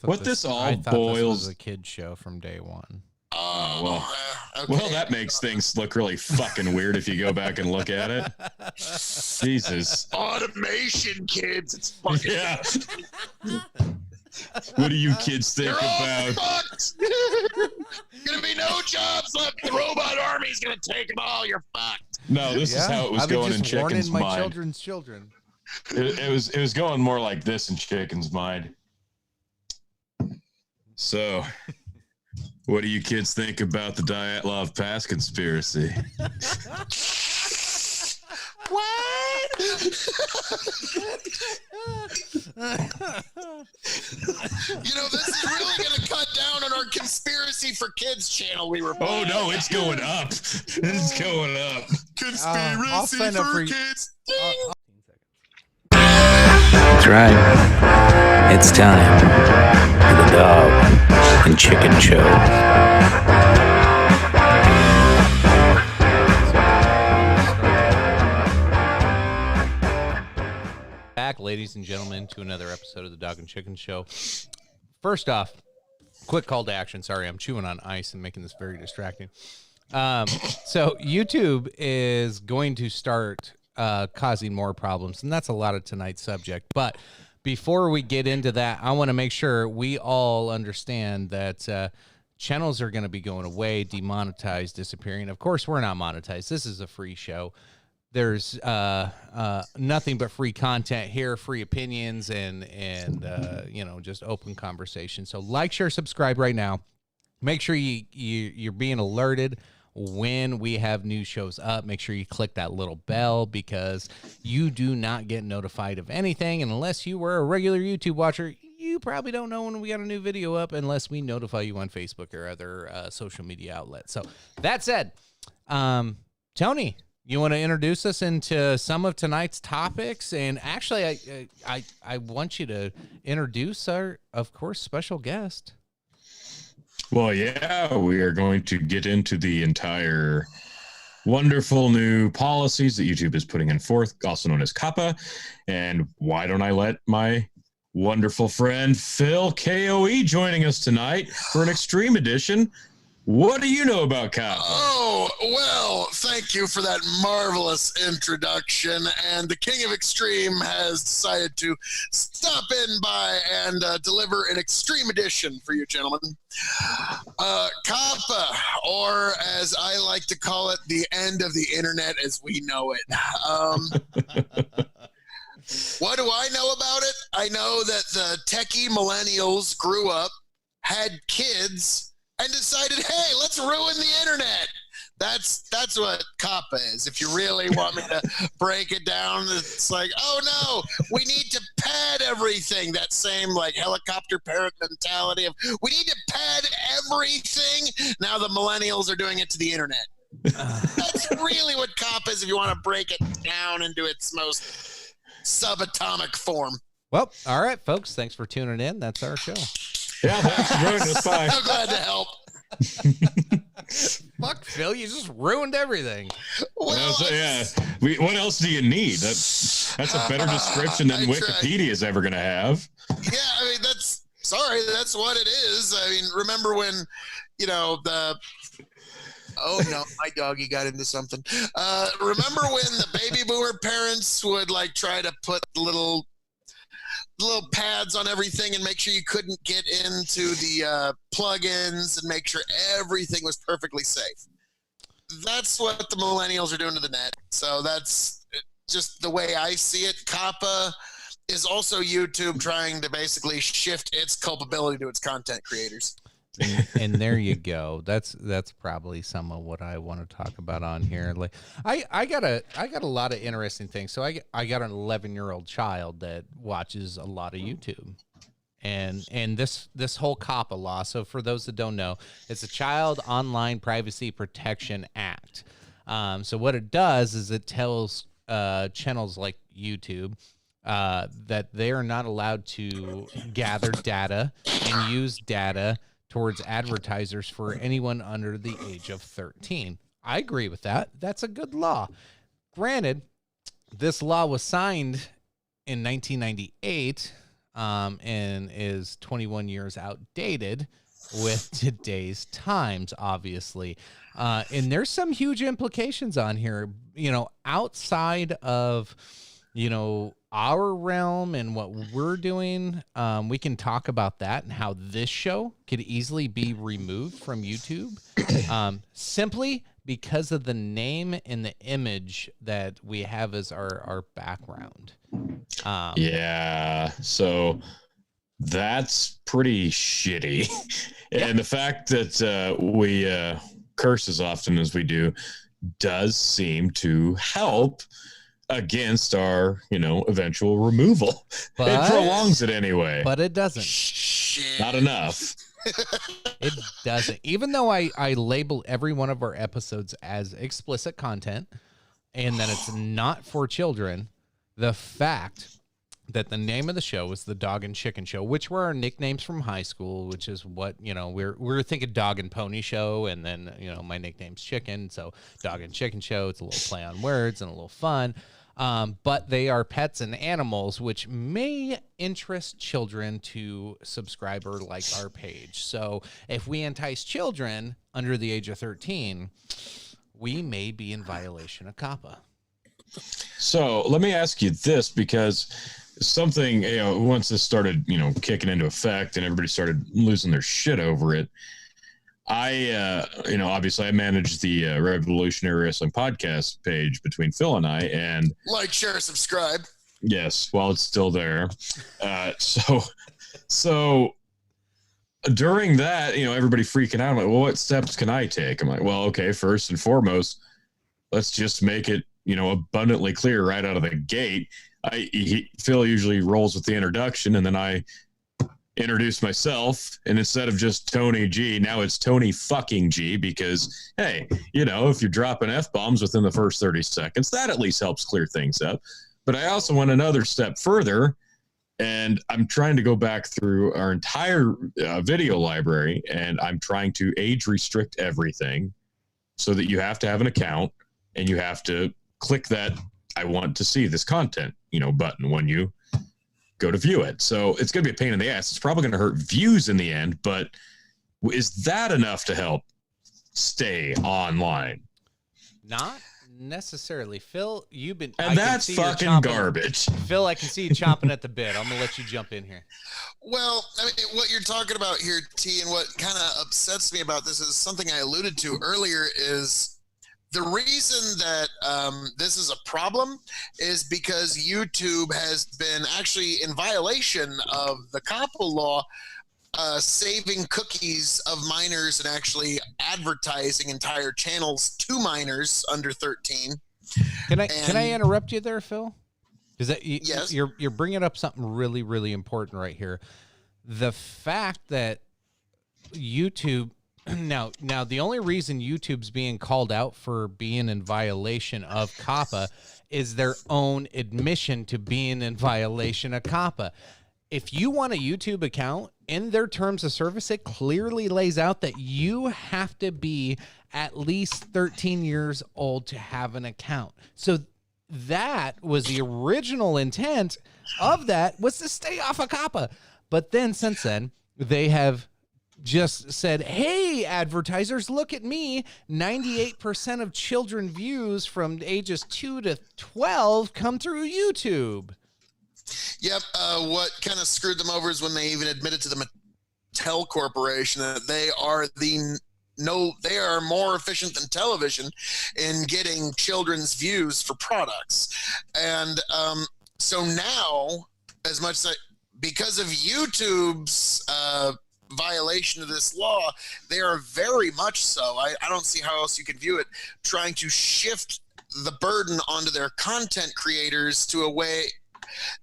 what this all I thought boils this was a kid's show from day one. well, Okay. well, that makes things look really fucking weird if you go back and look at it. Jesus. Automation, kids. It's fucking. Yeah. What do you kids think You're all about? fucked. Gonna be no jobs left. The robot army's gonna take them all. You're fucked. No, this is how it was going in Chicken's my mind. children's children. It was going more like this in Chicken's mind. So, what do you kids think about the Dyatlov Pass conspiracy? What? This is really gonna cut down on our conspiracy for kids channel we were. Oh no, it's going up. It's going up. I'll sign up for kids. That's right. It's time for the Dog and Chicken Show. Back, ladies and gentlemen, to another episode of the Dog and Chicken Show. First off, quick call to action. Sorry, I'm chewing on ice and making this very distracting. So YouTube is going to start causing more problems, and that's a lot of tonight's subject. But before we get into that, I want to make sure we all understand that channels are going to be going away, demonetized, disappearing. Of course, we're not monetized. This is a free show. There's nothing but free content here, free opinions, and just open conversation. So like, share, subscribe right now. Make sure you're being alerted when we have new shows up. Make sure you click that little bell, because you do not get notified of anything unless you were a regular YouTube watcher. You probably don't know when we got a new video up unless we notify you on Facebook or other social media outlets. So that said, Tony, you want to introduce us into some of tonight's topics? And actually, I want you to introduce our, of course, special guest. Well, yeah, we are going to get into the entire wonderful new policies that YouTube is putting in forth, also known as COPPA. And why don't I let my wonderful friend Phil KOE joining us tonight for an extreme edition. What do you know about COPPA? Oh, well, thank you for that marvelous introduction. And the King of Extreme has decided to stop in by and deliver an extreme edition for you gentlemen. COPPA, or as I like to call it, the end of the internet as we know it. What do I know about it? I know that the techie millennials grew up, had kids, and decided, hey, let's ruin the internet. That's what COPPA is. If you really want me to break it down, it's like, oh no, we need to pad everything. That same like helicopter parent mentality of we need to pad everything. Now the millennials are doing it to the internet. That's really what COPPA is if you want to break it down into its most subatomic form. Well, all right, folks, thanks for tuning in. That's our show. Yeah, that's ruined us. Bye. I'm glad to help. Fuck, Phil, you just ruined everything. Well, what else do you need? That's a better description than Wikipedia is ever going to have. Yeah, I mean, that's what it is. I mean, remember when, oh no, my doggy got into something. Remember when the baby boomer parents would like try to put little pads on everything and make sure you couldn't get into the plugins and make sure everything was perfectly safe. That's what the millennials are doing to the net. So that's just the way I see it. COPPA is also YouTube trying to basically shift its culpability to its content creators. And there you go. That's probably some of what I want to talk about on here. Like I got a lot of interesting things. So I got an 11-year-old child that watches a lot of YouTube. And this whole COPPA law. So for those that don't know, it's a Child Online Privacy Protection Act. So what it does is it tells channels like YouTube that they are not allowed to gather data and use data towards advertisers for anyone under the age of 13. I agree with that. That's a good law. Granted, this law was signed in 1998 and is 21 years outdated with today's times, obviously. And there's some huge implications on here, outside of, our realm and what we're doing. We can talk about that and how this show could easily be removed from YouTube, simply because of the name and the image that we have as our background. Yeah. So that's pretty shitty. And the fact that we curse as often as we do does seem to help against our, eventual removal. It prolongs it anyway. But it doesn't. Not enough. It doesn't. Even though I label every one of our episodes as explicit content and that it's not for children, the fact that the name of the show is the Dog and Chicken Show, which were our nicknames from high school, which is what, we're thinking Dog and Pony Show. And then, my nickname's Chicken. So Dog and Chicken Show, it's a little play on words and a little fun. But they are pets and animals, which may interest children to subscribe or like our page. So if we entice children under the age of 13, we may be in violation of COPPA. So let me ask you this, because something, once this started, kicking into effect and everybody started losing their shit over it, I, obviously I manage the Revolutionary Wrestling podcast page between Phil and I, and like, share, subscribe. Yes, while it's still there. So during that, everybody freaking out. I'm like, well, what steps can I take? I'm like, well, okay, first and foremost, let's just make it, abundantly clear right out of the gate. Phil usually rolls with the introduction, and then I introduce myself, and instead of just Tony G, now it's Tony fucking G, because, hey, if you're dropping F-bombs within the first 30 seconds, that at least helps clear things up. But I also went another step further, and I'm trying to go back through our entire video library, and I'm trying to age restrict everything so that you have to have an account, and you have to click that I want to see this content, button when you go to view it. So it's going to be a pain in the ass. It's probably going to hurt views in the end, but is that enough to help stay online? Not necessarily. Phil, you've been... And that's fucking garbage. Phil, I can see you chomping at the bit. I'm going to let you jump in here. Well, I mean, what you're talking about here, T, and what kind of upsets me about this is something I alluded to earlier, is the reason that this is a problem is because YouTube has been actually in violation of the COPPA law, saving cookies of minors and actually advertising entire channels to minors under 13. Can I interrupt you there, Phil? Because yes, you're bringing up something really, really important right here. The fact that YouTube... Now, the only reason YouTube's being called out for being in violation of COPPA is their own admission to being in violation of COPPA. If you want a YouTube account, in their terms of service, it clearly lays out that you have to be at least 13 years old to have an account. So that was the original intent of that, was to stay off of COPPA. But then, since then, they have just said, hey, advertisers, look at me. 98% of children views from ages 2 to 12 come through YouTube. Yep. What kind of screwed them over is when they even admitted to the Mattel Corporation that they are more efficient than television in getting children's views for products. And so now, as much as because of YouTube's violation of this law, they are very much so, I don't see how else you can view it, trying to shift the burden onto their content creators to a way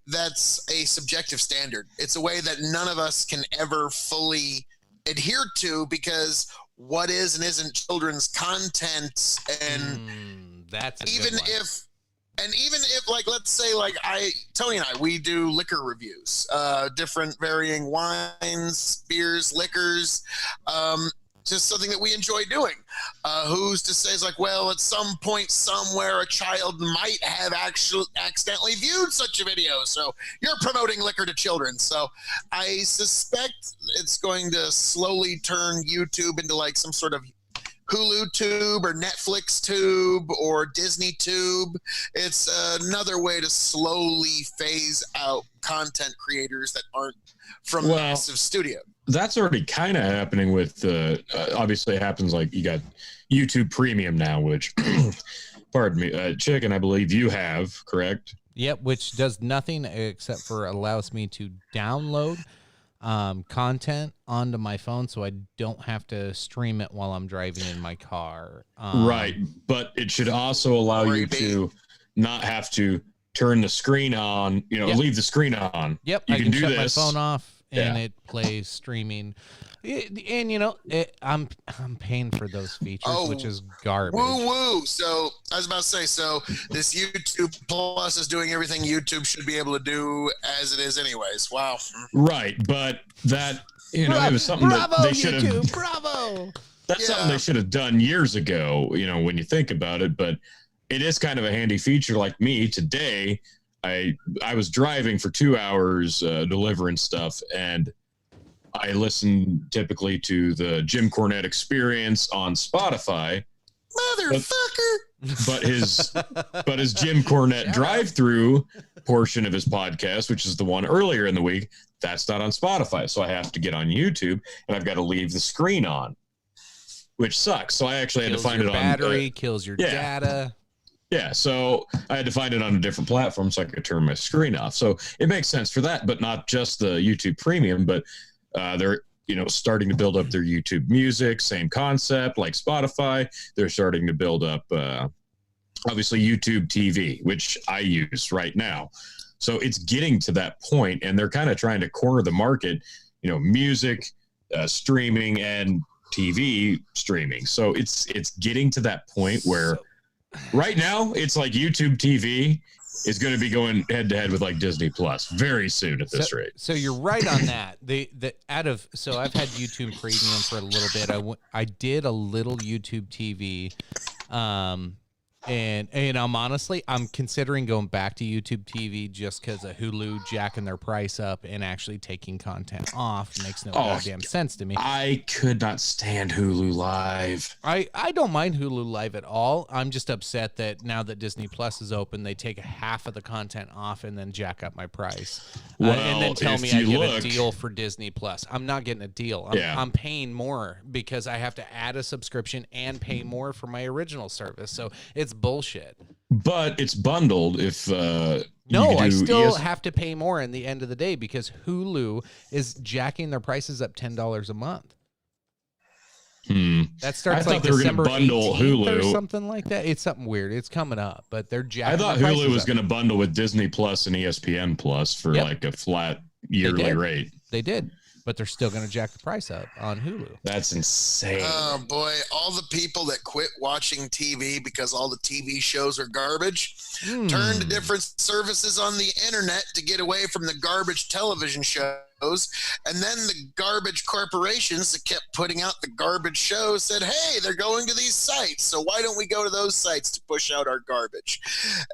that's a subjective standard. It's a way that none of us can ever fully adhere to, because what is and isn't children's content, and that's a even good one. even if, like, let's say, like, Tony and I, we do liquor reviews, different varying wines, beers, liquors. just something that we enjoy doing. Who's to say it's like, well, at some point somewhere a child might have actually accidentally viewed such a video, so you're promoting liquor to children. So I suspect it's going to slowly turn YouTube into like some sort of Hulu tube or Netflix tube or Disney tube. It's another way to slowly phase out content creators that aren't from massive studio. That's already kind of happening with obviously it happens like you got YouTube Premium now, which pardon me, Chicken, I believe you have, correct? Yep, which does nothing except for allows me to download content onto my phone so I don't have to stream it while I'm driving in my car. Right, but it should also allow you to not have to turn the screen on, leave the screen on. Yep, you I can do shut this. my phone off and it plays streaming. And I'm paying for those features, which is garbage. Woo. So I was about to say, so this YouTube Plus is doing everything YouTube should be able to do as it is anyways. Wow. Right, but that it was something that they should have. Bravo. That's something they should have done years ago. When you think about it, but it is kind of a handy feature. Like me today, I was driving for 2 hours delivering stuff, and I listen typically to the Jim Cornette Experience on Spotify. Motherfucker. But his Jim Cornette drive-through portion of his podcast, which is the one earlier in the week, that's not on Spotify. So I have to get on YouTube and I've got to leave the screen on, which sucks. So I actually had to find it on battery, kills your data. Yeah, so I had to find it on a different platform so I could turn my screen off. So it makes sense for that, but not just the YouTube Premium, but they're starting to build up their YouTube Music, same concept like Spotify. They're starting to build up obviously YouTube TV, which I use right now. So it's getting to that point, and they're kind of trying to corner the market, music, streaming, and TV streaming. So it's getting to that point where right now it's like YouTube TV is going to be going head to head with like Disney Plus very soon at this rate. So you're right on that. So I've had YouTube Premium for a little bit. I did a little YouTube TV, and I'm considering going back to YouTube TV just because of Hulu jacking their price up and actually taking content off makes no goddamn sense to me. I could not stand Hulu Live. I don't mind Hulu Live at all. I'm just upset that now that Disney Plus is open, they take half of the content off and then jack up my price. And then tell me I get a deal for Disney Plus. I'm not getting a deal. I'm paying more because I have to add a subscription and pay more for my original service. So it's bullshit. But it's bundled if I still have to pay more in the end of the day because Hulu is jacking their prices up $10 a month. That starts like December 18th Hulu or something like that. It's something weird. It's coming up, but they're jacking. I thought Hulu was going to bundle with Disney Plus and ESPN Plus for like a flat yearly rate. They did. But they're still going to jack the price up on Hulu. That's insane. Oh, boy. All the people that quit watching TV because all the TV shows are garbage turn to different services on the internet to get away from the garbage television shows. And then the garbage corporations that kept putting out the garbage shows said, hey, they're going to these sites. So why don't we go to those sites to push out our garbage?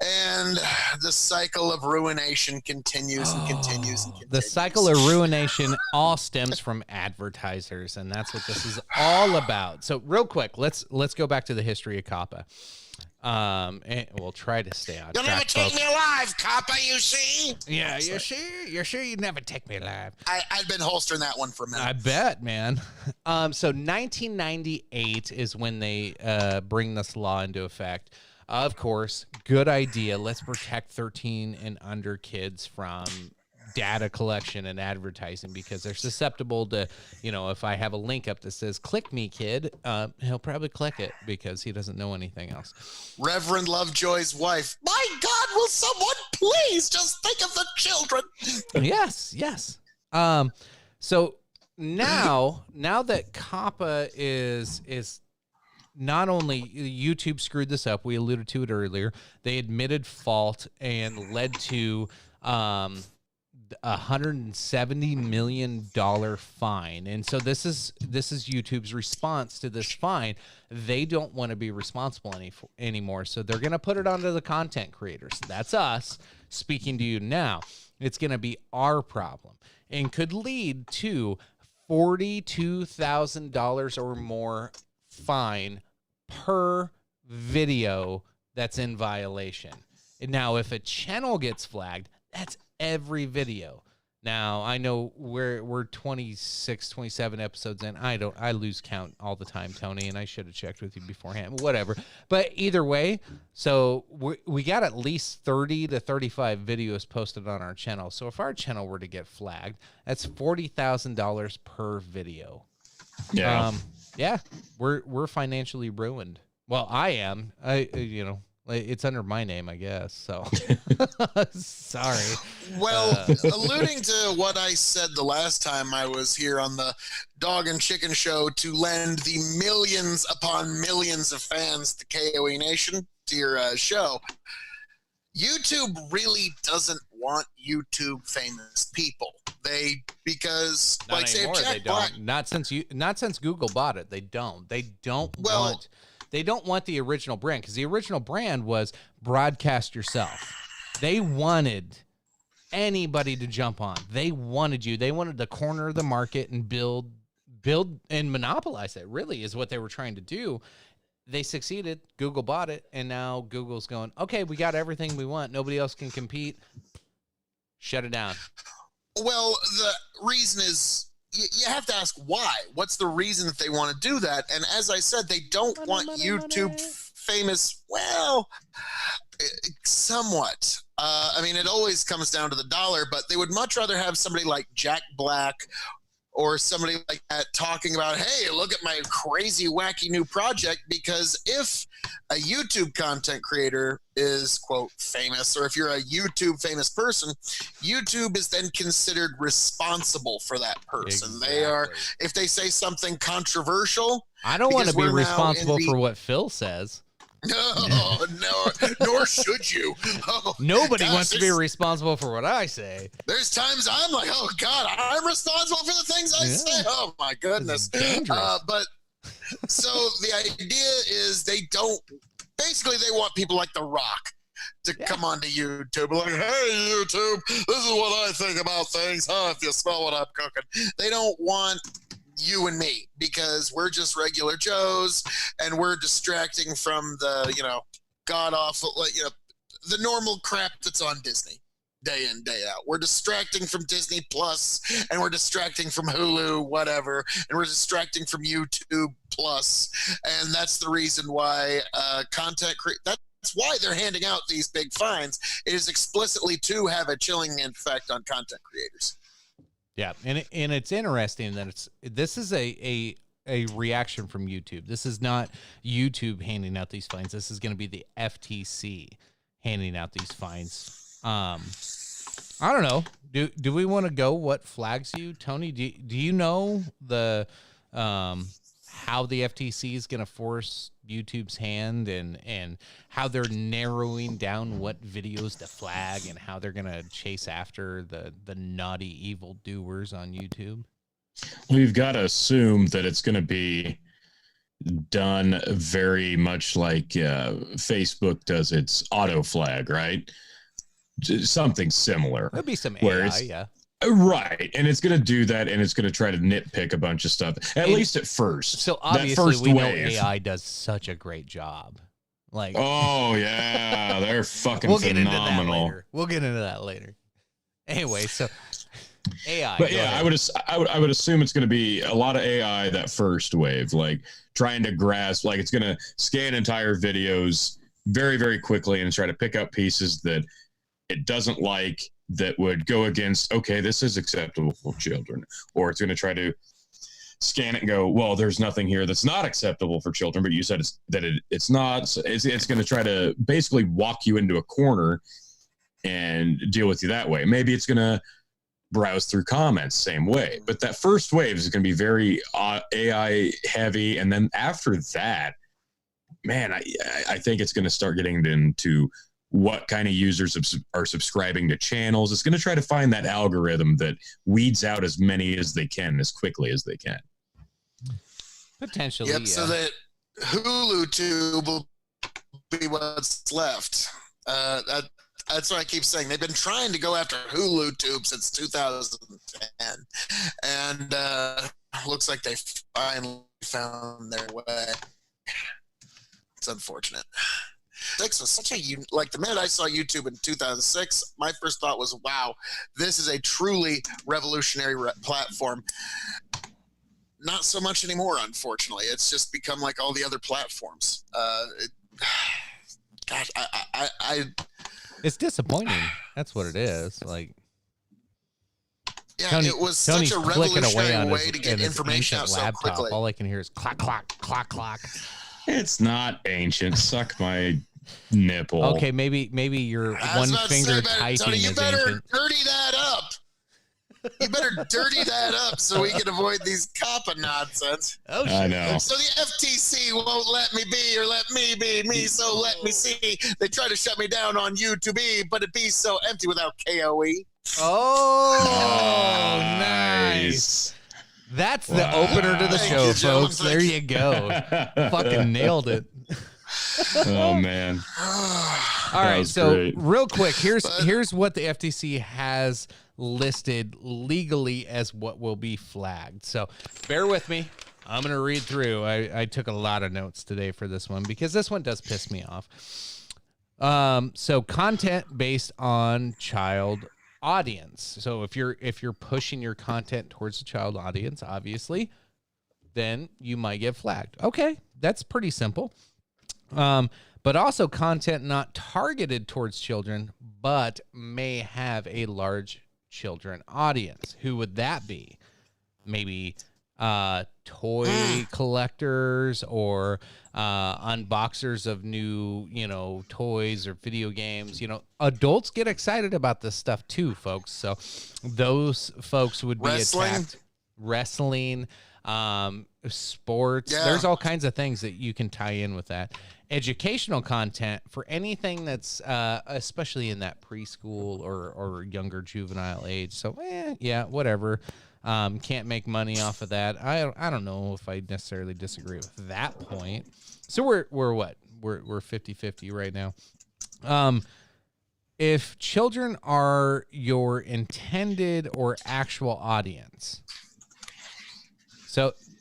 And the cycle of ruination continues and continues and continues. The cycle of ruination all stems from advertisers, and that's what this is all about. So real quick, let's go back to the history of COPPA. And we'll try to stay on You'll track, never take folks. me alive, COPPA, you see? Yeah, you're sure you'd never take me alive. I've been holstering that one for a minute. I bet, man. So 1998 is when they bring this law into effect. Of course, good idea. Let's protect 13 and under kids from data collection and advertising because they're susceptible to, if I have a link up that says click me kid, he'll probably click it because he doesn't know anything else. Reverend Lovejoy's wife. My God, will someone please just think of the children? Yes. So now that COPPA is not only YouTube screwed this up, we alluded to it earlier, they admitted fault and led to $170 million fine. And so this is YouTube's response to this fine. They don't want to be responsible anymore. So they're going to put it onto the content creators. That's us speaking to you now. It's going to be our problem and could lead to $42,000 or more fine per video that's in violation. And now, if a channel gets flagged, that's every video. Now, I know we're 26, 27 episodes in. I lose count all the time, Tony, and I should have checked with you beforehand. Whatever. But either way, so we got at least 30 to 35 videos posted on our channel. So if our channel were to get flagged, that's $40,000 per video. Yeah. Yeah, we're financially ruined. Well, I am. It's under my name, I guess. So sorry. Well, alluding to what I said the last time I was here on the Dog and Chicken Show to lend the millions upon millions of fans to KOE Nation to your show, YouTube really doesn't want YouTube famous people. Because not like anymore, say Jack they Black, don't. Not since Google bought it. They don't want. They don't want the original brand, because the original brand was broadcast yourself. They wanted anybody to jump on. They wanted you. They wanted to corner the market and build and monopolize it, really, is what they were trying to do. They succeeded. Google bought it, and now Google's going, okay, we got everything we want. Nobody else can compete. Shut it down. Well, the reason is you have to ask why. What's the reason that they want to do that? And as I said, they don't want YouTube famous. Well, somewhat. I mean, it always comes down to the dollar, but they would much rather have somebody like Jack Black or somebody like that talking about, hey, look at my crazy, wacky new project. Because if a YouTube content creator is, quote, famous, or if you're a YouTube famous person, YouTube is then considered responsible for that person. Exactly. They are, if they say something controversial. I don't want to be responsible for what Phil says. No, nor should you. Oh, Nobody wants to be responsible for what I say. There's times I'm like, oh God, I'm responsible for the things I say. Oh my goodness. But so the idea is they want people like The Rock to come onto YouTube, like, hey YouTube, this is what I think about things, if you smell what I'm cooking. They don't want you and me, because we're just regular Joes and we're distracting from the, god awful, the normal crap that's on Disney day in, day out. We're distracting from Disney Plus, and we're distracting from Hulu, whatever, and we're distracting from YouTube Plus. And that's the reason why that's why they're handing out these big fines. It is explicitly to have a chilling effect on content creators. Yeah, and it's interesting that this is a reaction from YouTube. This is not YouTube handing out these fines. This is going to be the FTC handing out these fines. I don't know. Do we want to go what flags you, Tony? Do you know the how the FTC is going to force YouTube's hand, and how they're narrowing down what videos to flag, and how they're going to chase after the naughty evil doers on YouTube? We've got to assume that it's going to be done very much like Facebook does its auto flag, right? Something similar. There'll be some AI, yeah. Right, and it's going to do that, and it's going to try to nitpick a bunch of stuff, at least at first. So obviously we know AI does such a great job. Like, oh yeah, they're fucking phenomenal. We'll get into that later. Anyway, so AI. But yeah, I would assume it's going to be a lot of AI that first wave, like trying to grasp, like it's going to scan entire videos very, very quickly and try to pick up pieces that it doesn't like, that would go against, okay, this is acceptable for children. Or it's going to try to scan it and go, well, there's nothing here that's not acceptable for children, but you said it's not. So it's going to try to basically walk you into a corner and deal with you that way. Maybe it's going to browse through comments same way. But that first wave is going to be very AI heavy. And then after that, man, I think it's going to start getting into what kind of users are subscribing to channels. It's going to try to find that algorithm that weeds out as many as they can as quickly as they can. Potentially. Yep. So that Hulu Tube will be what's left. That's what I keep saying. They've been trying to go after Hulu Tube since 2010, and looks like they finally found their way. It's unfortunate. Six was such a like the minute I saw YouTube in 2006, my first thought was, "Wow, this is a truly revolutionary platform." Not so much anymore, unfortunately. It's just become like all the other platforms. Gosh, I it's disappointing. That's what it is. Like, yeah, Tony, it was Tony's such a clicking away revolutionary on way to get his information out ancient so laptop. quickly. All I can hear is clack, clack, clack, clack. It's not ancient. Suck my nipple. Okay, maybe your one finger typing Tony, you is better ancient. dirty that up. You better dirty that up so we can avoid these COPPA nonsense. Oh, I know. So the FTC won't let me be or let me be me, so let me see. They try to shut me down on YouTube, but it be so empty without KOE. Oh, nice. That's the opener to the Thank show, you, gentlemen. folks. There you go. Fucking nailed it. Oh man. All right, so great. real quick, here's what the FTC has listed legally as what will be flagged. So bear with me. I'm going to read through. I took a lot of notes today for this one because this one does piss me off. So content based on child audience. So if you're pushing your content towards a child audience, obviously, then you might get flagged. Okay, that's pretty simple. But also content not targeted towards children, but may have a large children audience. Who would that be? Maybe toy collectors or unboxers of new, toys or video games. Adults get excited about this stuff too, folks. So those folks would be attacked. Wrestling, sports. Yeah. There's all kinds of things that you can tie in with that. Educational content for anything that's especially in that preschool or younger juvenile age. So yeah, whatever. Can't make money off of that. I don't know if I necessarily disagree with that point. So we're what? We're 50-50 right now. If children are your intended or actual audience.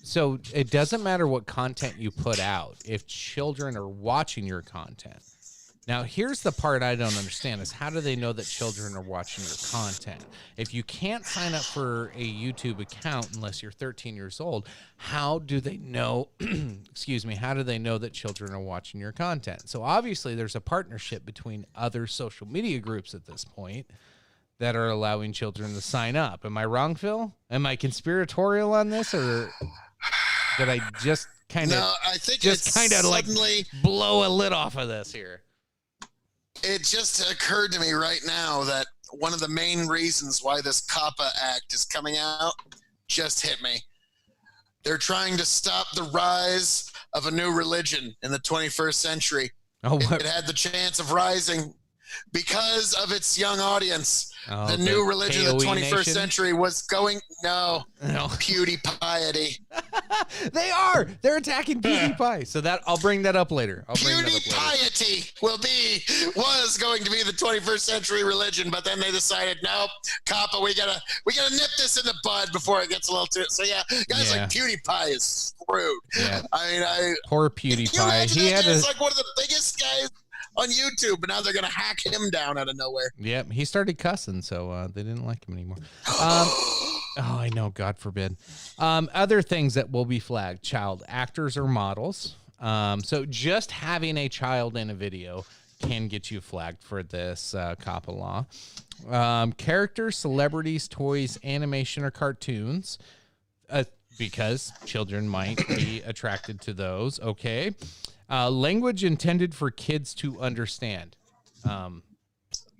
So it doesn't matter what content you put out if children are watching your content. Now, here's the part I don't understand is how do they know that children are watching your content? If you can't sign up for a YouTube account unless you're 13 years old, how do they know, how do they know that children are watching your content? So obviously there's a partnership between other social media groups at this point that are allowing children to sign up. Am I wrong, Phil? Am I conspiratorial on this, or did I just kind of like blow a lid off of this here? It just occurred to me right now that one of the main reasons why this COPPA Act is coming out just hit me. They're trying to stop the rise of a new religion in the 21st century. Oh, it had the chance of rising because of its young audience. Oh, the new religion of the 21st nation? Century was going, no. PewDiePie. They're attacking PewDiePie. So I'll bring that up later. PewDiePie was going to be the 21st century religion, but then they decided, nope, COPPA, we gotta nip this in the bud before it gets a little too. So yeah, guys like PewDiePie is screwed. Yeah. Poor PewDiePie. He had like one of the biggest guys on YouTube, but now they're gonna hack him down out of nowhere. Yep, he started cussing, so they didn't like him anymore. Oh, I know, God forbid. Other things that will be flagged: child actors or models. So just having a child in a video can get you flagged for this COPPA law. Characters, celebrities, toys, animation, or cartoons, because children might be attracted to those. Okay. Language intended for kids to understand.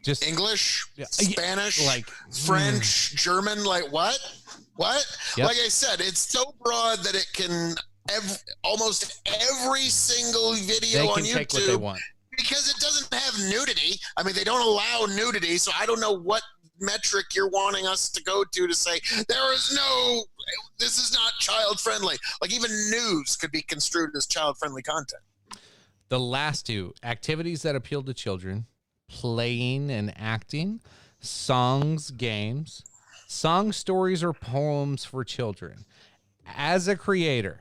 Just English, Spanish, like French, German, like what? Yep. Like I said, it's so broad that it can almost every single video on YouTube. Take what they want. because it doesn't have nudity. I mean, they don't allow nudity, so I don't know what metric you're wanting us to go to say this is not child friendly. Like even news could be construed as child friendly content. The last two: activities that appeal to children, playing and acting, songs, games, song stories or poems for children. As a creator,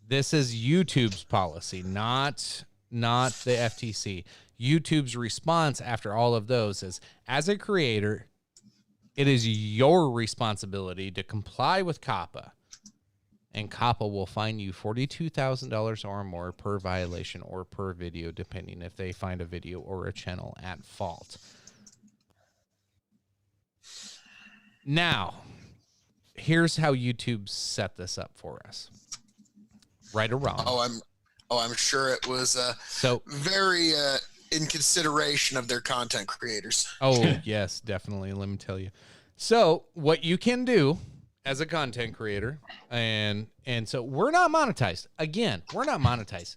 this is YouTube's policy, not the FTC. YouTube's response after all of those is, as a creator, it is your responsibility to comply with COPPA, and COPPA will fine you $42,000 or more per violation or per video, depending if they find a video or a channel at fault. Now, here's how YouTube set this up for us. Right or wrong? I'm sure it was very in consideration of their content creators. Oh, yes, definitely. Let me tell you. So what you can do as a content creator, and so we're not monetized. Again, we're not monetized.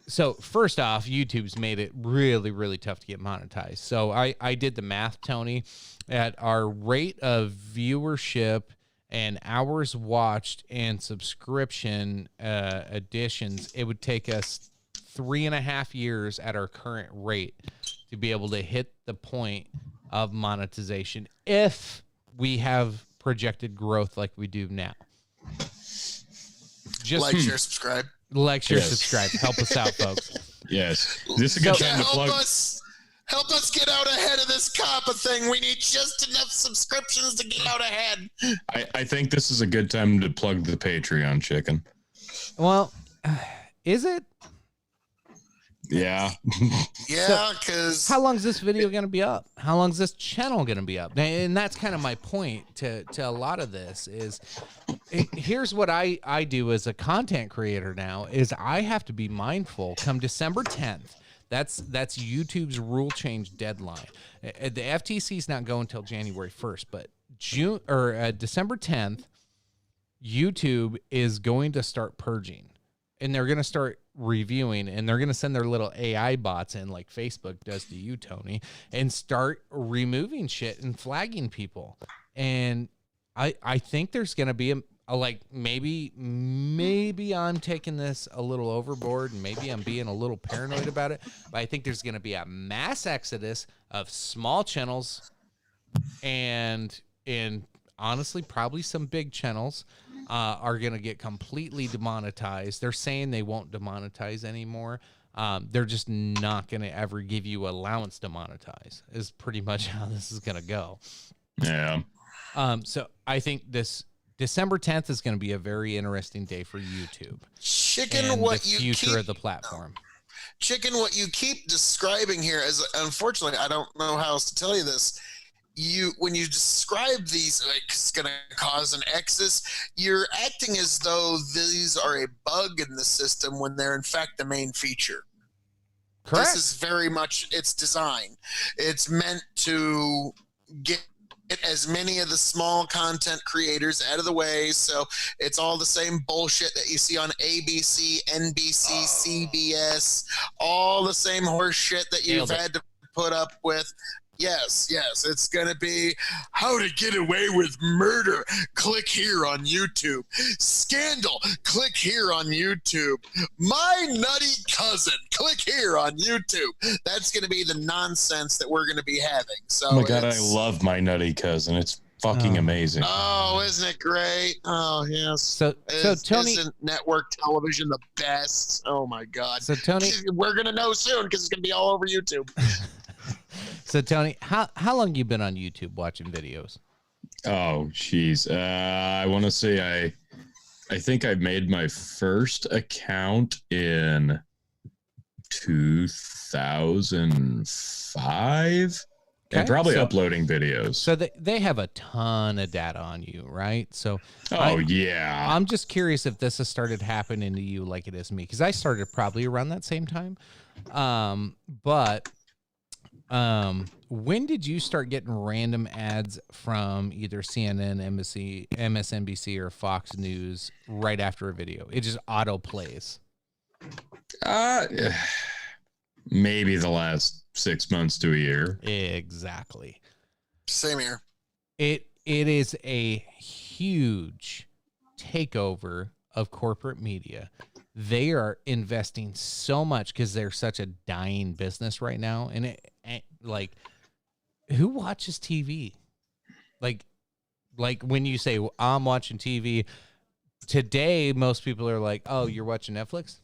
So first off, YouTube's made it really, really tough to get monetized. So I did the math, Tony, at our rate of viewership and hours watched and subscription additions, it would take us 3.5 years at our current rate to be able to hit the point of monetization if we have projected growth like we do now. Just like, share, subscribe. Like, share, Yes. subscribe. Help us out, folks. Yes. This is a good time to plug. Help us get out ahead of this COPPA thing. We need just enough subscriptions to get out ahead. I think this is a good time to plug the Patreon, chicken. Well, is it? Yeah. Yeah, because How long is this video going to be up? How long is this channel going to be up? And that's kind of my point to a lot of this is, here's what I do as a content creator now is I have to be mindful come December 10th. That's YouTube's rule change deadline. The FTC is not going until January 1st, but December 10th, YouTube is going to start purging, and they're going to start reviewing, and they're going to send their little AI bots in like Facebook does to you, Tony, and start removing shit and flagging people. And I think there's going to be maybe I'm taking this a little overboard, and maybe I'm being a little paranoid about it, but I think there's going to be a mass exodus of small channels and honestly, probably some big channels are going to get completely demonetized. They're saying they won't demonetize anymore. They're just not going to ever give you allowance to monetize is pretty much how this is going to go. Yeah. So I think this December 10th is going to be a very interesting day for YouTube. Chicken, what the you future keep, of the platform. Chicken, what you keep describing here is, unfortunately, I don't know how else to tell you this. When you describe these, like, it's going to cause an exodus, you're acting as though these are a bug in the system when they're in fact the main feature. Correct. This is very much its design. It's meant to get as many of the small content creators out of the way, so it's all the same bullshit that you see on ABC, NBC, CBS, all the same horse shit that you've had to put up with. Yes, it's going to be how to get away with murder. Click here on YouTube. Scandal. Click here on YouTube. My nutty cousin. Click here on YouTube. That's going to be the nonsense that we're going to be having. So, Oh my God, I love My Nutty Cousin. It's fucking amazing. Oh, isn't it great? Oh, yes. So Tony, isn't network television the best? Oh my God. So Tony, we're going to know soon because it's going to be all over YouTube. So Tony, how long you been on YouTube watching videos? Oh, jeez. I want to say I think I made my first account in 2005. Okay, And probably uploading videos. So they have a ton of data on you, right? So yeah. I'm just curious if this has started happening to you like it is me, because I started probably around that same time. But when did you start getting random ads from either CNN, MSNBC, or Fox News right after a video? It just auto plays. Uh, maybe the last 6 months to a year. Exactly. Same here. It is a huge takeover of corporate media. They are investing so much because they're such a dying business right now. And like, who watches TV? Like when you say I'm watching TV today, most people are like, "Oh, you're watching Netflix."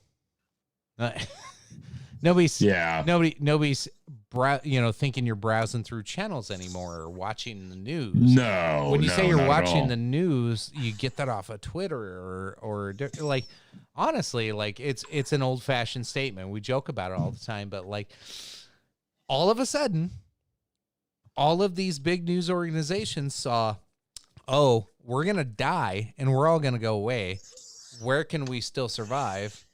Nobody's thinking you're browsing through channels anymore or watching the news. No. When you say you're not at watching all. the news, you get that off of Twitter or like, honestly, like it's an old fashioned statement. We joke about it all the time, but like all of a sudden, all of these big news organizations saw, oh, we're going to die and we're all going to go away. Where can we still survive?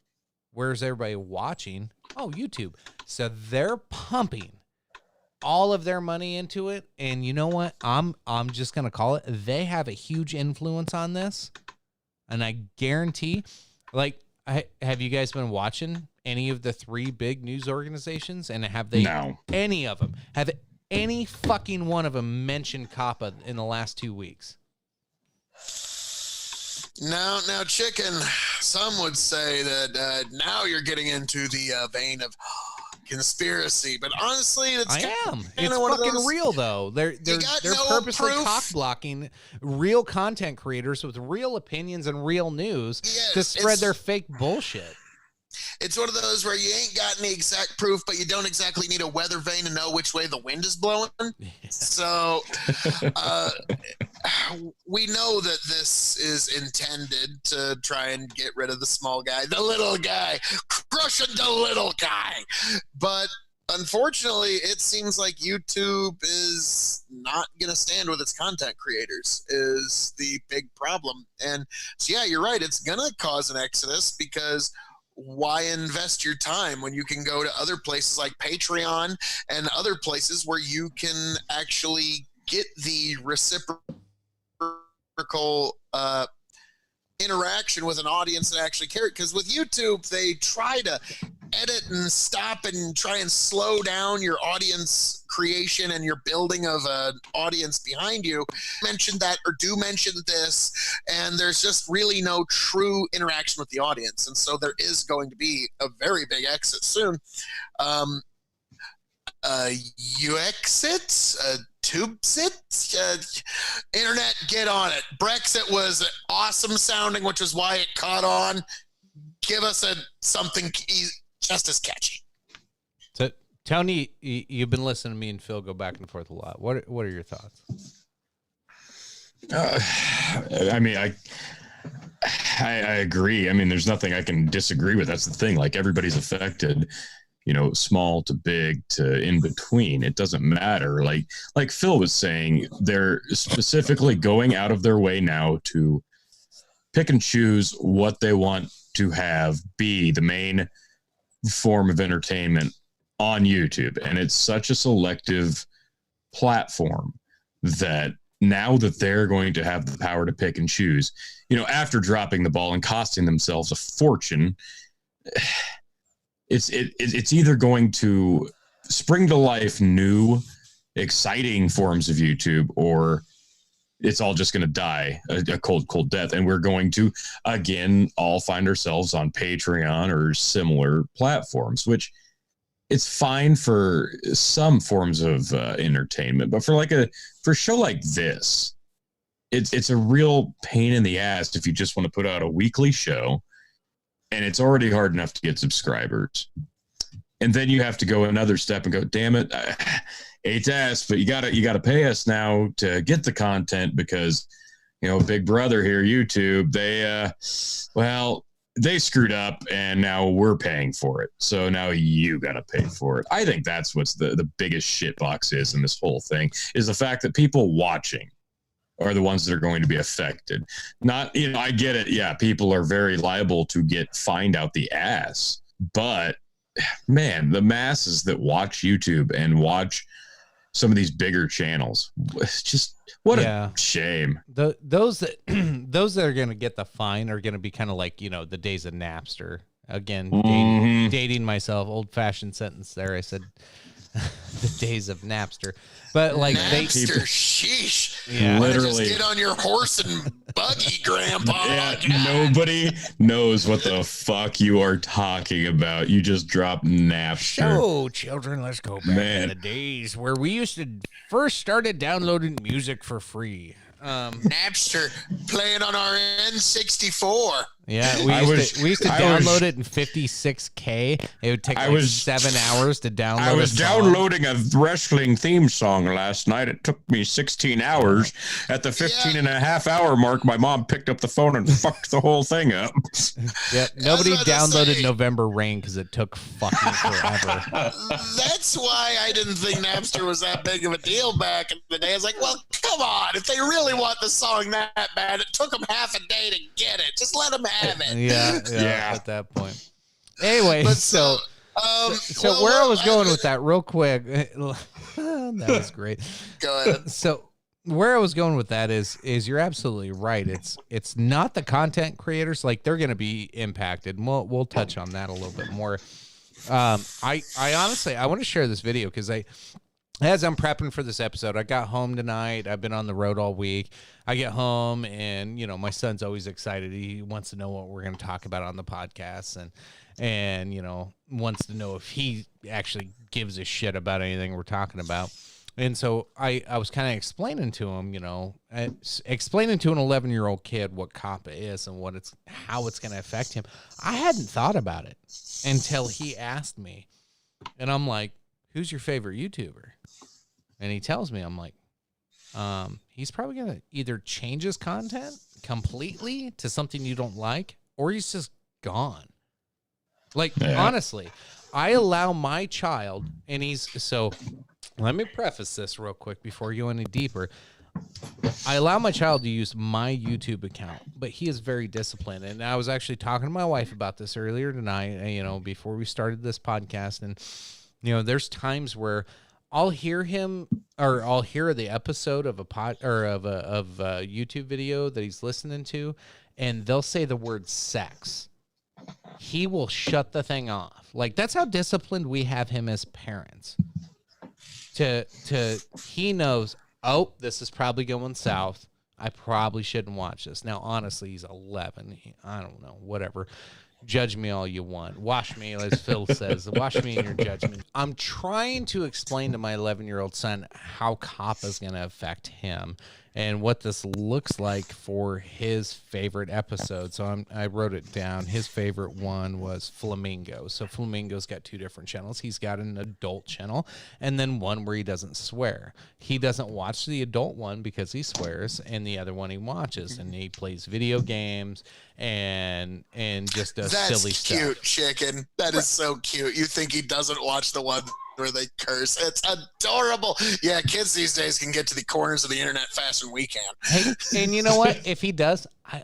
Where's everybody watching? Oh, YouTube. So they're pumping all of their money into it. And you know what? I'm just going to call it. They have a huge influence on this. And I guarantee, like, have you guys been watching any of the 3 big news organizations? And have they, any of them, have any fucking one of them mentioned COPPA in the last 2 weeks? Now, chicken. Some would say that now you're getting into the vein of conspiracy, but honestly, it's It's one of fucking those, real though. They're no purposely proof. cock blocking real content creators with real opinions and real news Yes, to spread their fake bullshit. It's one of those where you ain't got any exact proof, but you don't exactly need a weather vane to know which way the wind is blowing. So we know that this is intended to try and get rid of the small guy, the little guy, crushing the little guy. But unfortunately, it seems like YouTube is not going to stand with its content creators is the big problem. And so, yeah, you're right. It's going to cause an exodus because why invest your time when you can go to other places like Patreon and other places where you can actually get the reciprocal interaction with an audience that actually cares? Because with YouTube, they try to edit and stop and try and slow down your audience creation and your building of an audience behind you. Mention that or do mention this, and there's just really no true interaction with the audience. And so there is going to be a very big exit soon. You exit, TubeSit, internet, get on it. Brexit was awesome sounding, which is why it caught on. Give us something just as catchy. So, Tony, you've been listening to me and Phil go back and forth a lot. What are your thoughts? I mean, I agree. I mean, there's nothing I can disagree with. That's the thing. Like, everybody's affected, small to big to in between. It doesn't matter. Like Phil was saying, they're specifically going out of their way now to pick and choose what they want to have be the main form of entertainment on YouTube. And it's such a selective platform that now that they're going to have the power to pick and choose, after dropping the ball and costing themselves a fortune, it's either going to spring to life new, exciting forms of YouTube, or it's all just going to die a cold death. And we're going to, again, all find ourselves on Patreon or similar platforms, which it's fine for some forms of entertainment. But for a show like this, it's a real pain in the ass if you just want to put out a weekly show, and it's already hard enough to get subscribers. And then you have to go another step and go, damn it, hate to ask, but you gotta pay us now to get the content because, Big Brother here, YouTube, they screwed up and now we're paying for it. So now you gotta pay for it. I think that's what's the biggest shitbox is in this whole thing, is the fact that people watching are the ones that are going to be affected. Not, I get it. Yeah, people are very liable to get fined out the ass, but man, the masses that watch YouTube and watch some of these bigger channels, it's just what a shame. Those that are going to get the fine are going to be kind of like, the days of Napster Again, dating myself, old-fashioned sentence there. I said the days of Napster. But like Napster, sheesh. Yeah. Literally. Just get on your horse and buggy, Grandpa. Yeah, nobody knows what the fuck you are talking about. You just dropped Napster. So, children, let's go back to the days where we used to first started downloading music for free. Napster playing on our N64. Yeah, we used to download it in 56K. It would take 7 hours to download. I was downloading a wrestling theme song last night. It took me 16 hours. At the 15 and a half hour mark, my mom picked up the phone and fucked the whole thing up. Yep, nobody downloaded November Rain because it took fucking forever. That's why I didn't think Napster was that big of a deal back in the day. I was like, well, come on. If they really want the song that bad, it took them half a day to get it. Just let them have it. Yeah. At that point. Anyway, But so where I was going with that real quick, that was great. Go ahead. So where I was going with that is you're absolutely right. It's not the content creators, like they're going to be impacted. And we'll touch on that a little bit more. I honestly, I want to share this video because as I'm prepping for this episode, I got home tonight. I've been on the road all week. I get home and, my son's always excited. He wants to know what we're going to talk about on the podcast and, wants to know if he actually gives a shit about anything we're talking about. And so I was kind of explaining to him, explaining to an 11-year-old kid what COPPA is and how it's going to affect him. I hadn't thought about it until he asked me. And I'm like, who's your favorite YouTuber? And he tells me, I'm like, he's probably going to either change his content completely to something you don't like, or he's just gone. Honestly, I allow my child, and so let me preface this real quick before you go any deeper. I allow my child to use my YouTube account, but he is very disciplined. And I was actually talking to my wife about this earlier tonight, before we started this podcast. And, there's times where I'll hear him, or I'll hear the episode of a YouTube video that he's listening to, and they'll say the word sex. He will shut the thing off. Like, that's how disciplined we have him as parents. He knows, oh, this is probably going south. I probably shouldn't watch this. Now, honestly, he's 11. I don't know, whatever. Judge me all you want. Wash me, as Phil says. Wash me in your judgment. I'm trying to explain to my 11-year-old son how COPPA is going to affect him and what this looks like for his favorite episode. So I wrote it down. His favorite one was Flamingo. So Flamingo's got two different channels. He's got an adult channel and then one where he doesn't swear. He doesn't watch the adult one because he swears, and the other one he watches, and he plays video games and just does silly stuff. That's cute, chicken. That is so cute. You think he doesn't watch the one where they curse? It's adorable. Yeah, kids these days can get to the corners of the internet faster than we can. Hey, and you know what? If he does, I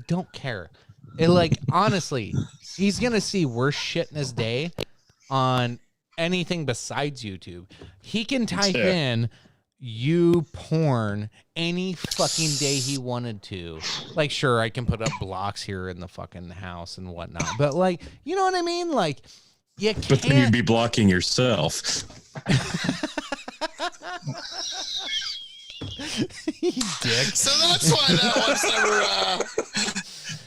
don't care. Honestly, he's gonna see worse shit in his day on anything besides YouTube. He can type in you porn any fucking day he wanted to. Like, sure, I can put up blocks here in the fucking house and whatnot, but you know what I mean? You can't. But then you'd be blocking yourself. You dick. So that's why that one's never.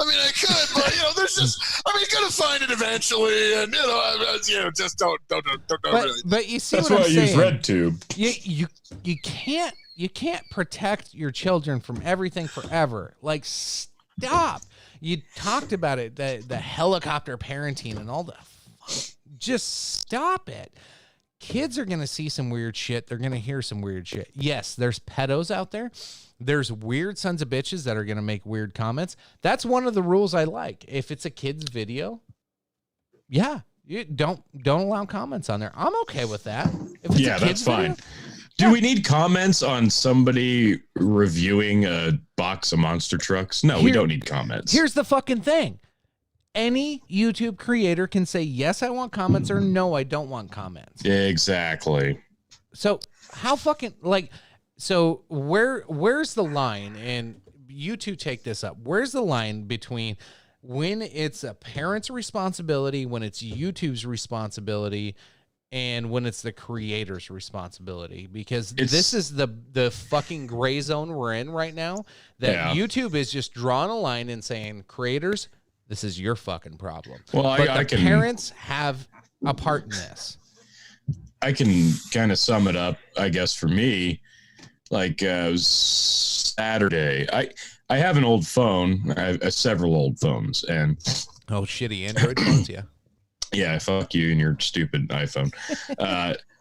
I could, but there's just. Gonna find it eventually, and just don't really. But you see, that's what why I'm I use saying. RedTube. You can't protect your children from everything forever. Stop. You talked about it, the helicopter parenting and all the. Just stop it. Kids are going to see some weird shit. They're going to hear some weird shit. Yes, there's pedos out there. There's weird sons of bitches that are going to make weird comments. That's one of the rules I like. If it's a kid's video, yeah, you don't allow comments on there. I'm okay with that. If it's a kid's that's fine. Video, do we need comments on somebody reviewing a box of monster trucks? No, we don't need comments. Here's the fucking thing. Any YouTube creator can say, yes, I want comments, or no, I don't want comments. Exactly. So how fucking so where's the line? And you two take this up. Where's the line between when it's a parent's responsibility, when it's YouTube's responsibility, and when it's the creator's responsibility, because this is the fucking gray zone we're in right now, that YouTube is just drawing a line and saying, creators, this is your fucking problem. Well, but parents have a part in this. I can kind of sum it up, I guess, for me. Like it was Saturday. I have an old phone. I have several old phones, and shitty Android phones, yeah. Yeah, fuck you and your stupid iPhone.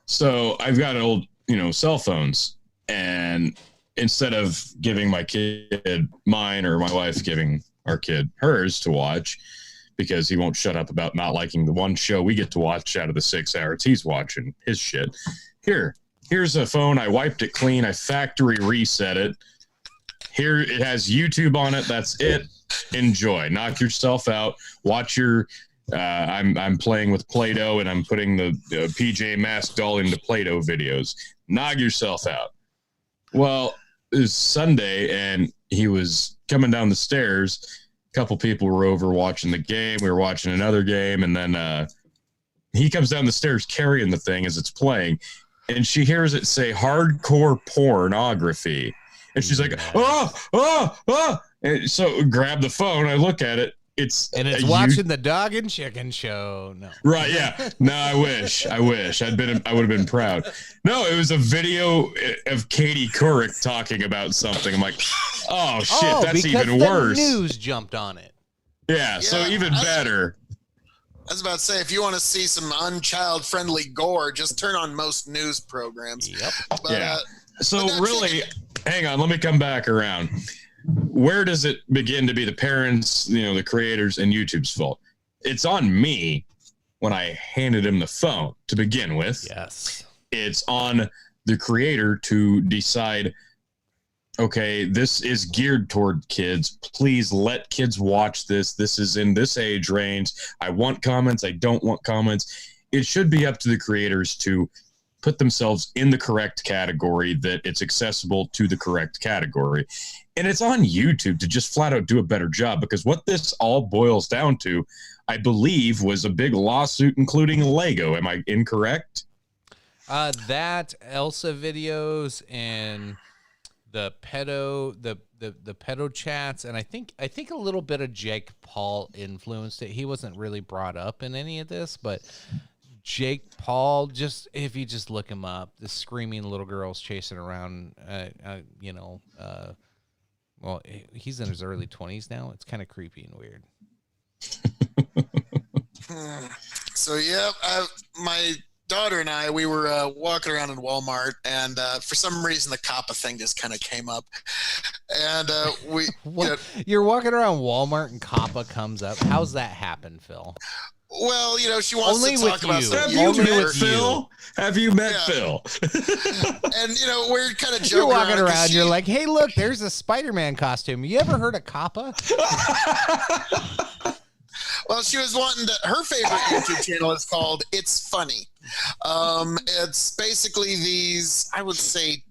So I've got old, cell phones, and instead of giving my kid mine or my wife giving our kid hers to watch, because he won't shut up about not liking the one show we get to watch out of the 6 hours he's watching his shit. Here's a phone. I wiped it clean. I factory reset it. Here it has YouTube on it. That's it. Enjoy. Knock yourself out. Watch your. I'm playing with Play-Doh, and I'm putting the PJ Masks doll into Play-Doh videos. Knock yourself out. Well, it was Sunday, and he was coming down the stairs. A couple people were over watching the game. We were watching another game, and then he comes down the stairs carrying the thing as it's playing, and she hears it say hardcore pornography. And she's like, oh. And so grab the phone. I look at it. It's watching the Dog and Chicken Show. No. Right. Yeah. No, I wish I would have been proud. No, it was a video of Katie Couric talking about something. I'm like, oh shit, that's even worse. The news jumped on it. Yeah. So even better. I was about to say, if you want to see some unchild-friendly gore, just turn on most news programs. Yep. But, yeah. So really, hang on. Let me come back around. Where does it begin to be the parents, the creators, and YouTube's fault? It's on me when I handed him the phone to begin with. Yes. It's on the creator to decide, okay, this is geared toward kids. Please let kids watch this. This is in this age range. I want comments. I don't want comments. It should be up to the creators to put themselves in the correct category, that it's accessible to the correct category. And it's on YouTube to just flat out do a better job, because what this all boils down to, I believe, was a big lawsuit including Lego. Am I incorrect? That Elsa videos and the pedo chats, and I think a little bit of Jake Paul influenced it. He wasn't really brought up in any of this, but Jake Paul, just if you just look him up, the screaming little girls chasing around, well, he's in his early 20s now. It's kind of creepy and weird. So, yeah, my daughter and I, we were walking around in Walmart, and for some reason the COPPA thing just kind of came up. And you're walking around Walmart and COPPA comes up. How's that happen, Phil? Well, she wants to talk about some. Have you met Phil? Have you met Phil? And we're kind of joking. You're walking around. You're like, hey, look, there's a Spider-Man costume. You ever heard of COPPA? Well, she was wanting to. Her favorite YouTube channel is called It's Funny. It's basically these, I would say,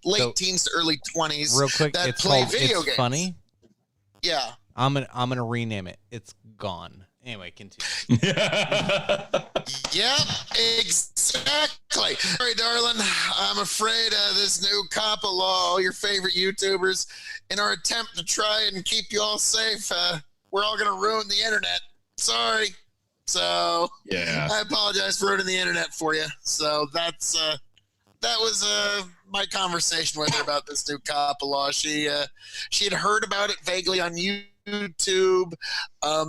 late teens to early 20s. Real quick, that it's play called video It's games. Funny. Yeah. I'm gonna rename it. It's gone. Anyway, continue. Yep, exactly. All right, darling, I'm afraid this new COPPA law, all your favorite YouTubers, in our attempt to try and keep you all safe, we're all going to ruin the internet. Sorry. So, yeah, I apologize for ruining the internet for you. So that was my conversation with her about this new COPPA law. She had heard about it vaguely on YouTube.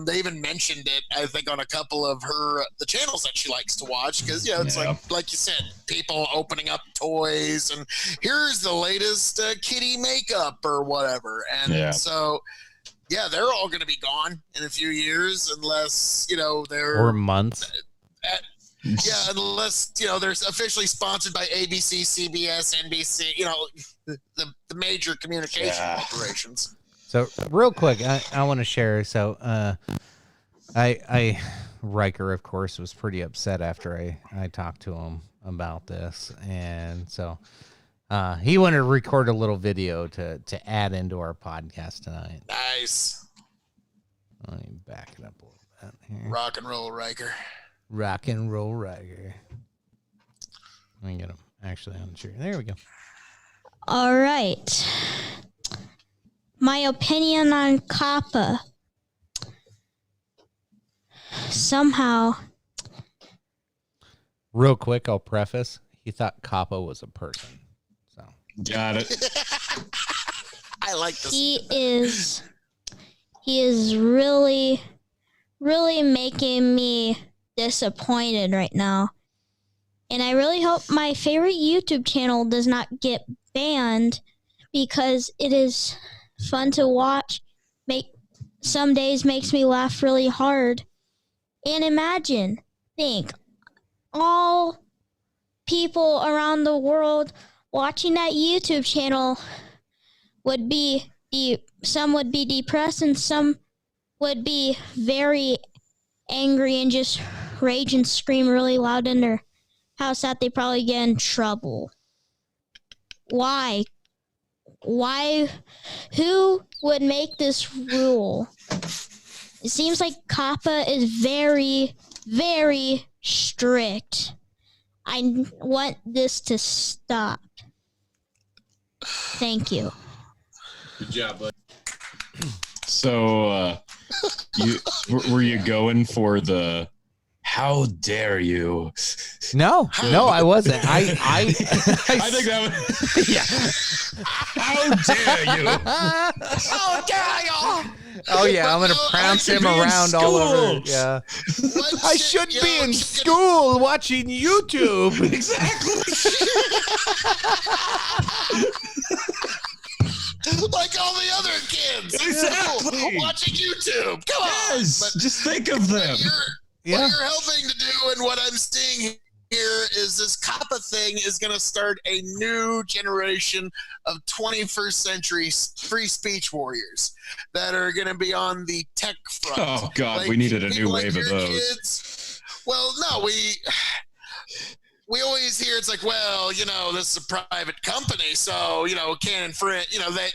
They even mentioned it, I think, on a couple of the channels that she likes to watch, because it's like you said, people opening up toys and here's the latest kitty makeup or whatever. And so they're all going to be gone in a few years, unless they're or months. Unless they're officially sponsored by ABC, CBS, NBC, the major communication corporations. So real quick, I want to share. So Riker, of course, was pretty upset after I talked to him about this, and so he wanted to record a little video to add into our podcast tonight. Nice. Let me back it up a little bit here. Rock and roll Riker. Rock and roll Riker. Let me get him actually on the chair. There we go. All right. My opinion on COPPA. Somehow. Real quick, I'll preface. He thought COPPA was a person. So Got it. I like this. He is really, really making me disappointed right now. And I really hope my favorite YouTube channel does not get banned because it is fun to watch. Some days makes me laugh really hard. And think, all people around the world watching that YouTube channel would be, some would be depressed and some would be very angry and just rage and scream really loud in their house that they probably get in trouble. Why? Who would make this rule? It seems like COPPA is very, very strict. I want this to stop. Thank you. Good job, bud. So, were you going for the "How dare you"? no, I wasn't. I think that was How dare you? How dare you? Oh yeah, I'm gonna pronounce him around all over. Yeah, I should be in school watching YouTube. Exactly. Like all the other kids. Exactly. Watching YouTube. Come on. Yes. But Just think of them. what you're helping to do and what I'm seeing here is this COPPA thing is going to start a new generation of 21st century free speech warriors that are going to be on the tech front. Oh God, Like, we needed a new people like wave of your those. kids. Well, no, we always hear it's like, well, this is a private company, so, can't infringe,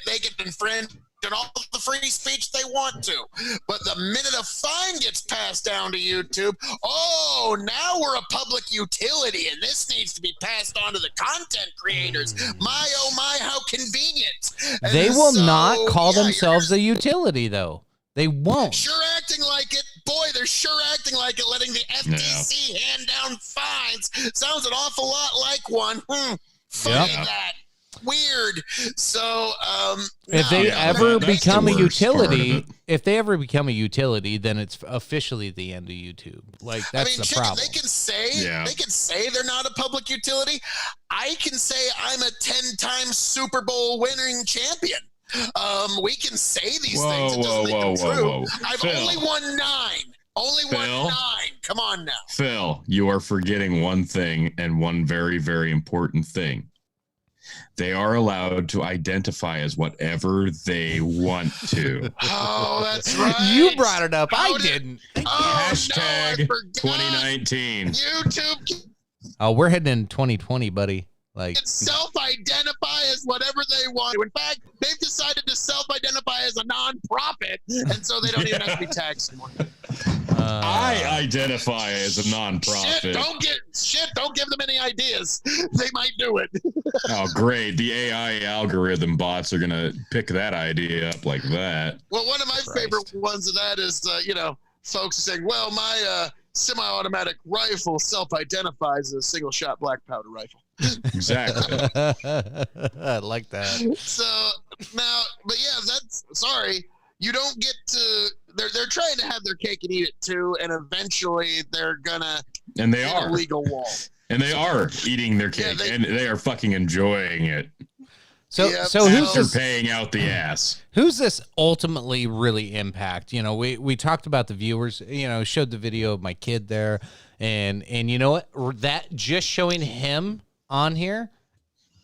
they can infringe on all the free speech they want to. But the minute a fine gets passed down to YouTube, now we're a public utility, and this needs to be passed on to the content creators. My, oh my, how convenient. And They will so, not call yeah, themselves a utility, though. They won't. Sure acting like it. Boy, they're sure acting like it, letting the FTC hand down fines. Sounds an awful lot like one. Funny that. Weird. So, if they Yeah, ever that's become the a worst part of utility, it. if they ever become a utility, then it's officially the end of YouTube. Like that's the problem. They can say they're not a public utility. I can say I'm a 10-time Super Bowl winning champion. We can say these things. It doesn't make them true. I've Phil. only won 9. Only won 9. Come on now. Phil, you are forgetting one thing, and one very, very important thing. They are allowed to identify as whatever they want to. Oh, that's right. You brought it up. I didn't. Hashtag no, I forgot. 2019. YouTube Oh, we're heading in 2020, buddy. Like can self-identify as whatever they want. In fact, they've decided to self-identify as a non-profit, and so they don't even have to be taxed anymore. I identify as a nonprofit. Don't give them any ideas. They might do it. Oh, great. The AI algorithm bots are going to pick that idea up like that. Well, one of my favorite ones of that is, folks saying, well, my semi-automatic rifle self-identifies as a single-shot black powder rifle. Exactly. I like that. So now, but yeah, sorry. You don't get to. They're trying to have their cake and eat it too, and eventually they're gonna. And they hit are a legal wall. And they are eating their cake, and they are fucking enjoying it. So After paying out the ass. Who's this ultimately really impact? We talked about the viewers. Showed the video of my kid there, and you know what? That just showing him on here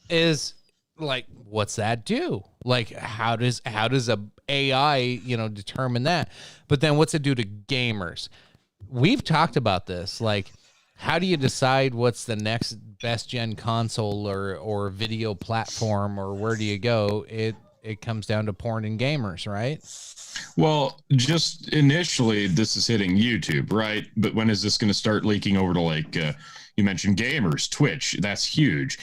is like, what's that do? Like, how does a AI determine that? But then what's it do to gamers? We've talked about this. Like, how do you decide what's the next best gen console or video platform, or where do you go? it comes down to porn and gamers, right? Well, just initially, this is hitting YouTube, right? But when is this going to start leaking over to, like, you mentioned gamers, Twitch? That's huge.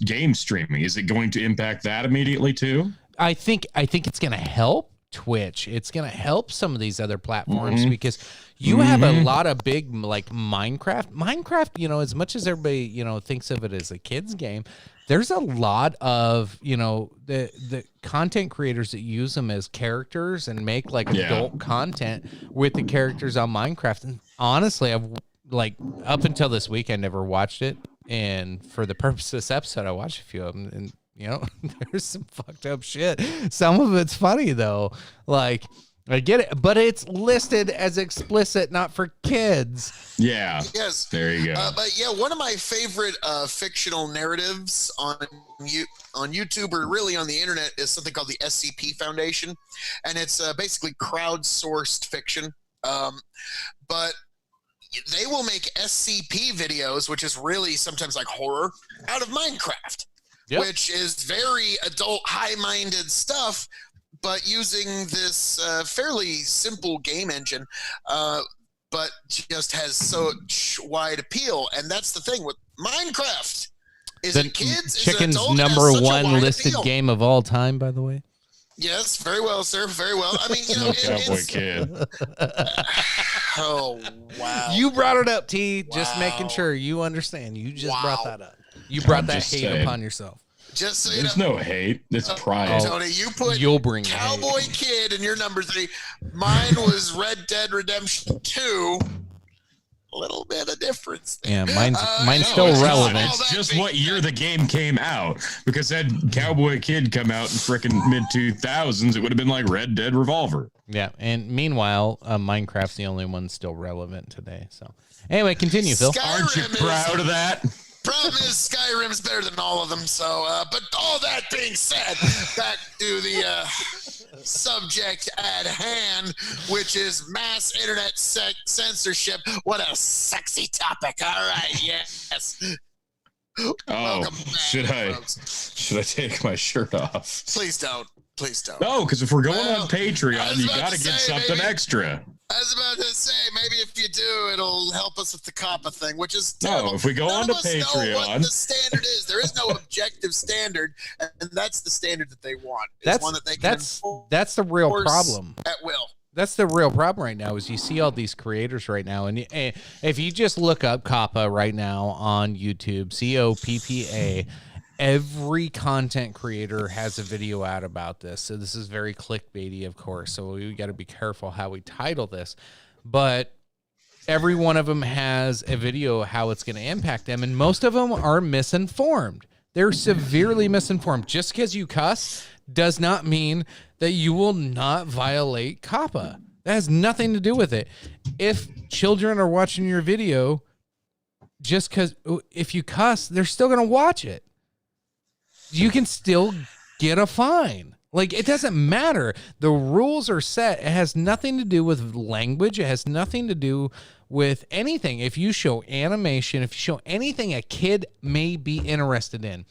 Game streaming, is it going to impact that immediately too? I think it's going to help Twitch. It's going to help some of these other platforms because you have a lot of big, like Minecraft. Minecraft, you know, as much as everybody, you know, thinks of it as a kid's game, there's a lot of, you know, the content creators that use them as characters and make like adult content with the characters on Minecraft. And honestly, I've like up until this week, I never watched it. And for the purpose of this episode, I watched a few of them, and you know, there's some fucked up shit. Some of it's funny though. Like, I get it, but it's listed as explicit, not for kids. Yeah. Yes. There you go. But yeah, one of my favorite fictional narratives on YouTube or really on the internet is something called the SCP Foundation, and it's basically crowdsourced fiction. But they will make SCP videos, which is really sometimes like horror, out of Minecraft, which is very adult, high-minded stuff, but using this fairly simple game engine, but just has such wide appeal. And that's the thing with Minecraft. Is it kids? Chicken's is it adult? number one listed game of all time, by the way. Yes, very well, sir. Very well. I mean, you know, Cowboy Kid. Oh, wow. You brought it up, T. Just making sure you understand. You just brought that up. You brought that hate upon yourself. Just so you There's know, no hate. It's pride. Tony, you put You'll bring Cowboy Kid in your number 3. Mine was Red Dead Redemption 2. A little bit of difference there. Yeah, mine's still relevant. It's just what year the game came out. Because had Cowboy Kid come out in frickin' mid-2000s, it would have been like Red Dead Revolver. Yeah, and meanwhile, Minecraft's the only one still relevant today. So anyway, continue, Phil. Aren't you proud of that? Problem is, Skyrim's better than all of them. So, but all that being said, back to the subject at hand, which is mass internet censorship. What a sexy topic! All right, yes. Oh, should I take my shirt off? Please don't. Please don't. No, because if we're going on Patreon, you got to get something extra. I was about to say, maybe if you do, it'll help us with the COPPA thing, which is terrible. No, if we go on to Patreon, know what Patreon, the standard is. There is no objective standard, and that's the standard that they want. That's one that they can that's the real problem. At will. That's the real problem right now is you see all these creators right now. And if you just look up COPPA right now on YouTube, COPPA, every content creator has a video out about this. So this is very clickbaity, of course. So we got to be careful how we title this. But every one of them has a video how it's going to impact them. And most of them are misinformed. They're severely misinformed. Just because you cuss does not mean that you will not violate COPPA. That has nothing to do with it. If children are watching your video, just because if you cuss, they're still going to watch it. You can still get a fine. Like, it doesn't matter. The rules are set. It has nothing to do with language. It has nothing to do with anything. If you show animation, if you show anything a kid may be interested in,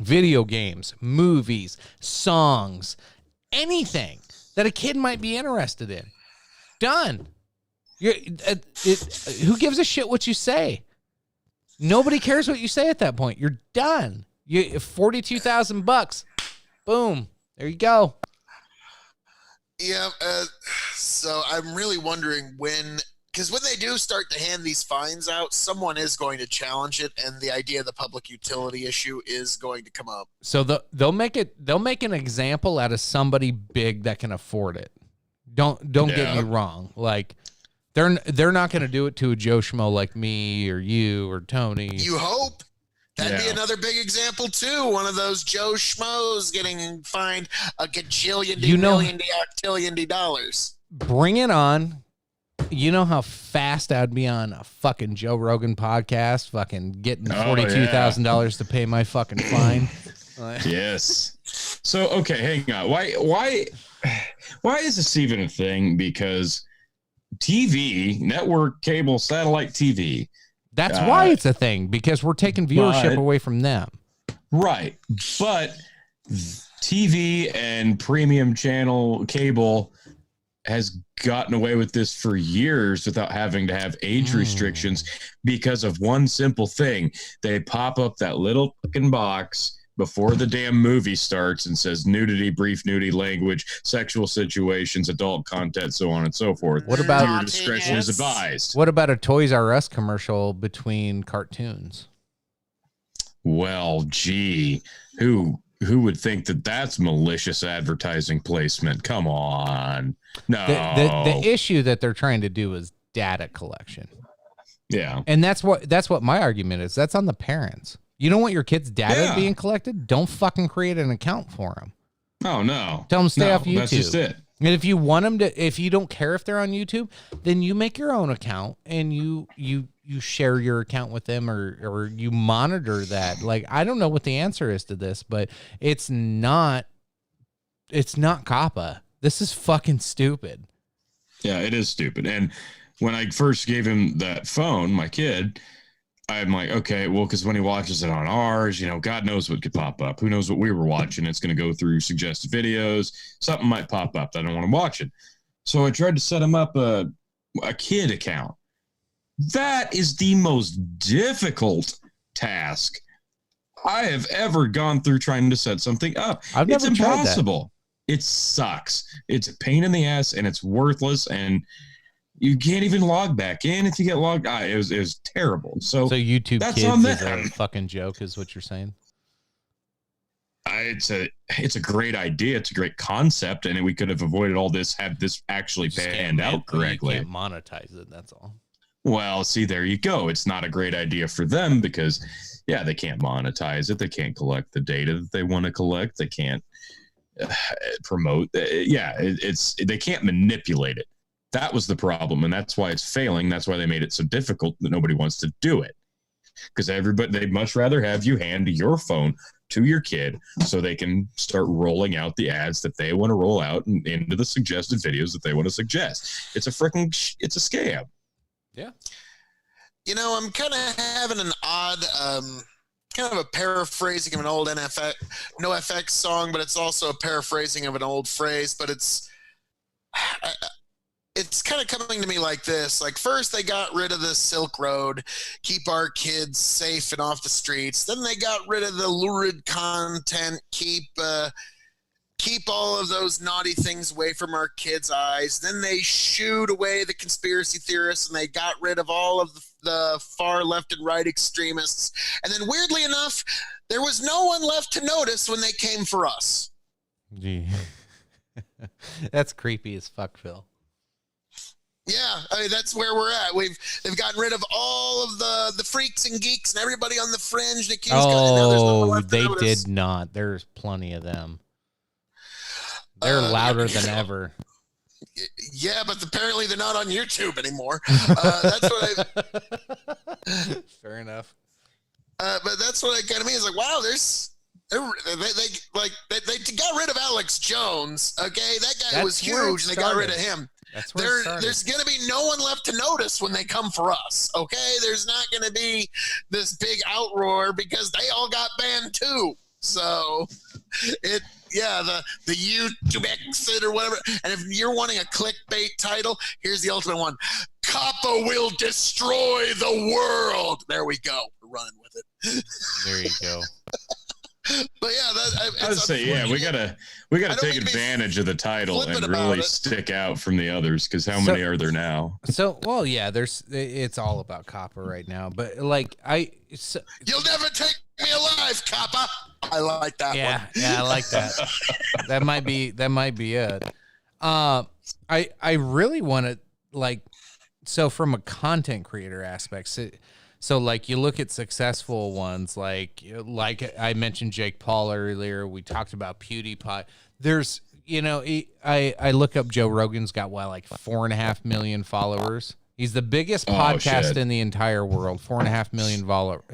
video games, movies, songs, anything that a kid might be interested in, done. Who gives a shit what you say? Nobody cares what you say at that point. You're done. You $42,000. Boom. There you go. Yeah. So I'm really wondering because when they do start to hand these fines out, someone is going to challenge it, and the idea of the public utility issue is going to come up. So they'll make an example out of somebody big that can afford it. Don't get me wrong. Like they're not going to do it to a Joe Schmo like me or you or Tony. You hope. That'd be another big example too. One of those Joe Schmoes getting fined a gajillion, octillion dollars. Bring it on. You know how fast I'd be on a fucking Joe Rogan podcast, fucking getting $42,000 to pay my fucking fine. Yes. So okay, hang on. Why is this even a thing? Because TV, network, cable, satellite TV. That's why it's a thing, because we're taking viewership away from them. Right. But TV and premium channel cable has gotten away with this for years without having to have age restrictions because of one simple thing. They pop up that little fucking box before the damn movie starts and says nudity, brief nudity, language, sexual situations, adult content, so on and so forth. What about your discretion is advised? What about a Toys R Us commercial between cartoons? Well, gee, who would think that that's malicious advertising placement? Come on. No. The issue that they're trying to do is data collection. Yeah. And that's what my argument is. That's on the parents. You don't want your kids' data being collected? Don't fucking create an account for them. Oh, no. Tell them stay off YouTube. That's just it. And if you want them to, if you don't care if they're on YouTube, then you make your own account and you share your account with them or you monitor that. Like, I don't know what the answer is to this, but it's not COPPA. This is fucking stupid. Yeah, it is stupid. And when I first gave him that phone, my kid, I'm like, okay, well, because when he watches it on ours, God knows what could pop up. Who knows what we were watching? It's going to go through suggested videos. Something might pop up that I don't want to watch it. So I tried to set him up a kid account. That is the most difficult task I have ever gone through trying to set something up. It's impossible. It sucks. It's a pain in the ass, and it's worthless, and you can't even log back in if you get logged out. It was terrible. So YouTube that's Kids on is them. a fucking joke, is what you're saying? It's a great idea. It's a great concept, and we could have avoided all this had this actually panned out correctly. You can't monetize it. That's all. Well, see, there you go. It's not a great idea for them because, they can't monetize it. They can't collect the data that they want to collect. They can't promote. They can't manipulate it. That was the problem, and that's why it's failing. That's why they made it so difficult that nobody wants to do it. Because they'd much rather have you hand your phone to your kid so they can start rolling out the ads that they want to roll out and into the suggested videos that they want to suggest. It's a scam. Yeah. I'm kind of having an odd, kind of a paraphrasing of an old NoFX song, but it's also a paraphrasing of an old phrase, but it's kind of coming to me like this. Like, first they got rid of the Silk Road, keep our kids safe and off the streets. Then they got rid of the lurid content, keep all of those naughty things away from our kids' eyes. Then they shooed away the conspiracy theorists, and they got rid of all of the far left and right extremists. And then, weirdly enough, there was no one left to notice when they came for us. Gee. That's creepy as fuck, Phil. Yeah, that's where we're at. They've gotten rid of all of the freaks and geeks and everybody on the fringe. There's no one left to notice. Did not. There's plenty of them. They're louder than ever. Yeah, but apparently they're not on YouTube anymore. That's what Fair enough. But that's what I kind of mean. It's like, wow, they got rid of Alex Jones. Okay, that guy was huge, and they got rid of him. There's going to be no one left to notice when they come for us. Okay, there's not going to be this big outroar because they all got banned too. So the YouTube exit or whatever. And if you're wanting a clickbait title, here's the ultimate one: COPPA will destroy the world. There we go. We're running with it. There you go. But yeah, I would say, we gotta take advantage of the title and really stick out from the others, because how many are there now? So, well, yeah, it's all about COPPA right now. But like, you'll never take me alive, COPPA. I like that one. Yeah, I like that. that might be it. I really want to, like, so from a content creator aspect. So like you look at successful ones, like I mentioned Jake Paul earlier. We talked about PewDiePie. There's, I look up Joe Rogan's got like 4.5 million followers. He's the biggest podcast in the entire world. 4.5 million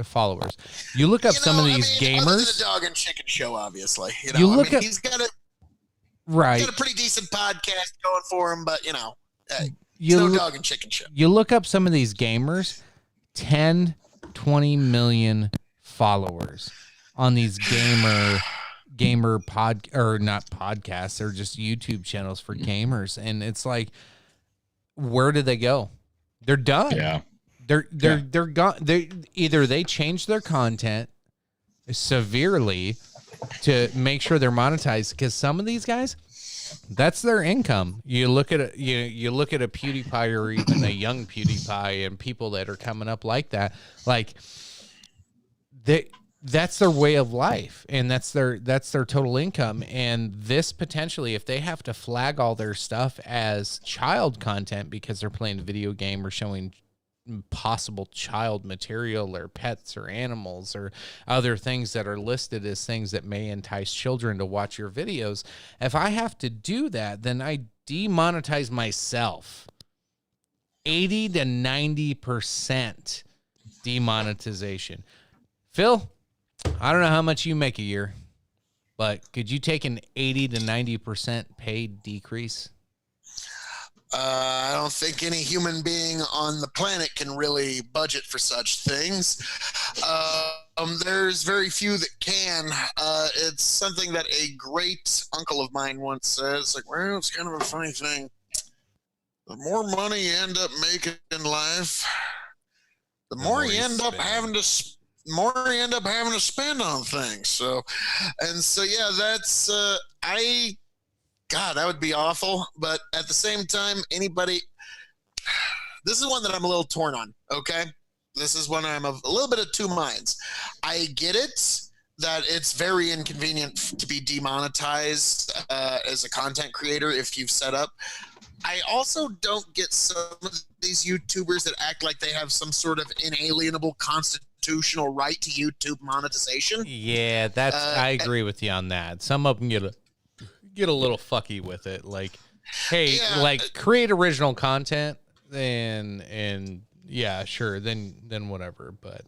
followers. You look up some of these gamers. Other than the Dog and Chicken Show, obviously. He's got a pretty decent podcast going for him, but no Dog and Chicken Show. You look up some of these gamers. 10, 20 million followers on these gamer or not podcasts, they're just YouTube channels for gamers. And it's like, where do they go? They're done. Yeah. They're gone. Either they change their content severely to make sure they're monetized, because some of these guys, that's their income. You look at you look at a PewDiePie or even a young PewDiePie and people that are coming up like that, like that's their way of life, and that's their total income. And this potentially, if they have to flag all their stuff as child content because they're playing a video game or showing possible child material or pets or animals or other things that are listed as things that may entice children to watch your videos, if I have to do that, then I demonetize myself. 80 to 90% demonetization. Phil, I don't know how much you make a year, but could you take an 80 to 90% paid decrease? I don't think any human being on the planet can really budget for such things. There's very few that can. It's something that a great uncle of mine once said. It's like, well, it's kind of a funny thing. The more money you end up making in life, the more you end up having to spend on things. So yeah, that's God, that would be awful. But at the same time, this is one that I'm a little torn on, okay? This is one I'm of a little bit of two minds. I get it that it's very inconvenient to be demonetized as a content creator if you've set up. I also don't get some of these YouTubers that act like they have some sort of inalienable constitutional right to YouTube monetization. Yeah, I agree with you on that. Some of them get a little fucky with it, like, hey, like, create original content, and yeah, sure, then whatever. But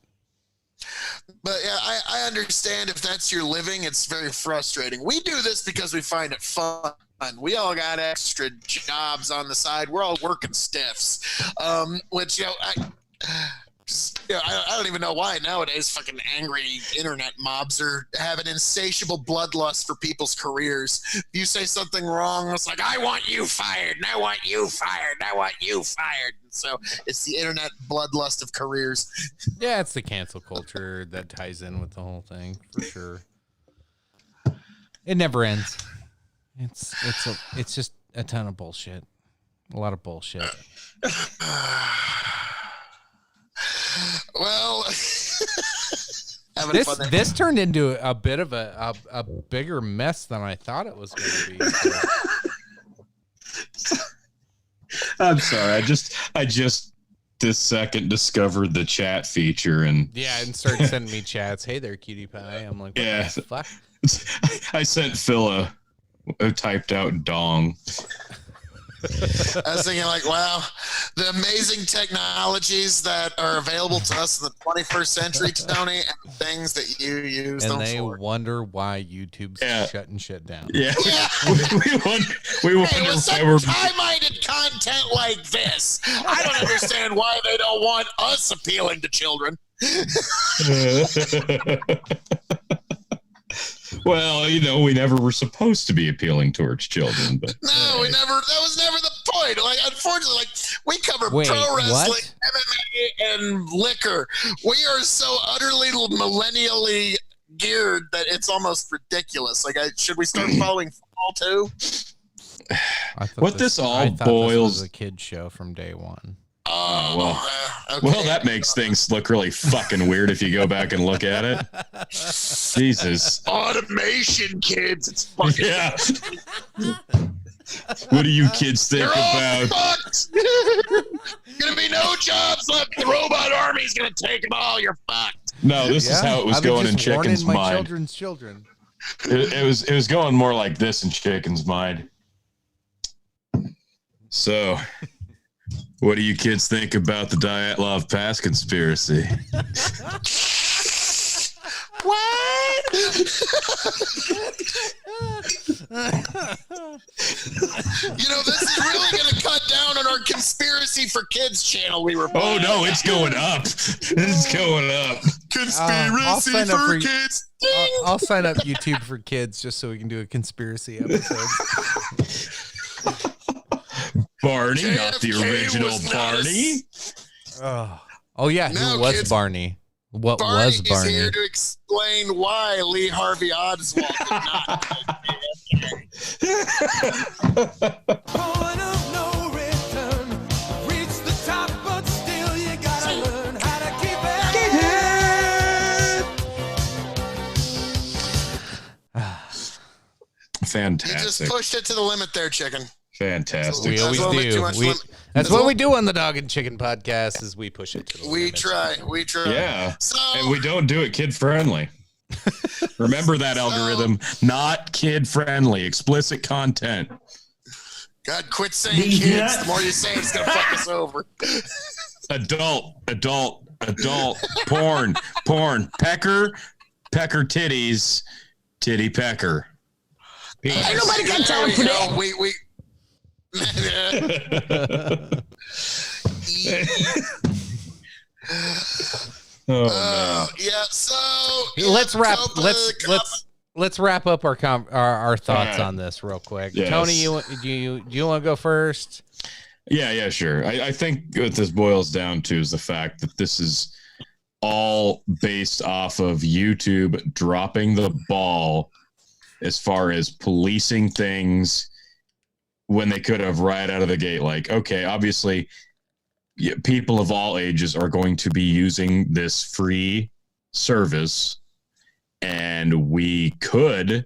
yeah, I understand if that's your living, it's very frustrating. We do this because we find it fun. We all got extra jobs on the side. We're all working stiffs, which I don't even know why nowadays fucking angry internet mobs are having insatiable bloodlust for people's careers. If you say something wrong, it's like, I want you fired, and I want you fired, and I want you fired. So it's the internet bloodlust of careers. Yeah, it's the cancel culture that ties in with the whole thing, for sure. It never ends. It's just a ton of bullshit. A lot of bullshit. Well, this turned into a bit of a bigger mess than I thought it was going to be. I'm sorry. I just this second discovered the chat feature and started sending me chats. Hey there, cutie pie. I'm like, what the fuck? I sent Phil a typed out dong. I was thinking, like, wow, the amazing technologies that are available to us in the 21st century, Tony, and things that you use. And they wonder why YouTube's shutting shit down. Yeah. we wonder hey, with such high-minded content like this, I don't understand why they don't want us appealing to children. Well, we never were supposed to be appealing towards children, but no, we never. That was never the point. Like, unfortunately, like, we cover pro wrestling, MMA, and liquor. We are so utterly millennially geared that it's almost ridiculous. Like, should we start following football too? What this all boils was a kid show from day one. Okay. Well, that makes things look really fucking weird if you go back and look at it. Jesus. Automation, kids. It's fucking... Yeah. What do you kids think You're about? All fucked. Gonna be no jobs left. The robot army's gonna take them all. You're fucked. No, this is how it was going in Chicken's mind. Children's children. It was going more like this in Chicken's mind. So, what do you kids think about the Dyatlov Pass conspiracy? What? This is really going to cut down on our conspiracy Conspiracy for Kids channel we were Oh playing. no, it's going up. It's going up. Conspiracy sign up for for- Kids. I'll sign up YouTube for kids just so we can do a conspiracy episode. Barney, not the JFK original was not Barney. Oh yeah, No, who was kids. Barney? What Barney was is Barney? here to explain why Lee Harvey Oswald did not. Point of no return. Reach the top, but still you gotta learn how to keep it. Fantastic. You just pushed it to the limit there, chicken. Fantastic. We always That's a little bit too do. much We, lim- that's what we do on the Dog and Chicken podcast is we push it to the We limit. try. Yeah. So, And we don't do it kid friendly. Remember that algorithm. Not kid friendly. Explicit content. God, quit saying kids. The more you say, it's gonna fuck us over. Adult. Porn. Pecker titties. Titty pecker. Ain't nobody got time for that. Oh, Yeah. So Let's wrap. COPPA, Let's wrap up our our thoughts Alright. on this real quick. Yes. Tony, you want to go first? Yeah, sure. I think what this boils down to is the fact that this is all based off of YouTube dropping the ball as far as policing things when they could have right out of the gate. Like, okay, obviously, people of all ages are going to be using this free service, and we could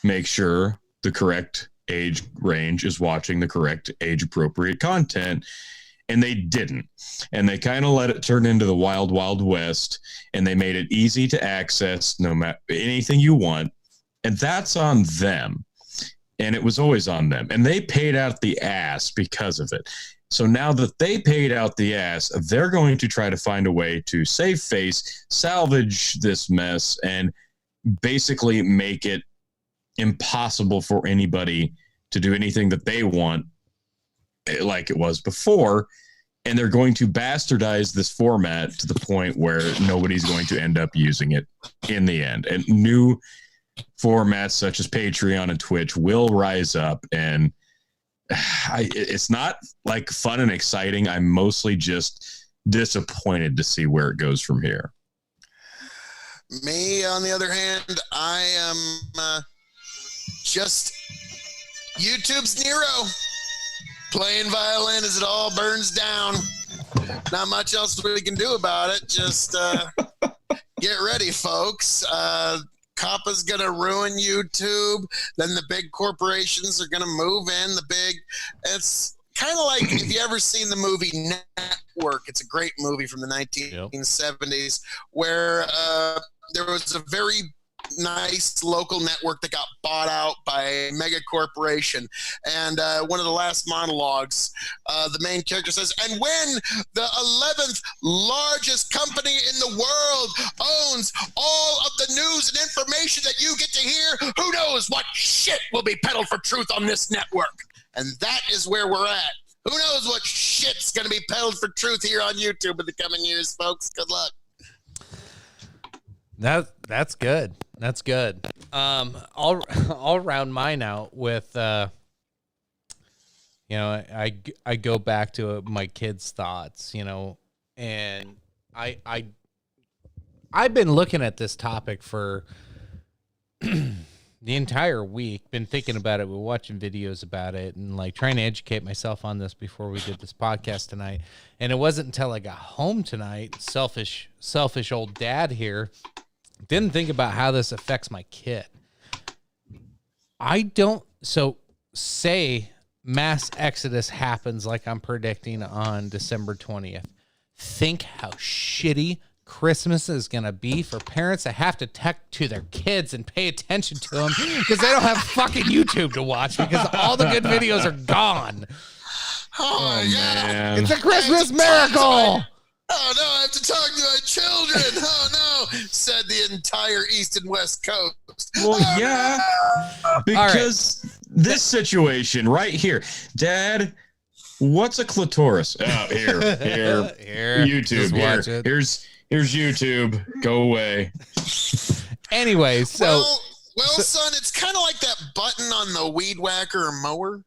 make sure the correct age range is watching the correct age appropriate content, and they didn't. And they kind of let it turn into the wild west, and they made it easy to access no matter anything you want, and that's on them. And it was always on them, and they paid out the ass because of it. So now that they paid out the ass, they're going to try to find a way to save face, salvage this mess, and basically make it impossible for anybody to do anything that they want like it was before. And they're going to bastardize this format to the point where nobody's going to end up using it in the end. And new formats such as Patreon and Twitch will rise up, and it's not like fun and exciting. I'm mostly just disappointed to see where it goes from here. Me, on the other hand, I am just YouTube's Nero, playing violin as it all burns down. Not much else we can do about it. Just get ready, folks. COPPA's going to ruin YouTube. Then the big corporations are going to move in. It's kind of like if you ever seen the movie Network. It's a great movie from the 1970s where there was a very nice local network that got bought out by a mega corporation. And one of the last monologues, the main character says, and when the 11th largest company in the world owns all of the news and information that you get to hear, who knows what shit will be peddled for truth on this network. And that is where we're at. Who knows what shit's going to be peddled for truth here on YouTube in the coming years, folks. Good luck. That's good. That's good. I'll round mine out with I go back to my kids' thoughts, and I've been looking at this topic for the entire week, been thinking about it, we're watching videos about it, and like trying to educate myself on this before we did this podcast tonight. And it wasn't until I got home tonight, selfish old dad here, didn't think about how this affects my kid. So say mass exodus happens like I'm predicting on December 20th. Think how shitty Christmas is going to be for parents that have to talk to their kids and pay attention to them because they don't have fucking YouTube to watch because all the good videos are gone. Oh my God. Man. It's a Christmas miracle. Oh no, I have to talk to my children. Oh no, said the entire East and West Coast. Well, yeah, because this situation right here, Dad, What's a clitoris? Oh, here, Here, just YouTube. watch Here, it. here's YouTube. Go away. Anyway, so son, it's kind of like that button on the weed whacker or mower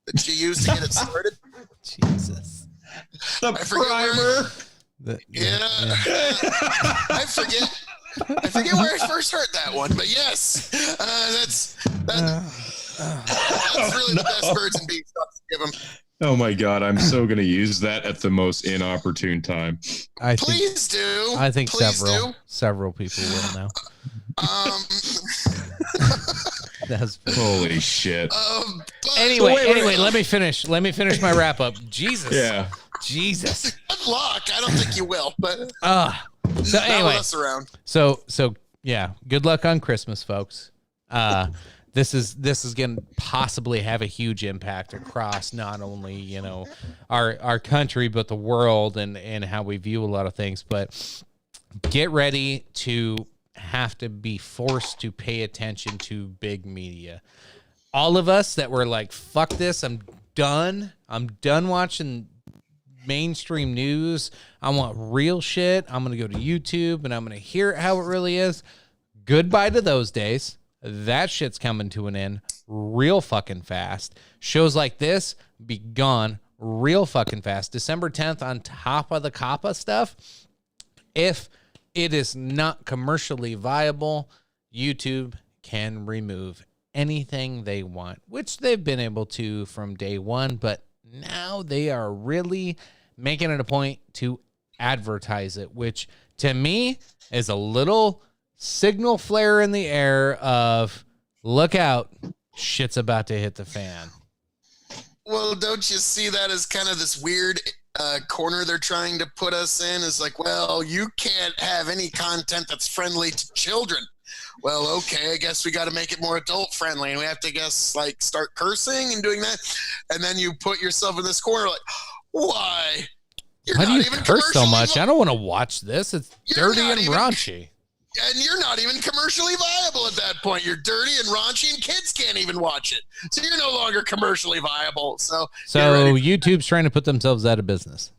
that you use to get it started. Jesus. The I forget primer. I forget where I first heard that one, but yes, that's really the best birds and bees stuff to give them. Oh my God, I'm so gonna use that at the most inopportune time. Please do. I think Please several people will now. That's Holy shit. Anyway, let me finish my wrap up. Jesus. Yeah. Jesus. Good luck. I don't think you will, but So not with anyway, us around. so yeah, good luck on Christmas, folks. This is going to possibly have a huge impact across not only, you know, our country, but the world and how we view a lot of things. But get ready to have to be forced to pay attention to big media. All of us that were like, fuck this, I'm done watching mainstream news. I want real shit. I'm going to go to YouTube and I'm going to hear how it really is. Goodbye to those days. That shit's coming to an end real fucking fast. Shows like this be gone real fucking fast. December 10th on top of the COPPA stuff. If it is not commercially viable, YouTube can remove anything they want, which they've been able to from day one, but now they are really making it a point to advertise it, which to me is a little signal flare in the air of look out, shit's about to hit the fan. Well, don't you see that as kind of this weird corner they're trying to put us in? Is like, well, you can't have any content that's friendly to children. Well, okay, I guess we got to make it more adult friendly, and we have to like start cursing and doing that. And then you put yourself in this corner, like, why? Why do you curse so much? I don't want to watch this. It's dirty and raunchy. And you're not even commercially viable at that point. You're dirty and raunchy, and kids can't even watch it. So you're no longer commercially viable. So YouTube's trying to put themselves out of business.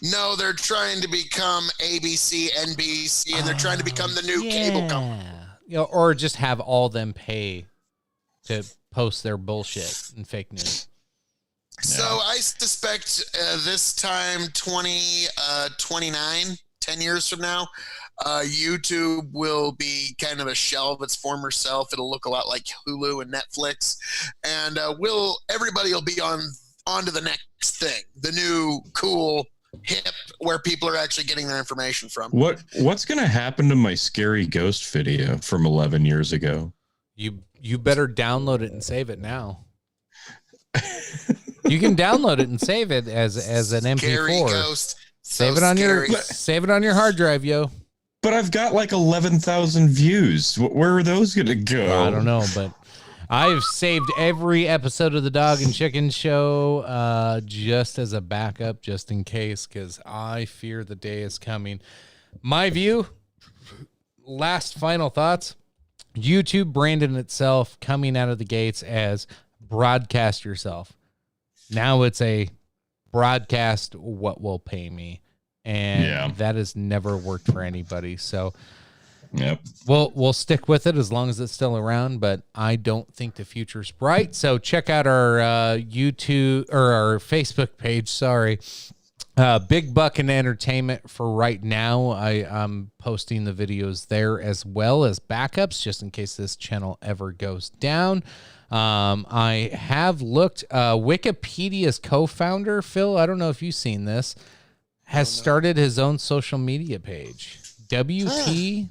No, they're trying to become ABC, NBC, and they're trying to become the new cable company. You know, or just have all them pay to post their bullshit and fake news. So I suspect this time, 2029, 10 years from now, YouTube will be kind of a shell of its former self. It'll look a lot like Hulu and Netflix, and everybody will be on to the next thing, the new cool hip where people are actually getting their information from. What's going to happen to my scary ghost video from 11 years ago? You better download it and save it now. You can download it and save it as an MP4. Scary ghost. Save it on your hard drive, yo. But I've got like 11,000 views. Where are those going to go? I don't know, but I've saved every episode of the Dog and Chicken Show just as a backup, just in case, because I fear the day is coming. My view, last final thoughts, YouTube branded itself coming out of the gates as broadcast yourself. Now it's a broadcast what will pay me. And that has never worked for anybody. So we'll stick with it as long as it's still around, but I don't think the future's bright. So check out our YouTube or our Facebook page. Sorry. Big Buck and Entertainment for right now. I'm posting the videos there as well as backups just in case this channel ever goes down. I have looked, Wikipedia's co-founder, Phil, I don't know if you've seen this, has started his own social media page, wp.social.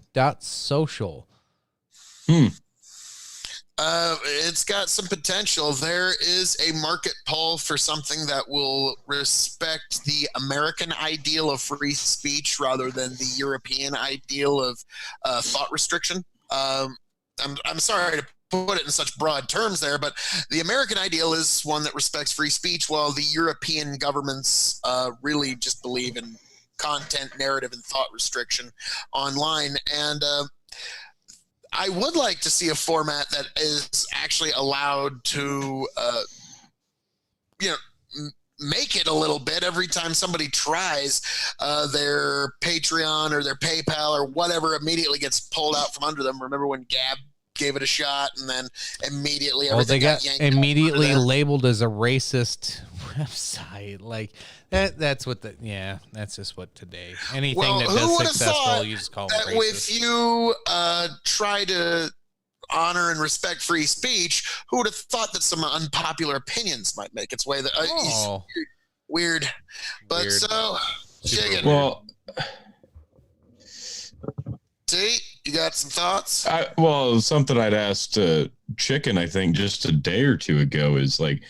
It's got some potential. There is a market pull for something that will respect the American ideal of free speech rather than the European ideal of thought restriction. I'm sorry to put it in such broad terms there, but the American ideal is one that respects free speech, while the European governments really just believe in content, narrative, and thought restriction online. And I would like to see a format that is actually allowed to, make it a little bit every time somebody tries. Their Patreon or their PayPal or whatever immediately gets pulled out from under them. Remember when Gab gave it a shot and then immediately everything they got yanked out immediately from under them? labeled as a racist website. Like that's what that's just what today. Anything Well, that who does would have successful, thought you just call it that racist. if you try to honor and respect free speech, who would have thought that some unpopular opinions might make its way? Oh. Weird. But Weird. so, Super Chicken, Well, see, you got some thoughts? something I'd asked Chicken, I think, just a day or two ago is like,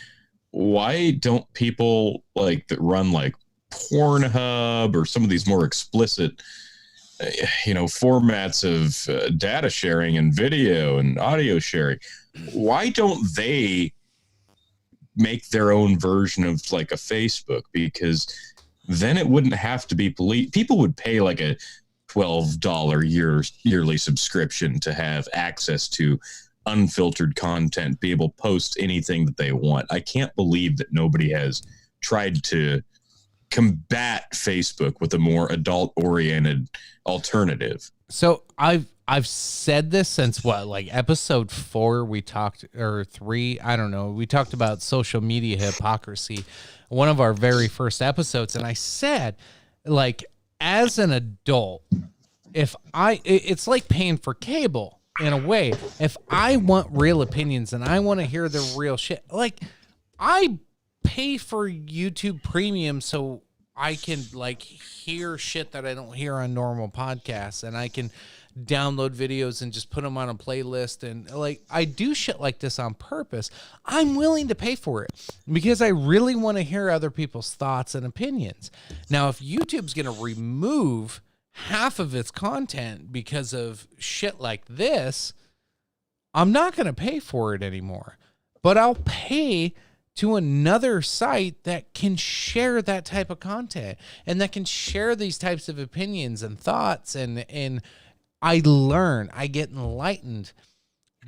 why don't people like that run like Pornhub or some of these more explicit, formats of data sharing and video and audio sharing? Why don't they make their own version of like a Facebook? Because then it wouldn't have to be police. People would pay like a $12 yearly subscription to have access to unfiltered content, be able to post anything that they want. I can't believe that nobody has tried to combat Facebook with a more adult-oriented alternative. So I've said this since like episode 4 we talked, or 3, I don't know. We talked about social media hypocrisy, one of our very first episodes, and I said, like, as an adult, it's like paying for cable in a way. If I want real opinions and I want to hear the real shit, like I pay for YouTube Premium so I can like hear shit that I don't hear on normal podcasts, and I can download videos and just put them on a playlist, and like I do shit like this on purpose. I'm willing to pay for it because I really want to hear other people's thoughts and opinions. Now, if YouTube's going to remove half of its content because of shit like this, I'm not going to pay for it anymore. But I'll pay to another site that can share that type of content and that can share these types of opinions and thoughts, and I learn, I get enlightened.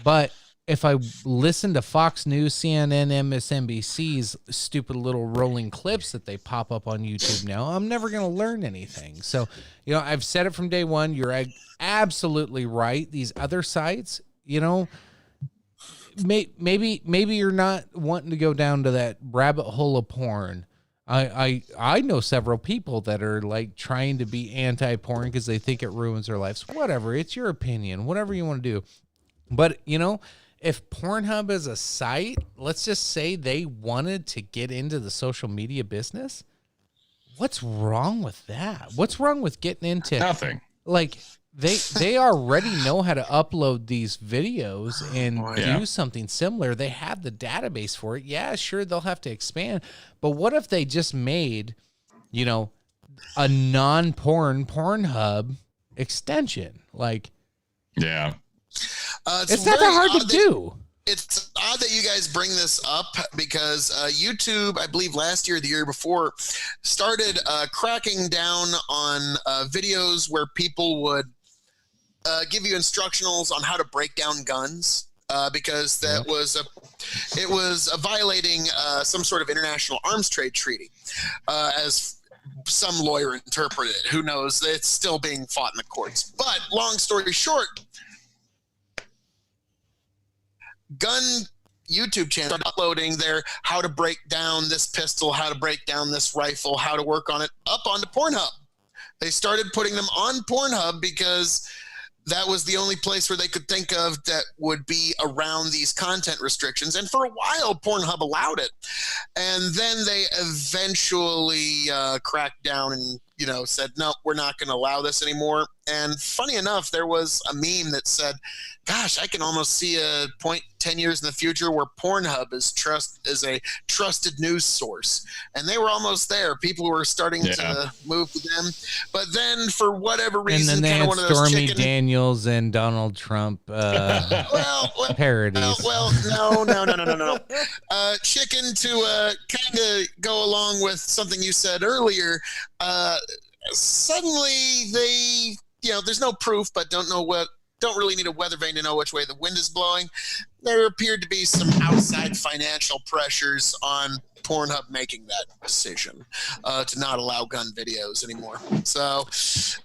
But if I listen to Fox News, CNN, MSNBC's stupid little rolling clips that they pop up on YouTube now, I'm never going to learn anything. So, I've said it from day one. You're absolutely right. These other sites, maybe you're not wanting to go down to that rabbit hole of porn. I know several people that are like trying to be anti-porn because they think it ruins their lives. Whatever, it's your opinion, whatever you want to do. But if Pornhub is a site, let's just say they wanted to get into the social media business, what's wrong with that? What's wrong with getting into Nothing. Like they already know how to upload these videos and do something similar. They have the database for it. Yeah, sure, they'll have to expand. But what if they just made, a non-porn Pornhub extension? Like, yeah. It's not that hard to do. It's odd that you guys bring this up because YouTube, I believe last year or the year before, started cracking down on videos where people would give you instructionals on how to break down guns because that it was violating some sort of international arms trade treaty, as some lawyer interpreted it. Who knows? It's still being fought in the courts. But long story short, gun YouTube channel started uploading their how to break down this pistol, how to break down this rifle, how to work on it up onto Pornhub. They started putting them on Pornhub because that was the only place where they could think of that would be around these content restrictions. And for a while, Pornhub allowed it. And then they eventually cracked down and, said, no, we're not going to allow this anymore. And funny enough, there was a meme that said, gosh, I can almost see a point 10 years in the future where Pornhub is a trusted news source. And they were almost there. People were starting to move to them. But then for whatever reason, and then they had one of those Stormy Daniels and Donald Trump parodies. No. Chicken, to kind of go along with something you said earlier, suddenly they, there's no proof, but don't really need a weather vane to know which way the wind is blowing. There appeared to be some outside financial pressures on Pornhub making that decision to not allow gun videos anymore. So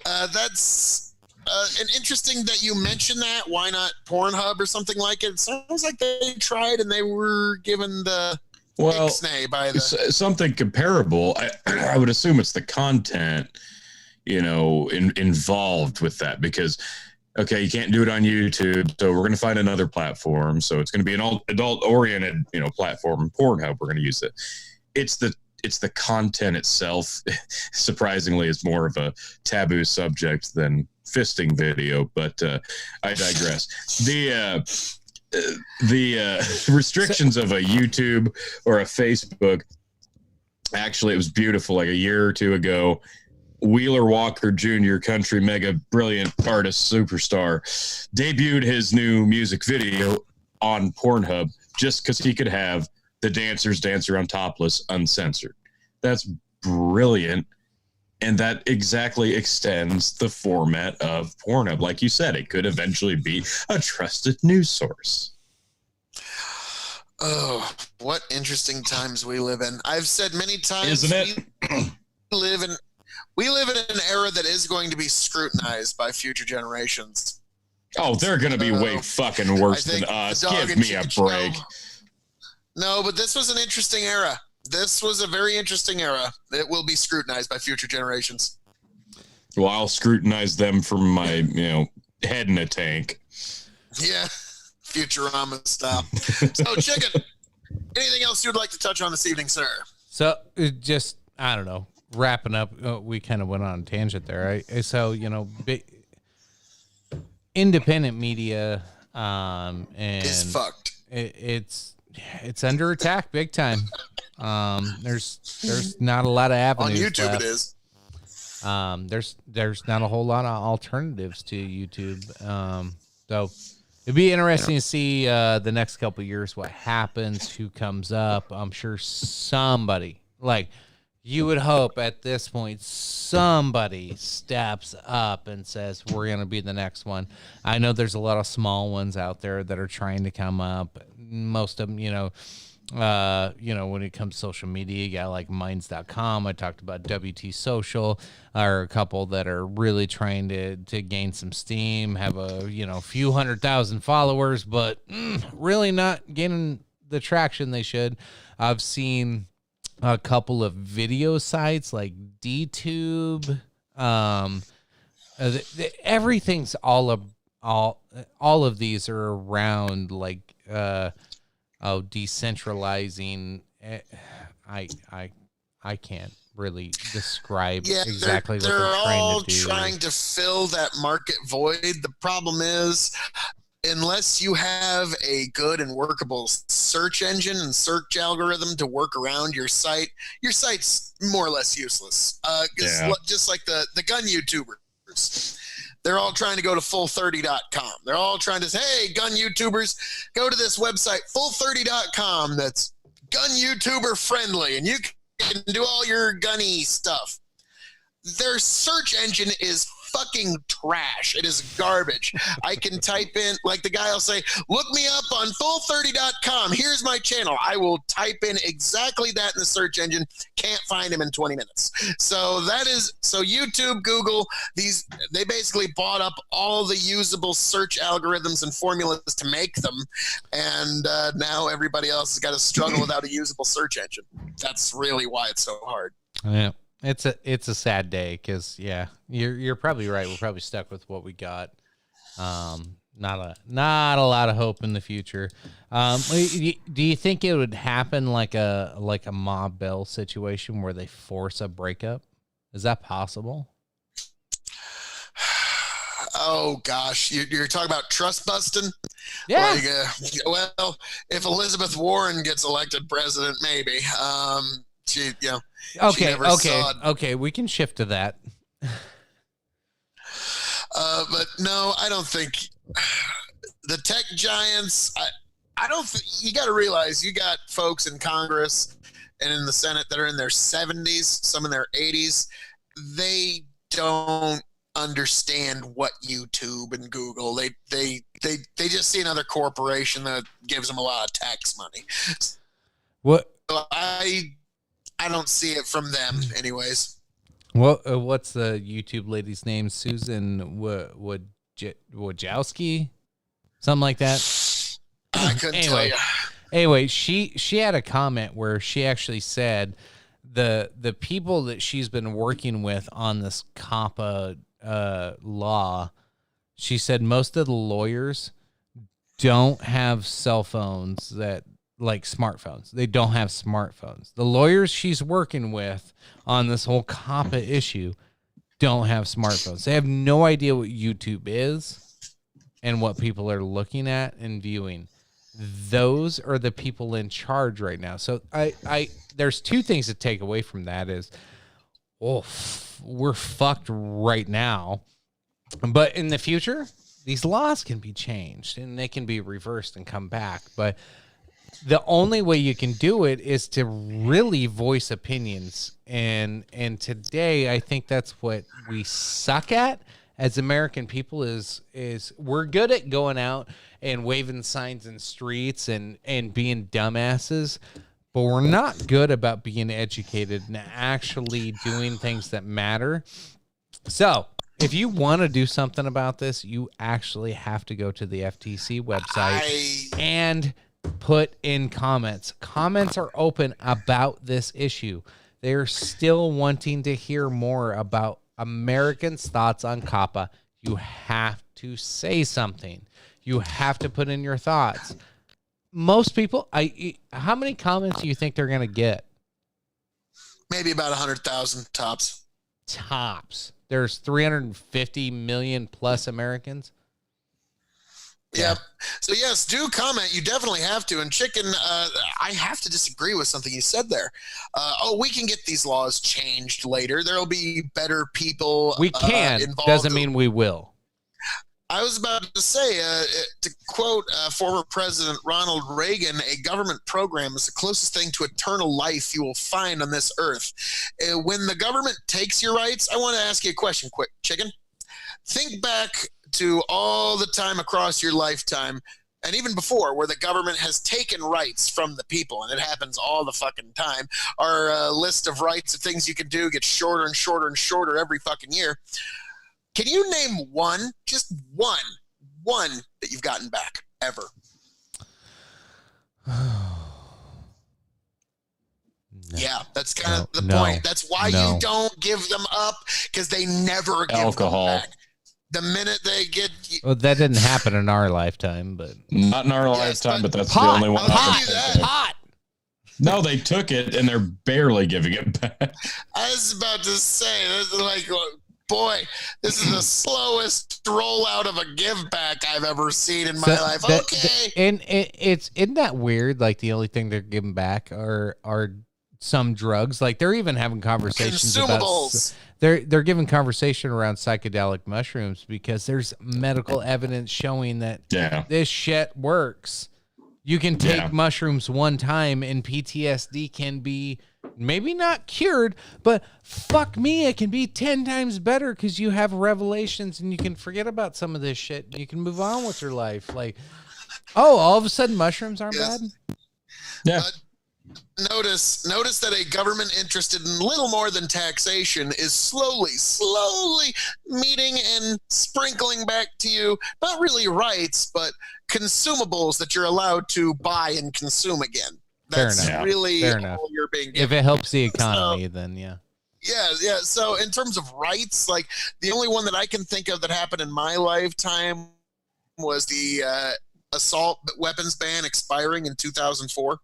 that's an interesting that you mentioned that. Why not Pornhub or something like it? It sounds like they tried and they were given the ixnay by the something comparable. I would assume it's the content, involved with that, because okay, you can't do it on YouTube, so we're going to find another platform. So it's going to be an adult-oriented, platform. Pornhub, we're going to use it. It's the content itself. Surprisingly, is more of a taboo subject than fisting video, but I digress. The restrictions of a YouTube or a Facebook. Actually, it was beautiful. Like a year or two ago, Wheeler Walker Jr., country mega brilliant artist superstar, debuted his new music video on Pornhub just because he could have the dancers dance around topless uncensored. That's brilliant. And that exactly extends the format of Pornhub. Like you said, it could eventually be a trusted news source. Oh, what interesting times we live in. I've said many times, isn't it? We live in an era that is going to be scrutinized by future generations. Oh, they're going to be way fucking worse than us. Give me a break. No, but this was an interesting era. This was a very interesting era. It will be scrutinized by future generations. Well, I'll scrutinize them from my, head in a tank. Yeah, Futurama style. So, Chicken, anything else you would like to touch on this evening, sir? So, just, I don't know, wrapping up, we kind of went on a tangent there, right? So, independent media and is fucked. It's under attack big time. There's not a lot of avenues on YouTube. left. It is. There's not a whole lot of alternatives to YouTube. So it'd be interesting to see the next couple of years what happens, who comes up. I'm sure somebody, like you would hope at this point, somebody steps up and says, we're going to be the next one. I know there's a lot of small ones out there that are trying to come up. Most of them, when it comes to social media, you got like minds.com. I talked about WT Social, are a couple that are really trying to gain some steam, have a, few 100,000 followers, but really not gaining the traction they should. I've seen a couple of video sites like DTube. Everything's all of these are around like, decentralizing. I can't really describe exactly what they're trying to do. They're all trying to fill that market void. The problem is, unless you have a good and workable search engine and search algorithm to work around your site's more or less useless. Just like the gun YouTubers. They're all trying to go to full30.com. They're all trying to say, hey, gun YouTubers, go to this website, full30.com, that's gun YouTuber friendly, and you can do all your gunny stuff. Their search engine is fucking trash. It is garbage. I can type in, like the guy will say, look me up on full30.com. Here's my channel. I will type in exactly that in the search engine. Can't find him in 20 minutes. So YouTube, Google, they basically bought up all the usable search algorithms and formulas to make them. And now everybody else has got to struggle without a usable search engine. That's really why it's so hard. Yeah. It's a sad day because you're probably right. We're probably stuck with what we got. Not a lot of hope in the future. Do you think it would happen like a Ma Bell situation where they force a breakup? Is that possible? Oh gosh, you're talking about trust busting? Yeah. Well, if Elizabeth Warren gets elected president, maybe. Okay. We can shift to that. But no, I don't think the tech giants. I don't think you got to realize you got folks in Congress and in the Senate that are in their 70s, some in their 80s. They don't understand what YouTube and Google. They just see another corporation that gives them a lot of tax money. I don't see it from them, anyways. What's the YouTube lady's name? Susan Wojcicki? Something like that. I couldn't tell you. Anyway, she had a comment where she actually said the people that she's been working with on this COPPA law, she said most of the lawyers don't have cell phones that like smartphones. They don't have smartphones. The lawyers she's working with on this whole COPPA issue don't have smartphones. They have no idea what YouTube is and what people are looking at and viewing. Those are the people in charge right now. So I there's two things to take away from that is, we're fucked right now. But in the future, these laws can be changed and they can be reversed and come back. But the only way you can do it is to really voice opinions. And today, I think that's what we suck at as American people is we're good at going out and waving signs in streets and being dumbasses, but we're not good about being educated and actually doing things that matter. So if you want to do something about this, you actually have to go to the FTC website and put in comments. Comments are open about this issue. They're still wanting to hear more about Americans' thoughts on COPPA. You have to say something. You have to put in your thoughts. Most people, how many comments do you think they're going to get? Maybe about 100,000 tops. Tops. There's 350 million plus Americans. Yep. So yes, do comment. You definitely have to. And Chicken, I have to disagree with something you said there. We can get these laws changed later. There'll be better people. We can. Involved. Doesn't mean we will. I was about to say, to quote former President Ronald Reagan, a government program is the closest thing to eternal life you will find on this earth. When the government takes your rights, I want to ask you a question quick, Chicken. Think back to all the time across your lifetime, and even before, where the government has taken rights from the people, and it happens all the fucking time. Our list of rights of things you can do gets shorter and shorter and shorter every fucking year. Can you name one, just one that you've gotten back ever? Yeah, that's kind of the point. That's why you don't give them up, because they never give alcohol them back. The minute they get... Well, that didn't happen in our lifetime, but... Not in our lifetime, but that's pot, the only one. Pot. No, they took it, and they're barely giving it back. I was about to say, this is like... Boy, this is the slowest rollout of a give back I've ever seen in my life. Okay. And isn't that weird? Like the only thing they're giving back are some drugs. Like they're even having conversations consumables. About they're giving conversation around psychedelic mushrooms because there's medical evidence showing that this shit works. You can take mushrooms one time and PTSD can be maybe not cured, but fuck me, it can be 10 times better because you have revelations and you can forget about some of this shit. You can move on with your life. Like, all of a sudden mushrooms aren't bad? Yeah. Notice that a government interested in little more than taxation is slowly meeting and sprinkling back to you, not really rights, but consumables that you're allowed to buy and consume again. That's really all you're being given. If it helps the economy, then yeah. Yeah. So in terms of rights, like the only one that I can think of that happened in my lifetime was the assault weapons ban expiring in 2004.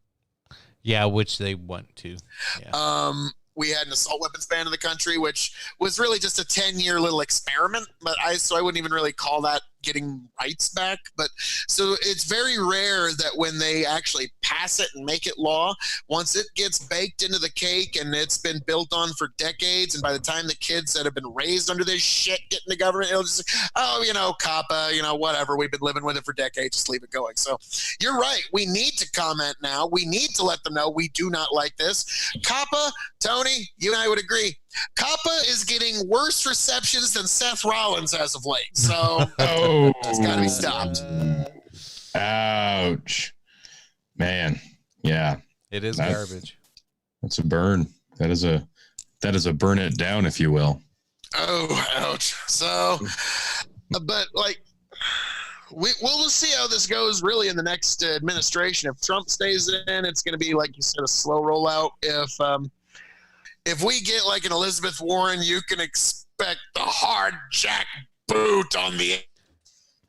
Yeah, which they want to. Yeah. We had an assault weapons ban in the country, which was really just a 10-year little experiment. But I wouldn't even really call that getting rights back. But so it's very rare that when they actually pass it and make it law, once it gets baked into the cake and it's been built on for decades, and by the time the kids that have been raised under this shit get in the government, it'll just, COPPA, whatever, we've been living with it for decades, just leave it going. So you're right. We need to comment now. We need to let them know we do not like this. COPPA, Tony, you and I would agree. COPPA is getting worse receptions than Seth Rollins as of late. So it's got to be stopped. Ouch. Man. Yeah. It is garbage. That's a burn. That is a burn it down, if you will. Oh, ouch. So, but like, we'll see how this goes really in the next administration. If Trump stays in, it's going to be, like you said, a slow rollout. If we get like an Elizabeth Warren, you can expect the hard jack boot on the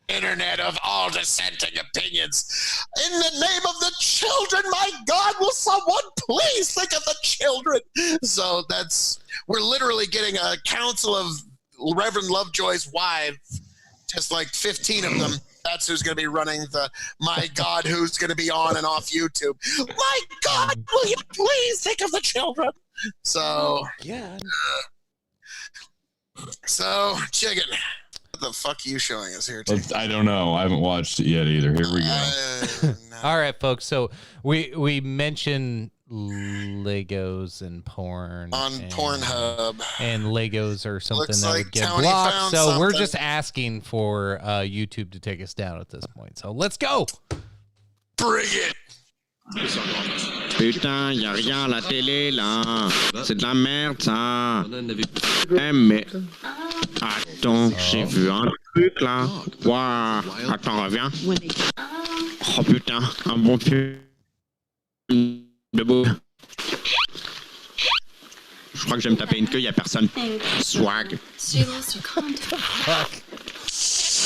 internet of all dissenting opinions. In the name of the children, my God, will someone please think of the children? So we're literally getting a council of Reverend Lovejoy's wives, just like 15 of them. That's who's going to be running the, my God, who's going to be on and off YouTube. My God, will you please think of the children? So, Yeah. So, Chicken, what the fuck are you showing us here? I don't know. I haven't watched it yet either. Here we go. No. All right, folks. So we mentioned Legos and porn On and, Pornhub. and Legos or something Looks that like would get Tony blocked. found So we're something. just asking for YouTube to take us down at this point. So let's go. Bring it. Putain, y a rien à la télé, là. C'est de la merde, ça. Eh, mais... Attends, j'ai vu un truc, là. Waouh. Attends, reviens. Oh, putain, un bon film de beau. Je crois que je vais me taper une queue, y a personne. Swag.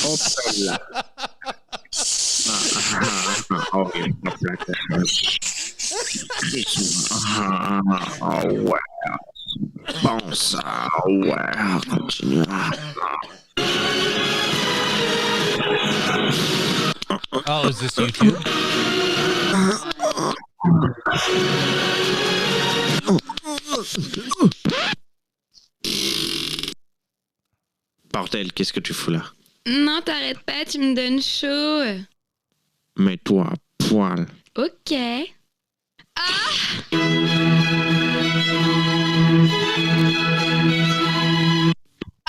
Hop là. Oh, il y a plein de choses. Oh, ouais. Bon, ça, ouais. Continue. Oh, is this YouTube? Bordel, qu'est-ce que tu fous là? Non, t'arrêtes pas, tu me donnes chaud. Mets-toi à poil. Ok.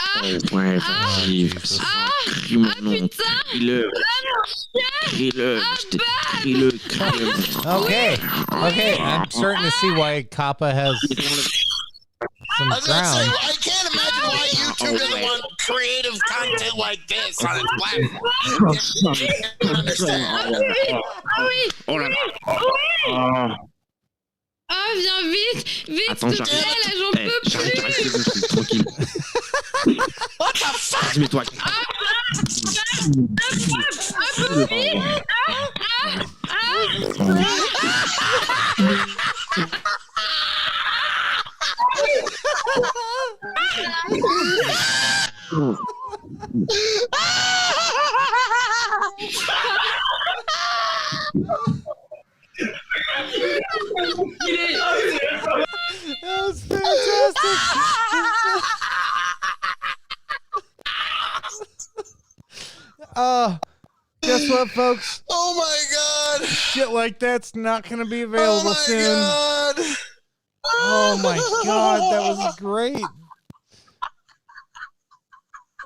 Oh, ouais, vas-y. Crie mon nom. Crie-le. Crie-le. Crie-le. Crie-le. Okay. I'm starting to see why COPPA has some I was gonna say, ground. I can't imagine why YouTube doesn't want creative content like this on its platform. I can't understand. Oh là là. Oh, viens vite, vite, Attends, s'il te plaît, là, j'en peux j'arrive, plus. c'est bon, tranquille. What the fuck? Vas-y, mets-toi. That was fantastic. Guess what, folks? Oh my God. Shit like that's not going to be Oh available my soon. God. Oh my God, that was great.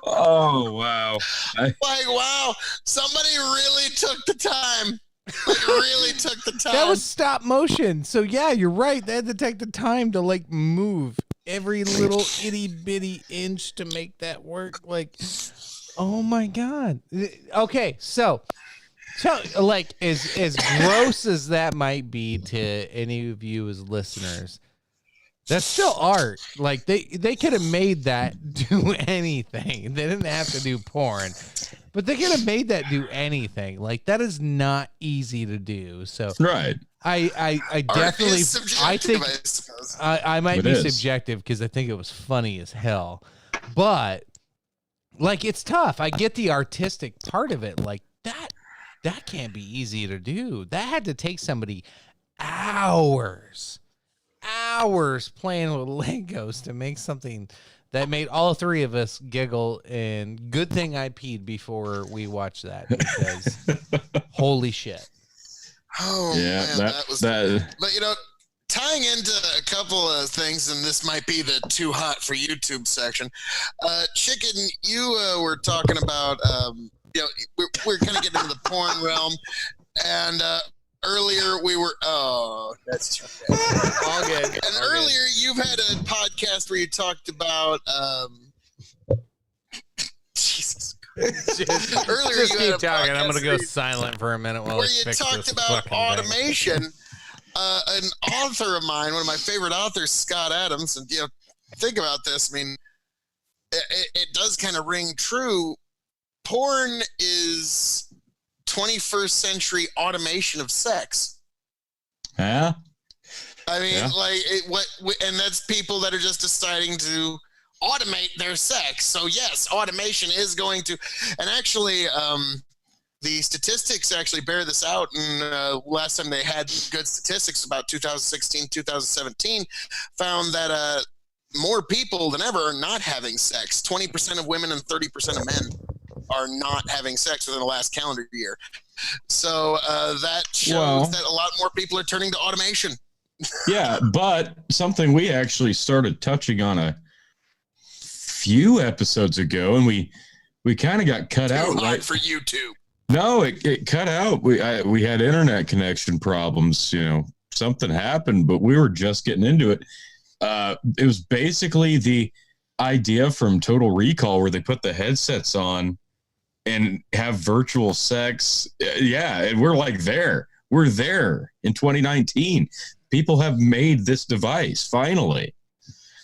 Oh, wow. Like, wow. Somebody really took the time. Like, really took the time. That was stop motion. So yeah, you're right. They had to take the time to like move every little itty bitty inch to make that work. Like, oh my God. Okay, so like as gross as that might be to any of you as listeners, that's still art. Like they could have made that do anything. They didn't have to do porn. But they could have made that do anything. Like that is not easy to do. So Right. I Art definitely is subjective, I think I suppose. I might It be is. subjective because I think it was funny as hell. But like it's tough. I get the artistic part of it. Like that can't be easy to do. That had to take somebody hours playing with Legos to make something that made all three of us giggle, and good thing I peed before we watched that because holy shit. Oh, Yeah, man, that was. that But, you know, tying into a couple of things, and this might be the too hot for YouTube section. Chicken, you were talking about, you know, we're kind of getting into the porn realm, and earlier we were. Oh, that's too bad. All good. And earlier you've had a podcast where you talked about. Jesus. Earlier Just you keep had a talking. I'm podcast gonna go silent for a minute while where I you fix talked this about fucking thing. automation. An author of mine, one of my favorite authors, Scott Adams, and think about this. I mean, it does kind of ring true. Porn is 21st century automation of sex. Yeah. I mean, Yeah. and that's people that are just deciding to automate their sex. So yes, automation is going to, and actually, the statistics actually bear this out. And last time they had good statistics about 2016, 2017, found that more people than ever are not having sex. 20% of women and 30% of men are not having sex within the last calendar year. So that shows that a lot more people are turning to automation. Yeah, but something we actually started touching on a few episodes ago, and we kind of got cut out. Right for YouTube. No, it cut out. We had internet connection problems. Something happened, but we were just getting into it. It was basically the idea from Total Recall where they put the headsets on and have virtual sex. Yeah, and we're like there. We're there in 2019. People have made this device finally.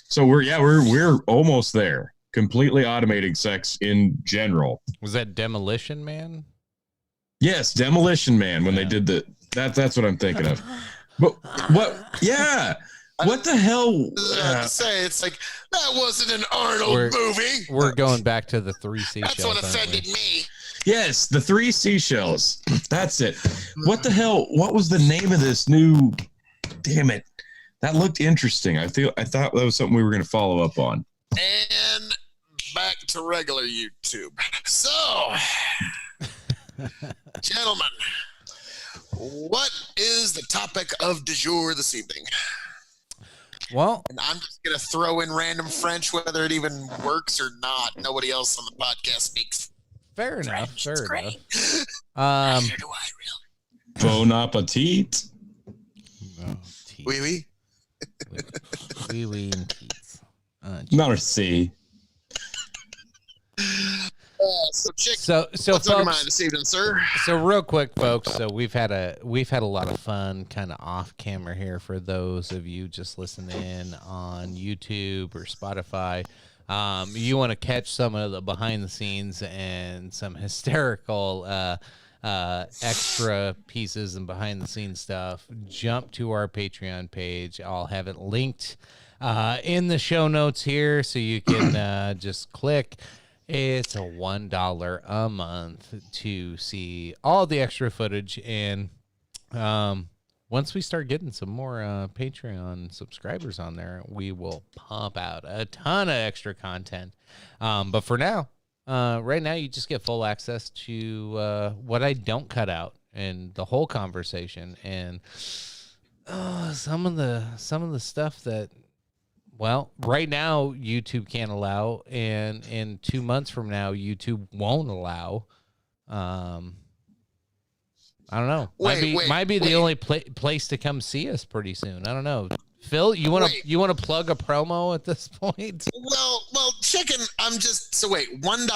So we're almost there. Completely automating sex in general. Was that Demolition Man? Yes, Demolition Man. When they did that's what I'm thinking of. But what? Yeah. What the hell? Say it's like that wasn't an Arnold movie. We're going back to the three seashells. That's what offended me. Yes, the three seashells. That's it. What the hell? What was the name of this new? Damn it! That looked interesting. I thought that was something we were going to follow up on. And back to regular YouTube. So, gentlemen, what is the topic of du jour this evening? Well, and I'm just going to throw in random French, whether it even works or not. Nobody else on the podcast speaks fair enough. French. Fair It's enough. great. Neither do I, really. Bon appetit. Oui, oui. Oui, oui, and teeth. Merci. So, Chick, so what's on your mind this evening, sir? So real quick, folks. So we've had a lot of fun, kind of off camera here for those of you just listening in on YouTube or Spotify. You want to catch some of the behind the scenes and some hysterical extra pieces and behind the scenes stuff. Jump to our Patreon page. I'll have it linked in the show notes here, so you can just click. It's a $1 a month to see all the extra footage. And once we start getting some more Patreon subscribers on there, we will pump out a ton of extra content. But for now, right now, you just get full access to what I don't cut out and the whole conversation and some of the stuff that, well, right now YouTube can't allow, and in 2 months from now YouTube won't allow. I don't know. Might be the only place to come see us pretty soon. I don't know. Phil, you want to plug a promo at this point? Well, chicken. $1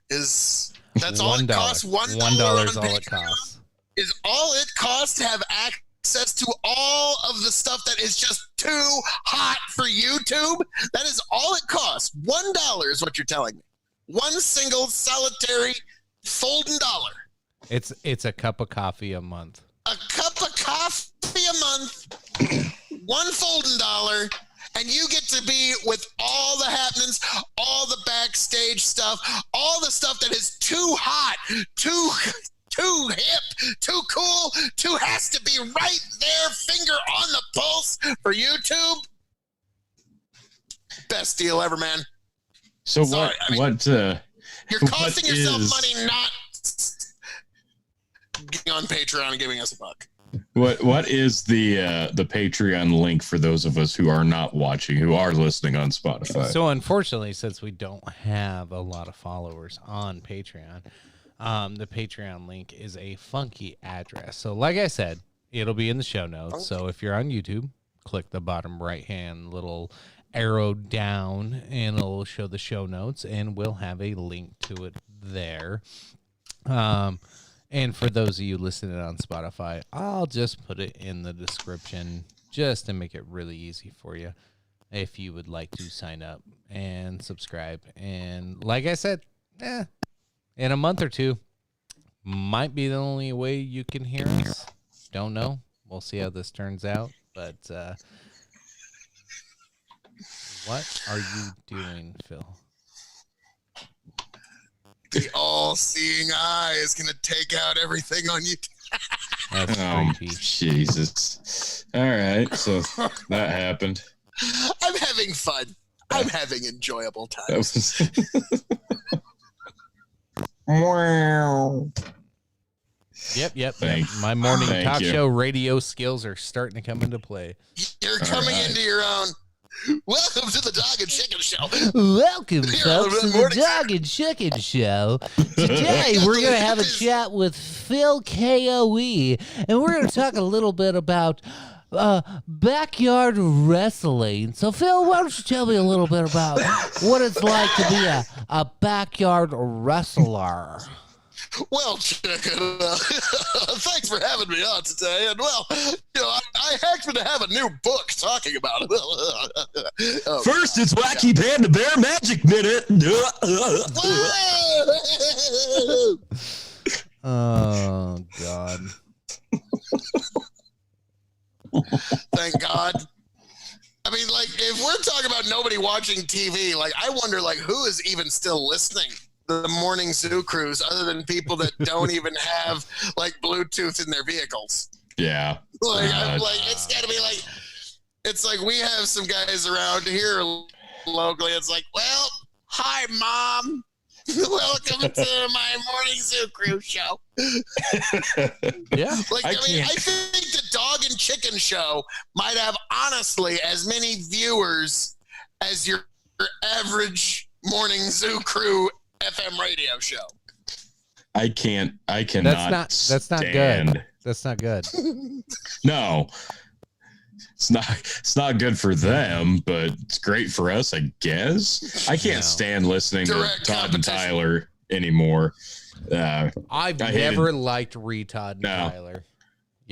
is that's all it costs. $1 is all it costs. Is all it costs to have access to all of the stuff that is just too hot for YouTube. That is all it costs. $1 is what you're telling me. One single solitary folding dollar. It's a cup of coffee a month. A cup of coffee a month. One folding dollar. And you get to be with all the happenings, all the backstage stuff, all the stuff that is too hot, too hip, too cool, has to be right there, finger on the pulse for YouTube. Best deal ever, man. So Sorry, you're costing yourself money not getting on Patreon and giving us $1. What is the Patreon link for those of us who are not watching, who are listening on Spotify? So unfortunately, since we don't have a lot of followers on Patreon, the Patreon link is a funky address. So like I said, It'll be in the show notes. So if you're on YouTube, click the bottom right-hand little arrow down, and it'll show the show notes, and we'll have a link to it there. And for those of you listening on Spotify, I'll just put it in the description just to make it really easy for you if you would like to sign up and subscribe. And like I said, in a month or two, might be the only way you can hear us. Don't know. We'll see how this turns out. But what are you doing, Phil? The all-seeing eye is going to take out everything on you. That's creepy. Jesus. All right. So that happened. I'm having fun. I'm having enjoyable That times. was... Wow. Yep. Thanks. My morning Thank talk you. show radio skills are starting to come into play. You're coming right. into your own. Welcome to the Dog and Chicken Show. Welcome, Here folks, on to the the morning- Dog and Chicken Show. Today, we're going to have a chat with Phil KOE, and we're going to talk a little bit about backyard wrestling. So, Phil, why don't you tell me a little bit about what it's like to be a backyard wrestler? Well, Chicken, thanks for having me on today. And, well, I happen to have a new book talking about it. Oh, First, it's Wacky Panda Bear Magic Minute. Oh, God. Thank God. I mean, like, if we're talking about nobody watching TV, like, I wonder, like, who is even still listening to the morning zoo cruise other than people that don't even have, like, Bluetooth in their vehicles? Yeah. Like, I'm like, it's got to be like, it's like we have some guys around here locally. It's like, well, hi, Mom. Welcome to my morning zoo cruise show. Yeah. Like, I I mean, can't- I think the Dog and Chicken Show might have, honestly, as many viewers as your average morning zoo crew FM radio show. I cannot. That's not stand- good. That's not good. No. It's not good for them, but it's great for us, I guess. I can't No. stand listening Direct to Todd and competition. Tyler anymore. I've I hated- never liked Retod and No. Tyler.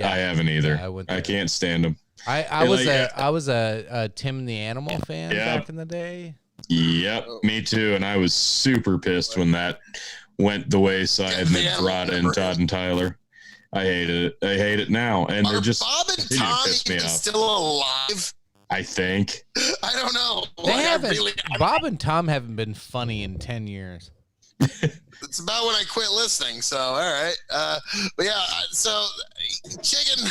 I haven't either. Yeah, I went I there. can't stand them. I You're was like, I was a Tim the Animal fan Yeah. back in the day. Yep, me too. And I was super pissed when that went the wayside and they Yeah, brought in Todd and Tyler. I hated it. I hate it now. And Are they're just Bob and continue to Tom piss me even off. still alive? I think. I don't know. They Like, I haven't. really- Bob and Tom haven't been funny in 10 years. It's about when I quit listening. So, all right. But yeah, so Chicken,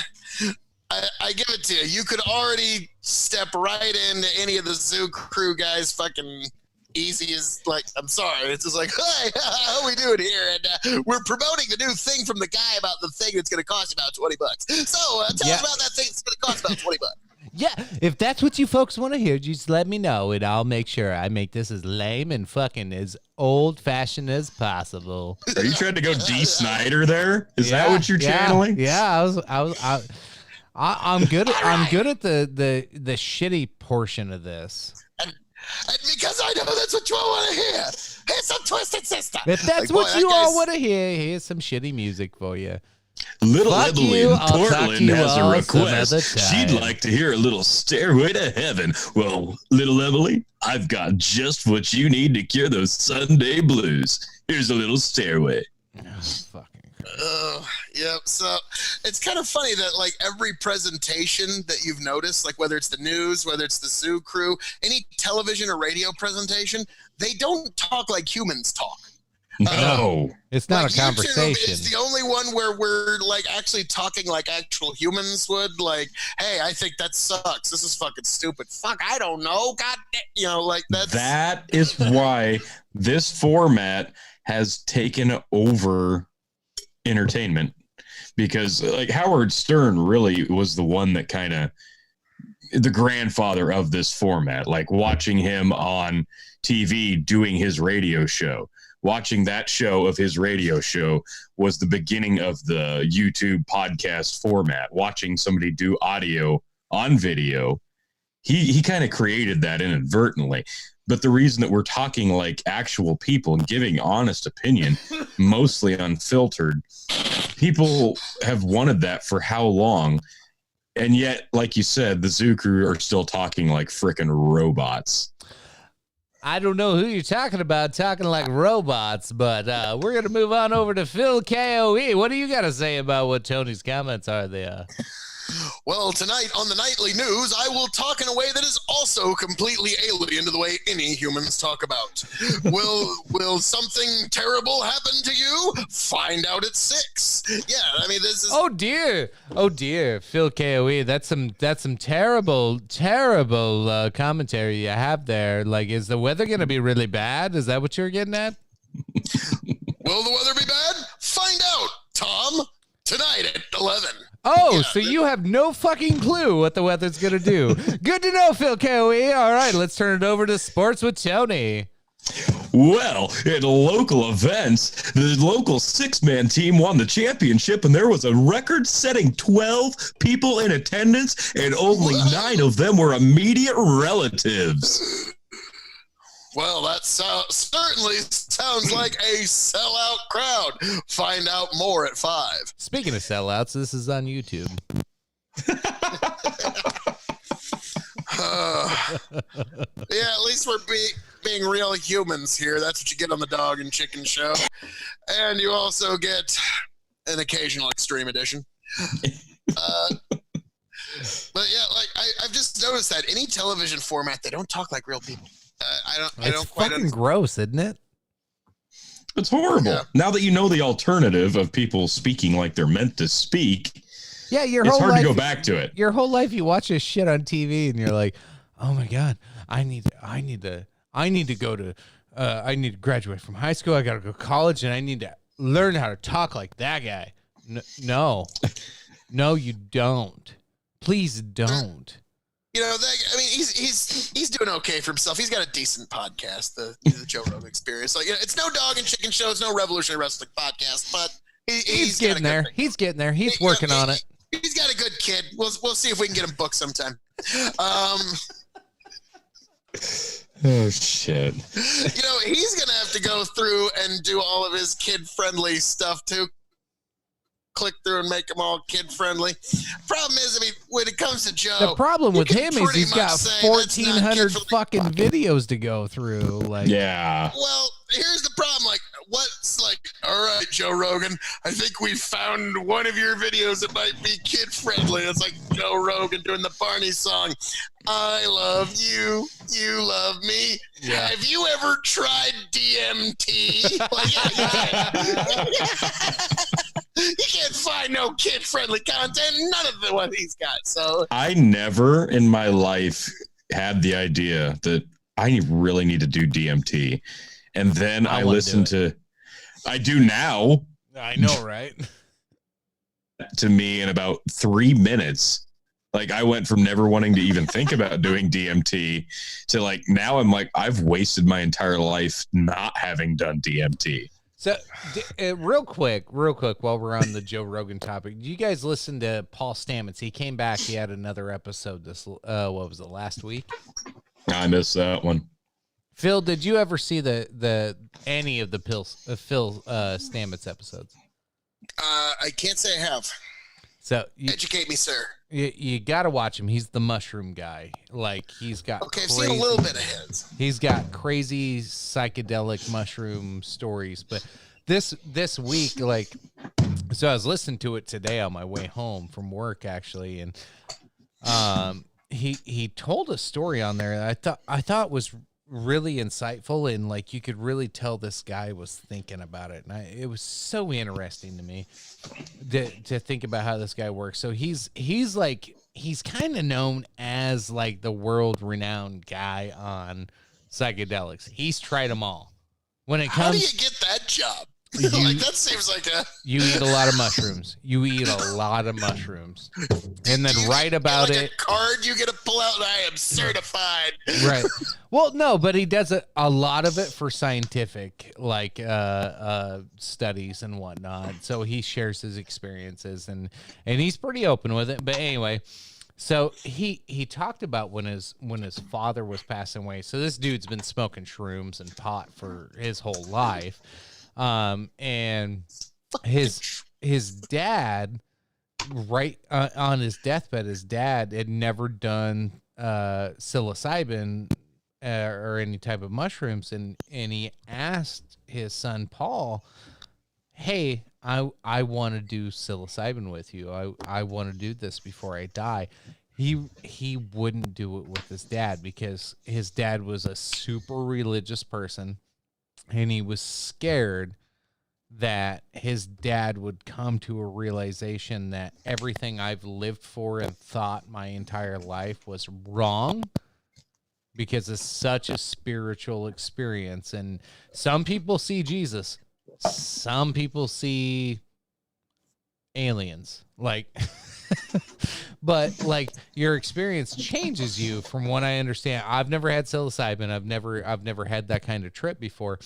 I give it to you. You could already step right into any of the zoo crew guys fucking easy as, like, I'm sorry. It's just like, hey, how we doing here? And we're promoting the new thing from the guy about the thing that's going to cost about $20. So tell Yeah. us about that thing that's going to cost about $20. Yeah, if that's what you folks want to hear, just let me know, and I'll make sure I make this as lame and fucking as old-fashioned as possible. Are you trying to go D. Snyder there? Is that what you're yeah, channeling? Yeah, I'm good. I'm good at the shitty portion of this. And because I know that's what you all want to hear. Here's some Twisted Sister. If that's Like, what boy, you that all guy's- want to hear, here's some shitty music for you. Little Fuck Emily you, in I'll talk to Portland you has a all some request. other She'd time. like to hear a little Stairway to Heaven. Well, little Emily, I've got just what you need to cure those Sunday blues. Here's a little Stairway. Oh, fucking Christ. Yep. So it's kind of funny that, like, every presentation that you've noticed, like whether it's the news, whether it's the zoo crew, any television or radio presentation, they don't talk like humans talk. No. It's not Like, a conversation. YouTube is the only one where we're, like, actually talking like actual humans would. Like, hey, I think that sucks. This is fucking stupid. Fuck, I don't know. God, like that's That is why this format has taken over entertainment, because like Howard Stern really was the one that kind of the grandfather of this format, like watching him on TV doing his radio show. Watching that show of his radio show was the beginning of the YouTube podcast format. Watching somebody do audio on video, he kind of created that inadvertently. But the reason that we're talking like actual people and giving honest opinion, mostly unfiltered, people have wanted that for how long? And yet, like you said, the Zoo Crew are still talking like frickin' robots. I don't know who you're talking about, talking like robots, but we're going to move on over to Phil KOE. What do you got to say about what Tony's comments are there? Well, tonight on the nightly news, I will talk in a way that is also completely alien to the way any humans talk about. Will something terrible happen to you? Find out at 6. Yeah, I mean, this is. Oh dear, Phil KOE. That's some terrible commentary you have there. Like, is the weather gonna be really bad? Is that what you're getting at? Will the weather be bad? Find out, Tom. Tonight at 11. Oh, so you have no fucking clue what the weather's going to do. Good to know, Phil KOE. All right, let's turn it over to Sports with Tony. Well, at local events, the local 6-man team won the championship, and there was a record-setting 12 people in attendance, and only 9 of them were immediate relatives. Well, that certainly sounds like a sellout crowd. Find out more at 5. Speaking of sellouts, this is on YouTube. Yeah, at least we're being real humans here. That's what you get on the Dog and Chicken Show. And you also get an occasional extreme edition. But yeah, like I've just noticed that any television format, they don't talk like real people. I don't quite fucking gross, isn't it? It's horrible. Yeah. Now that you know the alternative of people speaking like they're meant to speak, Yeah, it's hard to go back to it. Your whole life you watch this shit on TV and you're like, "Oh my god, I need to graduate from high school. I got to go to college and I need to learn how to talk like that guy." No. No, you don't. Please don't. You know, he's doing okay for himself. He's got a decent podcast, the Joe Rogan Experience. Like, it's no Dog and Chicken Show, it's no Revolutionary Wrestling podcast, but He's getting there. He's getting there. He's working on it. He's got a good kid. We'll see if we can get him booked sometime. Oh shit! You know, he's gonna have to go through and do all of his kid-friendly stuff too. Click through and make them all kid-friendly. Problem is, I mean, when it comes to Joe, The problem with him is he's got much say that's not 1,400 kid-friendly. fucking videos to go through. Like, Yeah. Well, here's the problem. Like, what's like, all right, Joe Rogan, I think we found one of your videos that might be kid friendly. It's like Joe Rogan doing the Barney song. I love you. You love me. Yeah. Have you ever tried DMT? Like, you can't find no kid friendly content. None of the one he's got. So I never in my life had the idea that I really need to do DMT. And then I listened to, I do now. I know, right? To me in about 3 minutes. Like, I went from never wanting to even think about doing DMT to like, now I'm like, I've wasted my entire life not having done DMT. So, real quick, while we're on the Joe Rogan topic, do you guys listen to Paul Stamets? He came back. He had another episode what was it, last week? I missed that one. Phil, did you ever see any of the Phil Stamets episodes? I can't say I have. So Educate me, sir. You got to watch him. He's the mushroom guy. Like, he's got Okay, I've seen a little bit of his. He's got crazy psychedelic mushroom stories. But this week, like, so I was listening to it today on my way home from work, actually, and he told a story on there that I thought was really insightful, and like you could really tell this guy was thinking about it, and it was so interesting to me to think about how this guy works. So he's kind of known as like the world renowned guy on psychedelics. He's tried them all. When it How do comes, you get that job? Like that seems like a. You eat a lot of mushrooms. You eat a lot of mushrooms, and then write about like it. A card you get to pull out. I am certified. Right. Well, no, but he does a lot of it for scientific, like studies and whatnot. So he shares his experiences, and he's pretty open with it. But anyway, so he talked about when his father was passing away. So this dude's been smoking shrooms and pot for his whole life. And his dad, right on his deathbed, his dad had never done psilocybin or any type of mushrooms, and he asked his son Paul, "Hey, I want to do psilocybin with you. I want to do this before I die." He wouldn't do it with his dad because his dad was a super religious person. And he was scared that his dad would come to a realization that everything I've lived for and thought my entire life was wrong because it's such a spiritual experience. And some people see Jesus. Some people see aliens. Like, but like your experience changes you from what I understand. I've never had psilocybin. I've never had that kind of trip before,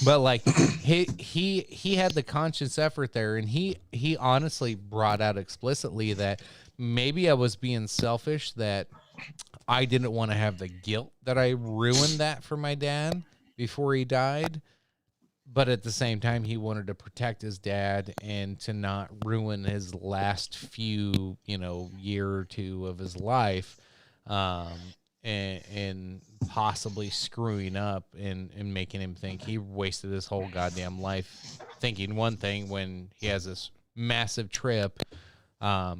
but like he had the conscious effort there, and he honestly brought out explicitly that maybe I was being selfish, that I didn't want to have the guilt that I ruined that for my dad before he died. But at the same time, he wanted to protect his dad and to not ruin his last few, year or two of his life, and possibly screwing up and making him think he wasted his whole goddamn life thinking one thing when he has this massive trip. Now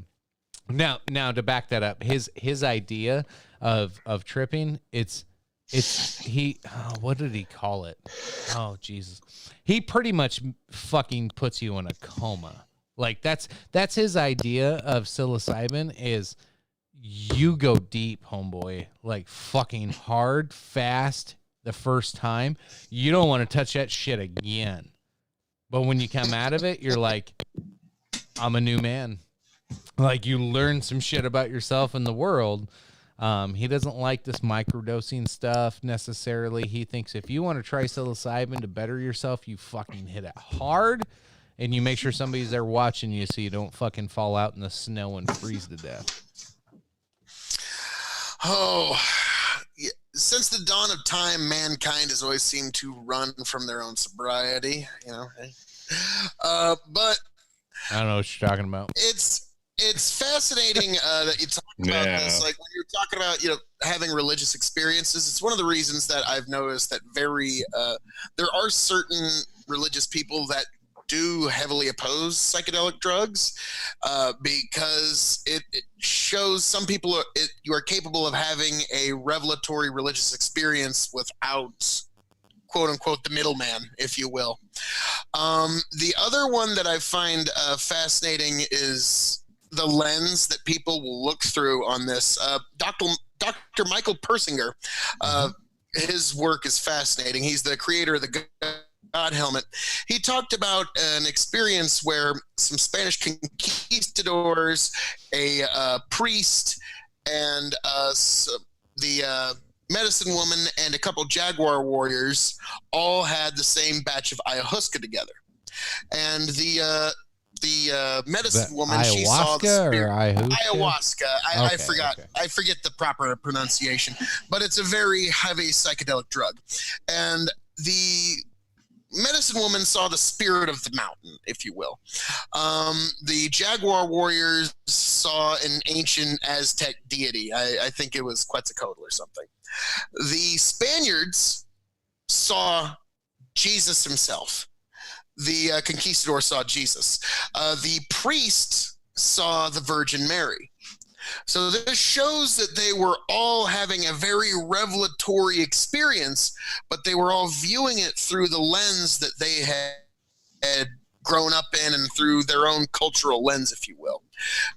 to back that up, his idea of tripping, what did he call it? Oh, Jesus. He pretty much fucking puts you in a coma. Like that's his idea of psilocybin is you go deep, homeboy, like fucking hard, fast the first time. You don't want to touch that shit again. But when you come out of it, you're like, I'm a new man. Like you learn some shit about yourself and the world. He doesn't like this microdosing stuff necessarily. He thinks if you want to try psilocybin to better yourself, you fucking hit it hard and you make sure somebody's there watching you so you don't fucking fall out in the snow and freeze to death. Oh, yeah. Since the dawn of time, mankind has always seemed to run from their own sobriety, but I don't know what you're talking about. It's fascinating that you talk about this. Like when you're talking about, having religious experiences, it's one of the reasons that I've noticed that there are certain religious people that do heavily oppose psychedelic drugs because it shows some people you are capable of having a revelatory religious experience without quote unquote the middleman, if you will. The other one that I find fascinating is the lens that people will look through on this. Dr. Michael Persinger, his work is fascinating. He's the creator of the God Helmet. He talked about an experience where some Spanish conquistadors, a priest, and the medicine woman and a couple jaguar warriors all had the same batch of ayahuasca together. And the medicine woman, she saw the spirit. Ayahuasca. I forgot. Okay. I forget the proper pronunciation, but it's a very heavy psychedelic drug. And the medicine woman saw the spirit of the mountain, if you will. The jaguar warriors saw an ancient Aztec deity. I think it was Quetzalcoatl or something. The Spaniards saw Jesus himself. The conquistador saw Jesus. The priest saw the Virgin Mary. So this shows that they were all having a very revelatory experience, but they were all viewing it through the lens that they had grown up in and through their own cultural lens, if you will.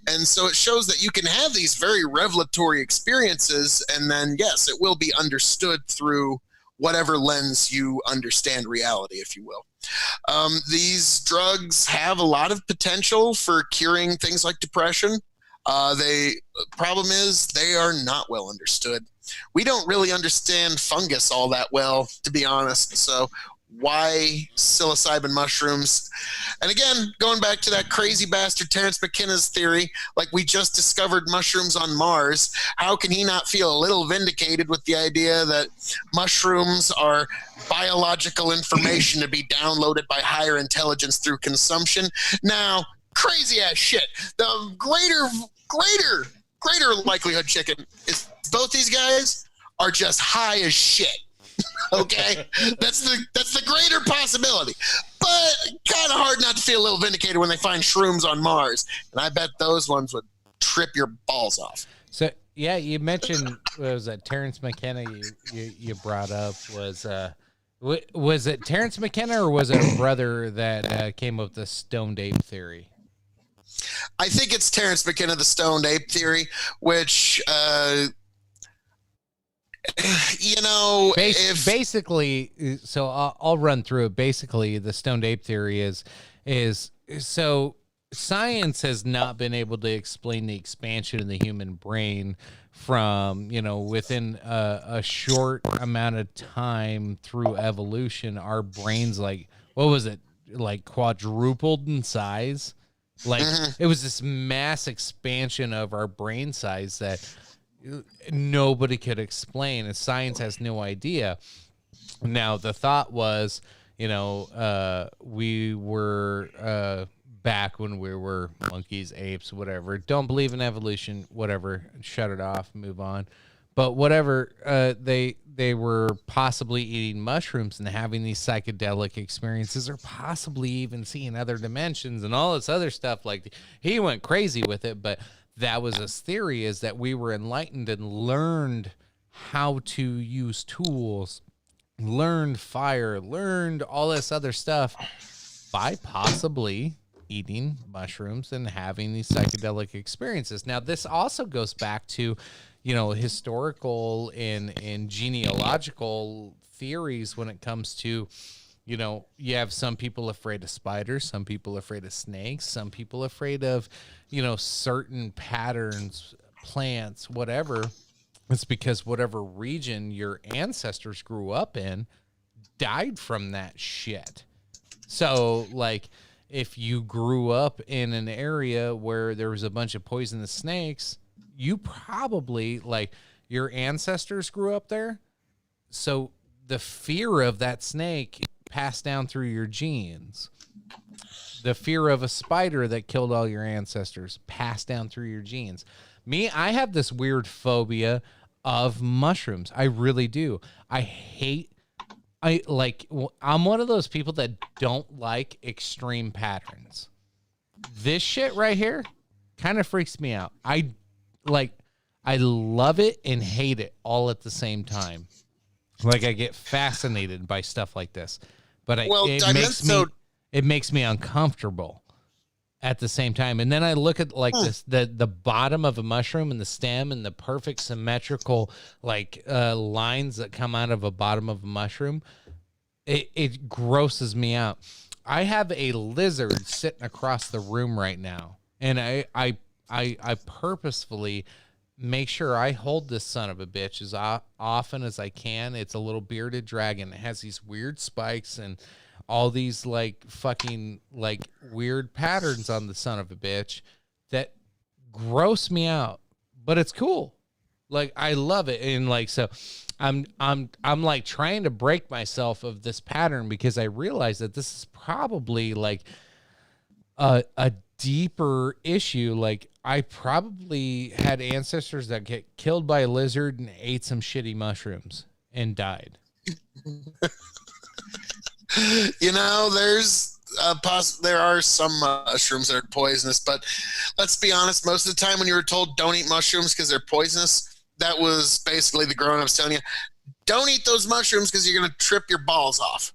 And so it shows that you can have these very revelatory experiences, and then, yes, it will be understood through whatever lens you understand reality, if you will. These drugs have a lot of potential for curing things like depression. The problem is they are not well understood. We don't really understand fungus all that well, to be honest. So why psilocybin mushrooms? And again, going back to that crazy bastard Terence McKenna's theory, like we just discovered mushrooms on Mars. How can he not feel a little vindicated with the idea that mushrooms are biological information to be downloaded by higher intelligence through consumption? Now, crazy ass shit. The greater likelihood, chicken, is both these guys are just high as shit. Okay, that's the greater possibility, but kind of hard not to feel a little vindicated when they find shrooms on Mars, and I bet those ones would trip your balls off. So yeah, you mentioned was that Terence McKenna you brought up was it Terence McKenna or was it a brother that came up with the stoned ape theory? I think it's Terence McKenna, the stoned ape theory, which basically, so I'll run through it. Basically, the stoned ape theory is so science has not been able to explain the expansion of the human brain from, within a short amount of time through evolution. Our brains, like, what was it, like quadrupled in size? Like, it was this mass expansion of our brain size that nobody could explain, and science has no idea. Now, the thought was, we were back when we were monkeys, apes, whatever. Don't believe in evolution, whatever. Shut it off, move on. But whatever, they were possibly eating mushrooms and having these psychedelic experiences, or possibly even seeing other dimensions and all this other stuff. Like, he went crazy with it, but that was his theory, is that we were enlightened and learned how to use tools, learned fire, learned all this other stuff by possibly eating mushrooms and having these psychedelic experiences. Now, this also goes back to, historical and genealogical theories when it comes to, you have some people afraid of spiders, some people afraid of snakes, some people afraid of, certain patterns, plants, whatever. It's because whatever region your ancestors grew up in died from that shit. So, like, if you grew up in an area where there was a bunch of poisonous snakes, you probably, like, your ancestors grew up there. So the fear of that snake passed down through your genes. The fear of a spider that killed all your ancestors passed down through your genes. Me, I have this weird phobia of mushrooms. I really do. I'm one of those people that don't like extreme patterns. This shit right here kind of freaks me out. I love it and hate it all at the same time. Like, I get fascinated by stuff like this, but it makes me uncomfortable at the same time. And then I look at the bottom of a mushroom and the stem and the perfect symmetrical lines that come out of a bottom of a mushroom. It grosses me out. I have a lizard sitting across the room right now, and I purposefully make sure I hold this son of a bitch as often as I can. It's a little bearded dragon. It has these weird spikes and all these fucking weird patterns on the son of a bitch that gross me out, but it's cool. Like, I love it. And so I'm trying to break myself of this pattern, because I realize that this is probably a deeper issue. Like, I probably had ancestors that get killed by a lizard and ate some shitty mushrooms and died. There are some mushrooms that are poisonous, but let's be honest, most of the time when you were told don't eat mushrooms because they're poisonous, that was basically the grown-ups telling you, don't eat those mushrooms because you're going to trip your balls off.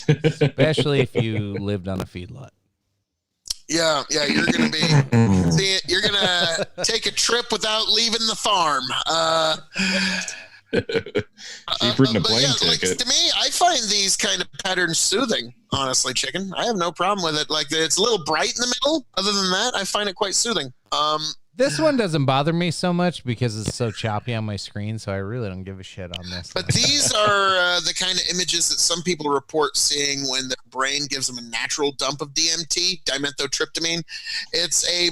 Especially if you lived on a feedlot. Yeah, you're going to take a trip without leaving the farm. Cheaper than a plane ticket. To me, I find these kind of patterns soothing, honestly, Chicken. I have no problem with it. Like, it's a little bright in the middle. Other than that, I find it quite soothing. This one doesn't bother me so much because it's so choppy on my screen, so I really don't give a shit on this. But these are the kind of images that some people report seeing when their brain gives them a natural dump of DMT, dimethyltryptamine. It's a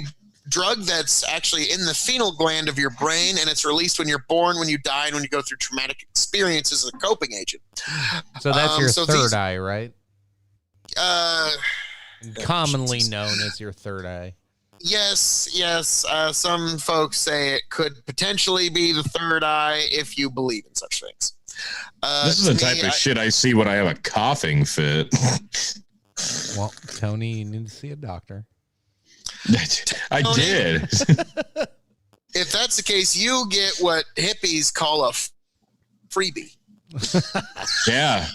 drug that's actually in the pineal gland of your brain, and it's released when you're born, when you die, and when you go through traumatic experiences as a coping agent. So that's your third eye, right? Commonly known as your third eye. Yes. Some folks say it could potentially be the third eye if you believe in such things. This is the type of shit I see when I have a coughing fit. Well, Tony, you need to see a doctor. I did. If that's the case, you get what hippies call a freebie. Yeah.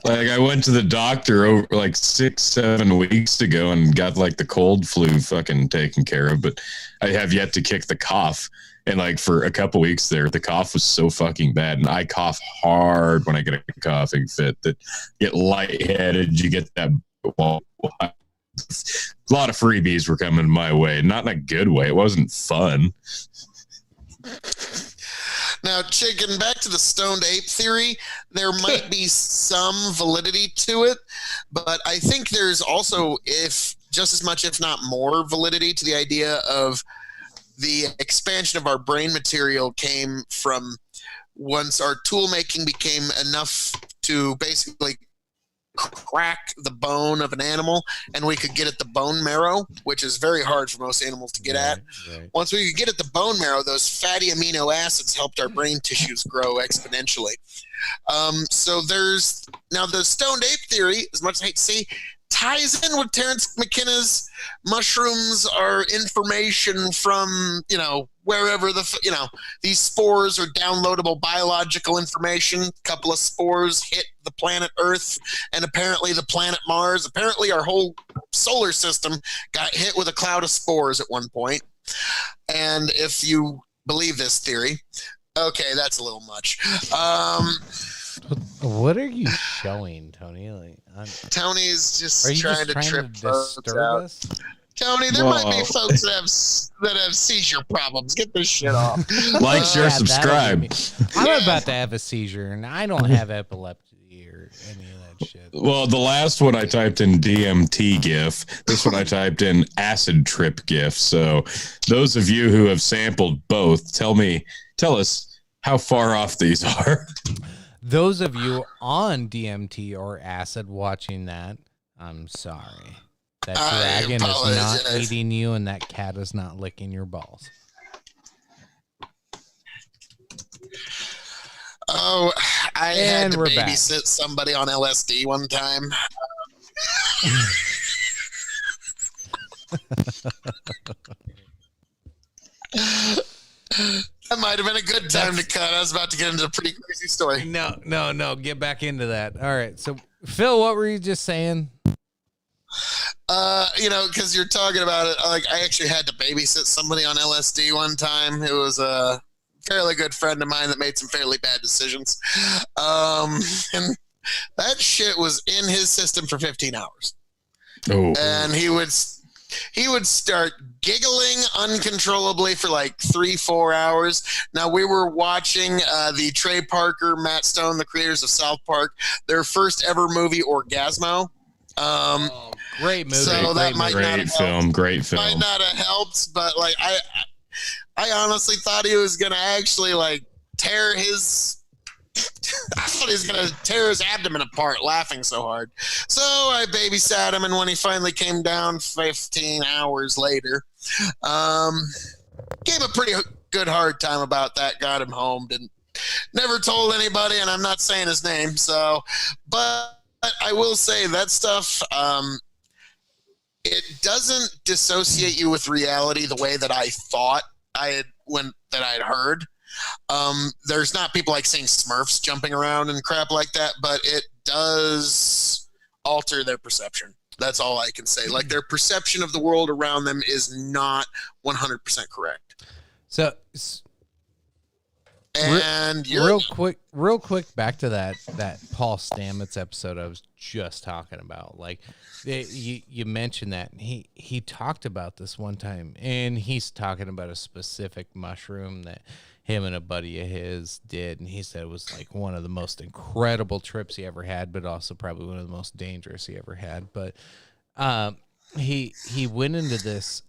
Like, I went to the doctor over like 6-7 weeks ago and got like the cold flu fucking taken care of, but I have yet to kick the cough. And like for a couple weeks there, the cough was so fucking bad, and I cough hard when I get a coughing fit. That get lightheaded, you get that. Well, a lot of freebies were coming my way, not in a good way. It wasn't fun. Now, Chicken, back to the stoned ape theory, there might be some validity to it, but I think there's also, if just as much, if not more, validity to the idea of the expansion of our brain material came from once our tool making became enough to basically crack the bone of an animal, and we could get at the bone marrow, which is very hard for most animals to get at. Right. Once we could get at the bone marrow, those fatty amino acids helped our brain tissues grow exponentially. So there's now the stoned ape theory, as much as I hate to see, ties in with Terrence McKenna's mushrooms are information from, wherever these spores are downloadable biological information. A couple of spores hit the planet Earth and apparently the planet Mars. Apparently our whole solar system got hit with a cloud of spores at one point. And if you believe this theory, okay, that's a little much. What are you showing, Tony? Tony's just trying to trip to disturb us? Tony, there might be folks that have seizure problems. Get this shit off. Like, share, subscribe. I'm about to have a seizure, and I don't have epilepsy or any of that shit. Well, the last one I typed in DMT GIF. This one I typed in acid trip GIF. So those of you who have sampled both, tell us how far off these are. Those of you on DMT or acid watching that, I'm sorry. That dragon is not eating you, and that cat is not licking your balls. Oh, I had to babysit somebody on LSD one time. That might have been a good time to cut. I was about to get into a pretty crazy story. No. Get back into that. All right. So, Phil, what were you just saying? Because you're talking about it. Like, I actually had to babysit somebody on LSD one time. It was a fairly good friend of mine that made some fairly bad decisions. And that shit was in his system for 15 hours. Oh. And he would start giggling uncontrollably for like 3-4 hours. Now, we were watching the Trey Parker, Matt Stone, the creators of South Park, their first ever movie, Orgasmo. Great movie. So that might not have helped. Great film. Might not have helped, but like I honestly thought he was gonna actually like tear his. I thought he was gonna tear his abdomen apart, laughing so hard. So I babysat him, and when he finally came down 15 hours later, gave a pretty good hard time about that. Got him home. Never told anybody, and I'm not saying his name. So, but I will say that stuff. It doesn't dissociate you with reality the way that I thought I'd heard. There's not people like saying Smurfs jumping around and crap like that, but it does alter their perception. That's all I can say. Like, their perception of the world around them is not 100% correct. So And real quick, back to that Paul Stamets episode I was just talking about. Like, you mentioned that, and he talked about this one time, and he's talking about a specific mushroom that him and a buddy of his did, and he said it was like one of the most incredible trips he ever had, but also probably one of the most dangerous he ever had. But he went into this.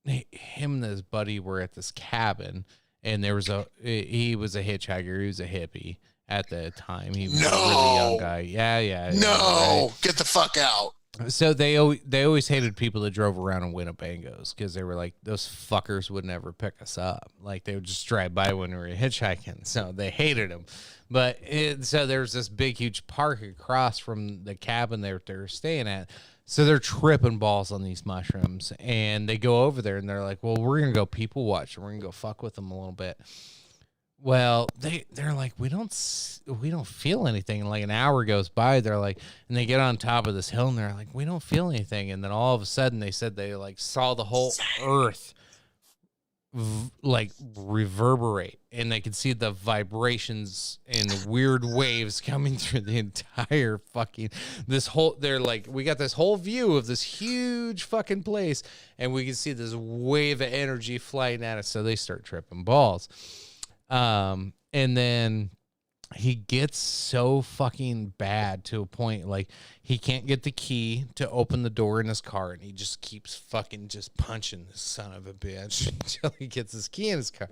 Him and his buddy were at this cabin, and he was a hitchhiker. He was a hippie at the time. He was a really young guy. Yeah. No, get the fuck out. So they always hated people that drove around in Winnebangos because they were like, those fuckers would never pick us up. Like, they would just drive by when we were hitchhiking. So they hated them. But so there's this big, huge park across from the cabin they were staying at. So they're tripping balls on these mushrooms, and they go over there, and they're like, well, we're going to go people watch, and we're going to go fuck with them a little bit. Well, they're like, we don't feel anything. And like an hour goes by, they're like, and they get on top of this hill, and they're like, we don't feel anything. And then all of a sudden, they said they like saw the whole earth like reverberate, and they could see the vibrations and weird waves coming through the entire fucking they're like, we got this whole view of this huge fucking place, and we can see this wave of energy flying at us. So they start tripping balls. And then he gets so fucking bad to a point, like, he can't get the key to open the door in his car, and he just keeps fucking just punching this son of a bitch until he gets his key in his car.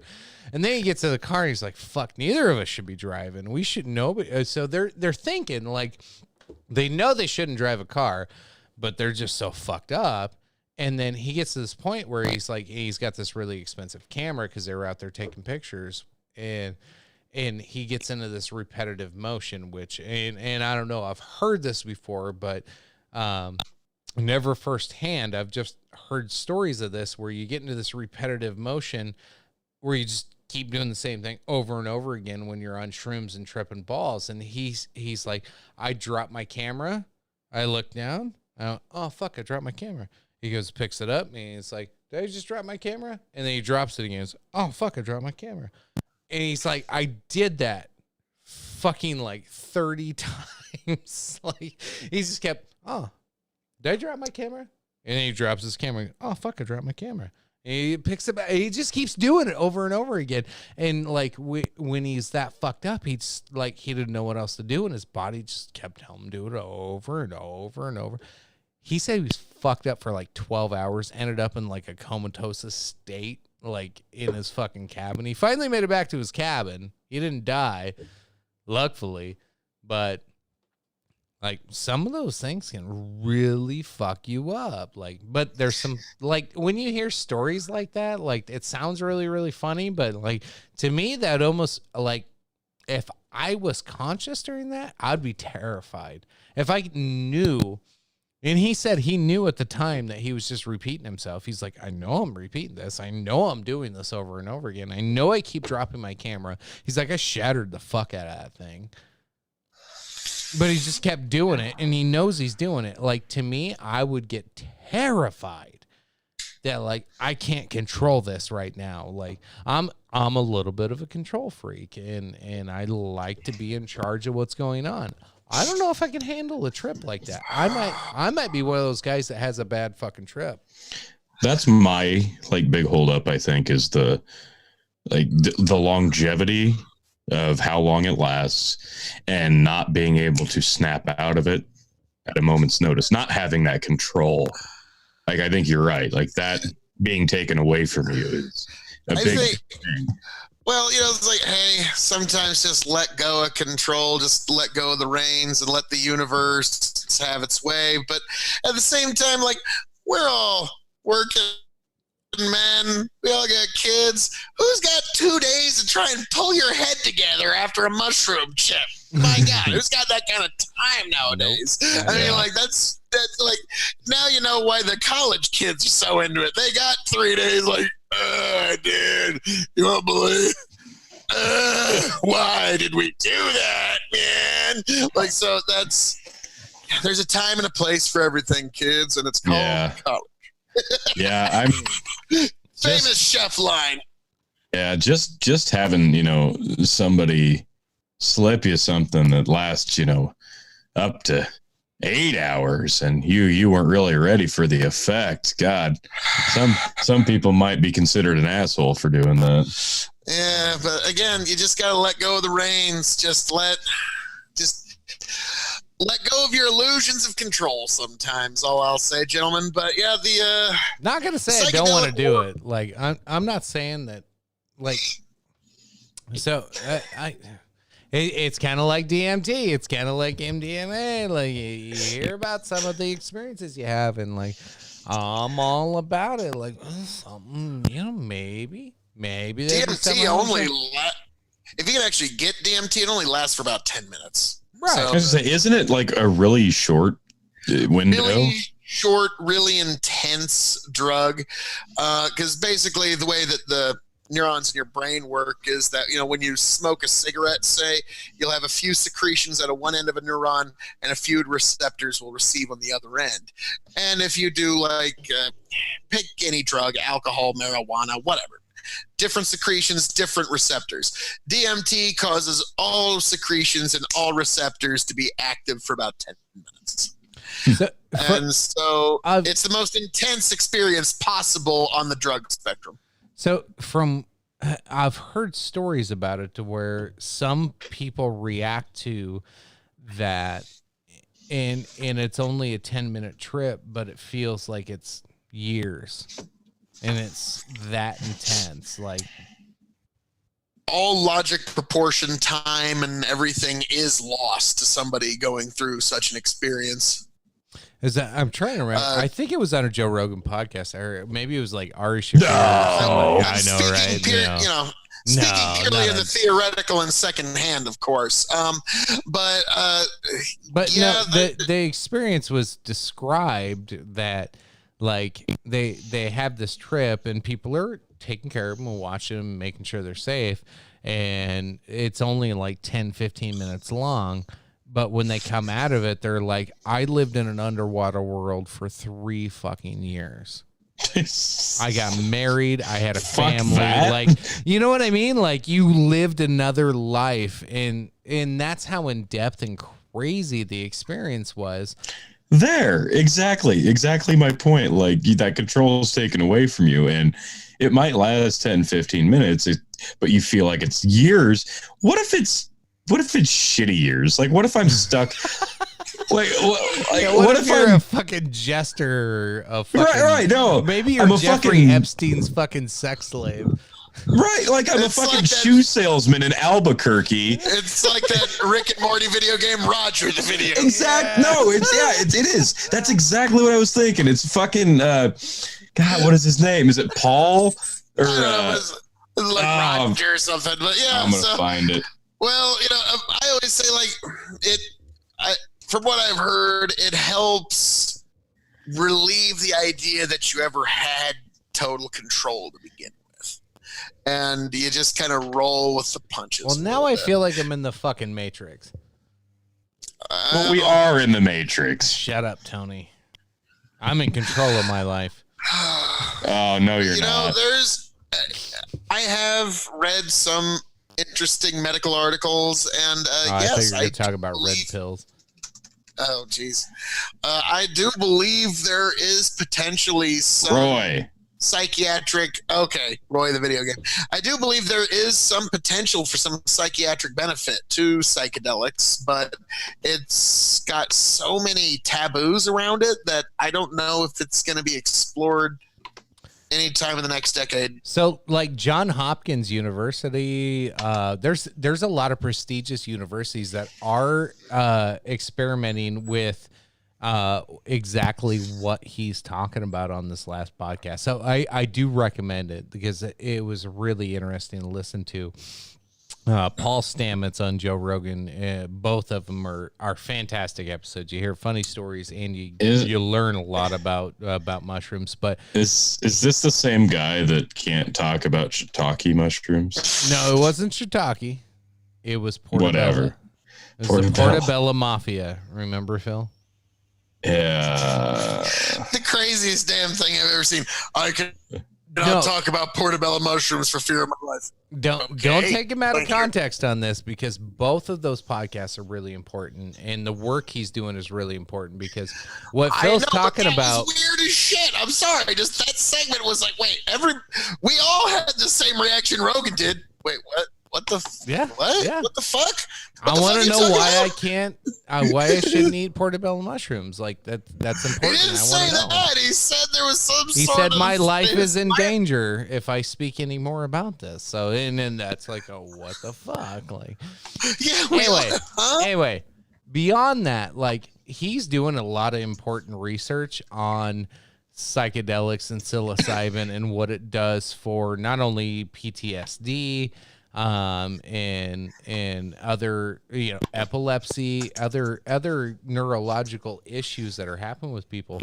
And then he gets to the car, and he's like, fuck, neither of us should be driving. We should know. So they're thinking, like, they know they shouldn't drive a car, but they're just so fucked up. And then he gets to this point where he's like, he's got this really expensive camera because they were out there taking pictures, and he gets into this repetitive motion, which, and I don't know, I've heard this before, but never firsthand. I've just heard stories of this where you get into this repetitive motion where you just keep doing the same thing over and over again when you're on shrooms and tripping balls. And he's like, I dropped my camera. I look down. Oh, fuck, I dropped my camera. He goes, picks it up, and he's like, did I just drop my camera? And then he drops it again. He's, oh, fuck, I dropped my camera. And he's like, I did that fucking like 30 times. Like, he just kept, oh, did I drop my camera? And then he drops his camera. Oh, fuck, I dropped my camera. And he picks it back. He just keeps doing it over and over again. And like, when he's that fucked up, he's like, he didn't know what else to do. And his body just kept telling him to do it over and over and over. He said he was fucked up for like 12 hours, ended up in like a comatose state, like in his fucking cabin. He finally made it back to his cabin. He didn't die, luckily, but like, some of those things can really fuck you up. Like, but there's some, like, when you hear stories like that, like, it sounds really, really funny, but like, to me, that almost, like, if I was conscious during that, I'd be terrified. If I knew. And he said he knew at the time that he was just repeating himself. He's like, I know I'm repeating this. I know I'm doing this over and over again. I know I keep dropping my camera. He's like, I shattered the fuck out of that thing. But he just kept doing it, and he knows he's doing it. Like, to me, I would get terrified that, like, I can't control this right now. Like, I'm a little bit of a control freak, and I like to be in charge of what's going on. I don't know if I can handle a trip like that. I might be one of those guys that has a bad fucking trip. That's my like big holdup, I think, is the longevity of how long it lasts and not being able to snap out of it at a moment's notice, not having that control. Like, I think you're right. Like, that being taken away from you is a big thing. Well, it's like, hey, sometimes just let go of control, just let go of the reins and let the universe have its way. But at the same time, like, we're all working men. We all got kids. Who's got 2 days to try and pull your head together after a mushroom chip? My God, who's got that kind of time nowadays? Nope. I mean, like, that's like, now you know why the college kids are so into it. They got 3 days, like, dude, you won't believe why did we do that, man? Like, so there's a time and a place for everything, kids, and it's called college. Yeah, I'm famous chef line. Yeah, just having, somebody slip you something that lasts, up to 8 hours, and you weren't really ready for the effect. God, some people might be considered an asshole for doing that. Yeah, but again, you just gotta let go of the reins. Just let go of your illusions of control sometimes, all I'll say, gentlemen. But yeah, not gonna say I don't want to do it. Like I'm not saying that. Like, so it's kind of like DMT. It's kind of like MDMA. Like you hear about some of the experiences you have, and like I'm all about it. Like something, maybe DMT only. If you can actually get DMT, it only lasts for about 10 minutes. Right. I was gonna say, isn't it like a really short window? Really short, really intense drug. Because basically, the way that the neurons in your brain work is that, when you smoke a cigarette, say, you'll have a few secretions at one end of a neuron and a few receptors will receive on the other end. And if you do pick any drug, alcohol, marijuana, whatever, different secretions, different receptors. DMT causes all secretions and all receptors to be active for about 10 minutes. So it's the most intense experience possible on the drug spectrum. So I've heard stories about it to where some people react to that, and it's only a 10-minute trip, but it feels like it's years, and it's that intense. Like all logic, proportion, time, and everything is lost to somebody going through such an experience. I'm trying to remember. I think it was on a Joe Rogan podcast. Or maybe it was like Ari Shaffir. No, I know, right? Speaking purely in the theoretical and second hand, of course. But yeah, the experience was described that like they have this trip and people are taking care of them and watching them, making sure they're safe, and it's only like 10-15 minutes long. But when they come out of it, they're like, I lived in an underwater world for 3 fucking years. I got married. I had a family. Like, you know what I mean? Like, you lived another life. And that's how in depth and crazy the experience was. There. Exactly my point. Like, that control is taken away from you. And it might last 10-15 minutes, but you feel like it's years. What if it's shitty years? Like, what if I'm stuck? what if you're a fucking jester? Right. No, maybe you're Jeffrey Epstein's fucking sex slave. Right, like I'm a fucking shoe salesman in Albuquerque. It's like that Rick and Morty video game, Roger the video. Exactly. No, it is. That's exactly what I was thinking. It's fucking God. What is his name? Is it Paul or Roger or something? But yeah, I'm gonna find it. Well, I always say from what I've heard, it helps relieve the idea that you ever had total control to begin with. And you just kind of roll with the punches. Well, now I feel like I'm in the fucking Matrix. Well, we are in the Matrix. Shut up, Tony. I'm in control of my life. Oh, no, you're not. I have read some interesting medical articles, and yes, I talk about red pills. Oh, geez. I do believe there is potentially some Roy the video game. I do believe there is some potential for some psychiatric benefit to psychedelics, but it's got so many taboos around it that I don't know if it's going to be explored anytime in the next decade. So like Johns Hopkins University, there's a lot of prestigious universities that are experimenting with exactly what he's talking about on this last podcast. So I do recommend it because it was really interesting to listen to. Paul Stamets on Joe Rogan, both of them are fantastic episodes. You hear funny stories and you learn a lot about mushrooms. But is this the same guy that can't talk about shiitake mushrooms? No, it wasn't shiitake. It was portobello. Whatever. It was the portobello mafia. Remember, Phil? Yeah. The craziest damn thing I've ever seen. Not talk about portobello mushrooms for fear of my life. Don't take him out of context on this, because both of those podcasts are really important, and the work he's doing is really important, because what Phil's talking about was weird as shit. I'm sorry, just that segment was like, wait, we all had the same reaction Rogan did. Wait, what? What the? What? Yeah. What the fuck? I want to know why why I shouldn't eat portobello mushrooms. Like that's important. He didn't say that. He said there was some. He said my life is in danger if I speak any more about this. So and then that's like, oh, what the fuck? Like, yeah. Anyway, beyond that, like he's doing a lot of important research on psychedelics and psilocybin and what it does for not only PTSD. And other, epilepsy, other neurological issues that are happening with people.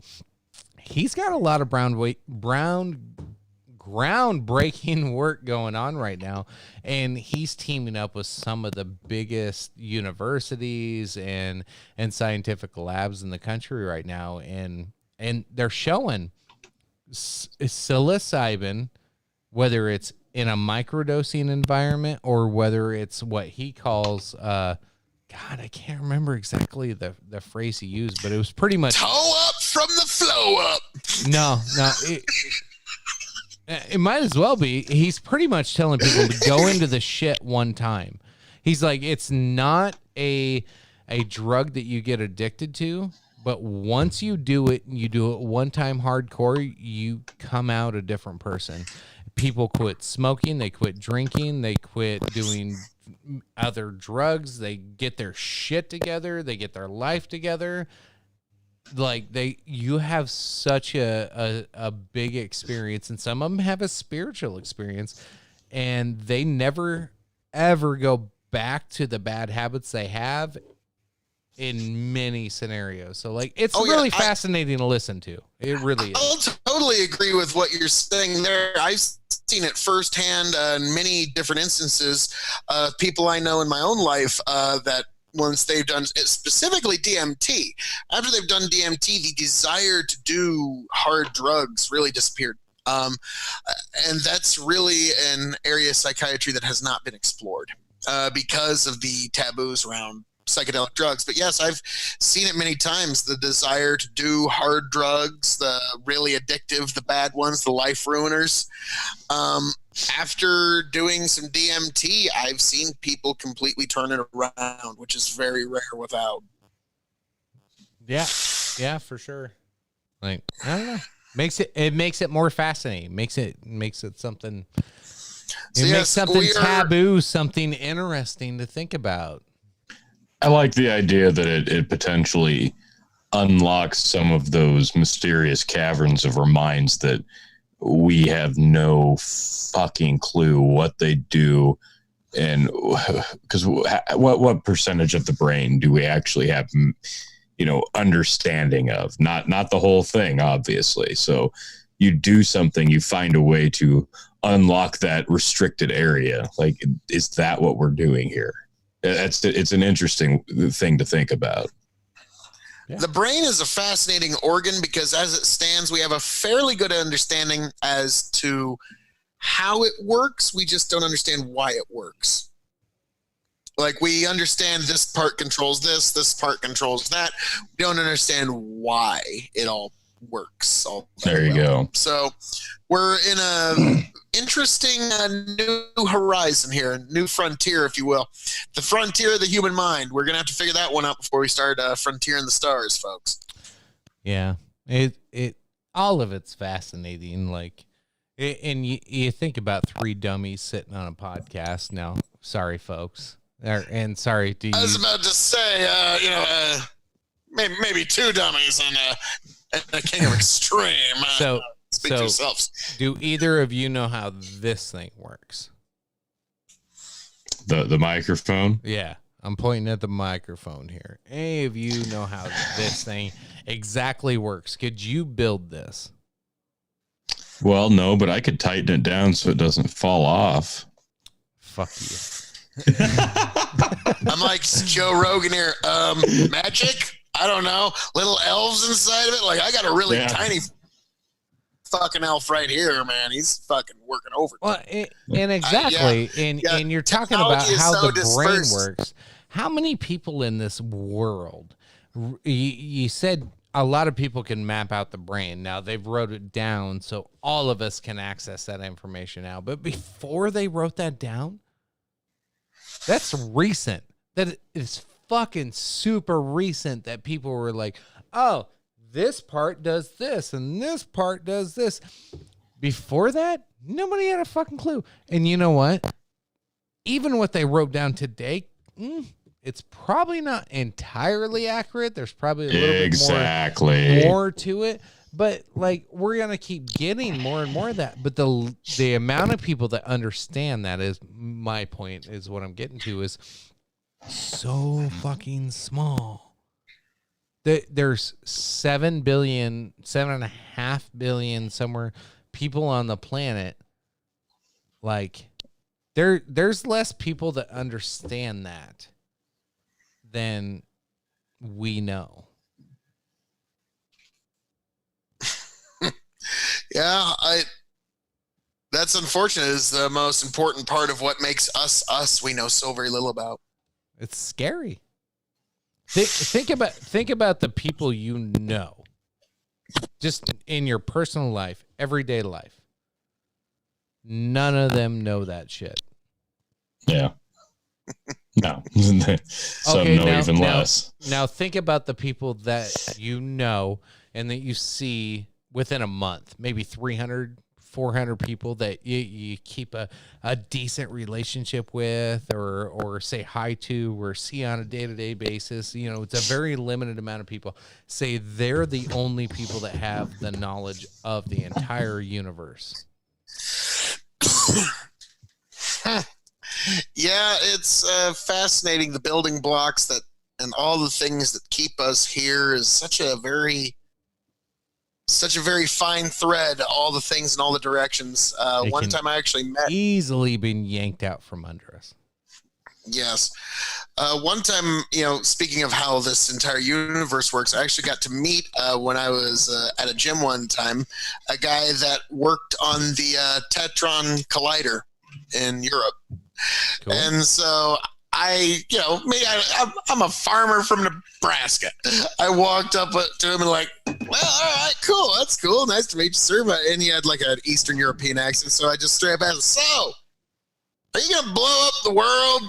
He's got a lot of groundbreaking work going on right now, and he's teaming up with some of the biggest universities and scientific labs in the country right now, and they're showing psilocybin, whether it's in a microdosing environment or whether it's what he calls God, I can't remember exactly the phrase he used, but it was pretty much toe up from the flow up. No, it might as well be. He's pretty much telling people to go into the shit one time. He's like, it's not a drug that you get addicted to, but once you do it one time hardcore, you come out a different person. People quit smoking, they quit drinking, they quit doing other drugs, they get their shit together, they get their life together. Like you have such a big experience, and some of them have a spiritual experience, and they never ever go back to the bad habits they have in many scenarios. So like it's really fascinating to listen to. It really is. I'll totally agree with what you're saying there. I've seen it firsthand in many different instances. People I know in my own life that once they've done specifically DMT, after they've done DMT, the desire to do hard drugs really disappeared. And that's really an area of psychiatry that has not been explored because of the taboos around psychedelic drugs. But yes, I've seen it many times, the desire to do hard drugs, the really addictive, the bad ones, the life ruiners. After doing some DMT, I've seen people completely turn it around, which is very rare without. Yeah, for sure. Like, I don't know. It makes it more fascinating. Makes it something. Makes something taboo, something interesting to think about. I like the idea that it potentially unlocks some of those mysterious caverns of our minds that we have no fucking clue what they do, and because what percentage of the brain do we actually have, understanding of? Not the whole thing, obviously. So you do something, you find a way to unlock that restricted area. Like, is that what we're doing here? It's an interesting thing to think about. Yeah. The brain is a fascinating organ because as it stands, we have a fairly good understanding as to how it works. We just don't understand why it works. Like, we understand this part controls this part controls that. We don't understand why it all works. There you go. So we're in a interesting new horizon here, a new frontier, if you will. The frontier of the human mind. We're going to have to figure that one out before we start frontier in the stars, folks. Yeah. It all of it's fascinating. Like, and you think about three dummies sitting on a podcast now. Sorry, folks. And sorry to you. I was about to say, maybe two dummies and a king of extreme. So speak to yourselves. Do either of you know how this thing works? The microphone? Yeah, I'm pointing at the microphone here. Any of you know how this thing exactly works? Could you build this? Well, no, but I could tighten it down so it doesn't fall off. Fuck you. I'm like Joe Rogan here. Magic? I don't know. Little elves inside of it? Like, I got a really tiny fucking elf right here, man. He's fucking working overtime. Well, and exactly, and you're talking about technology is how so the brain dispersed. works. How many people in this world? You said a lot of people can map out the brain. Now they've wrote it down, so all of us can access that information now. But before they wrote that down, that's recent. That is fucking super recent. That people were like, "Oh, this part does this, and this part does this." Before that, nobody had a fucking clue. And you know what? Even what they wrote down today, it's probably not entirely accurate. There's probably a little bit more to it. But like, we're gonna keep getting more and more of that. But the amount of people that understand that is my point. Is what I'm getting to is so fucking small. There's 7 billion, 7.5 billion somewhere people on the planet. Like, there's less people that understand that than we know. Yeah, that's unfortunate. Is the most important part of what makes us us. We know so very little about. It's scary. Think about the people you know, just in your personal life, everyday life. None of them know that shit. Yeah. No. Some Okay, know now, even now, less. Now think about the people that you know and that you see within a month, maybe 300, 400 people that you keep a decent relationship with or say hi to or see on a day-to-day basis. You know, it's a very limited amount of people. Say they're the only people that have the knowledge of the entire universe. Yeah, it's fascinating. The building blocks that and all the things that keep us here is such a very fine thread. All the things in all the directions. One time I actually met. Easily been yanked out from under us. Yes. One time, speaking of how this entire universe works, I actually got to meet when I was at a gym one time, a guy that worked on the Tetron Collider in Europe. Cool. And so I'm a farmer from Nebraska. I walked up to him and like, well, all right, cool. That's cool. Nice to meet you, sir. And he had like an Eastern European accent. So I just straight up asked, so, are you going to blow up the world?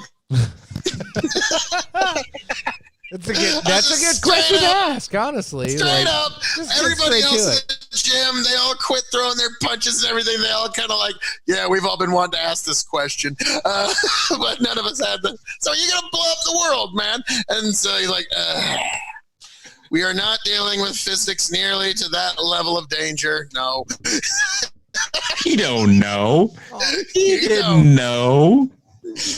That's a good question to ask, honestly. Straight up. Everybody else at the gym, they all quit throwing their punches and everything. They all kind of like, yeah, we've all been wanting to ask this question. But none of us had the. So you're going to blow up the world, man. And so he's like, we are not dealing with physics nearly to that level of danger. No. He don't know. He didn't know.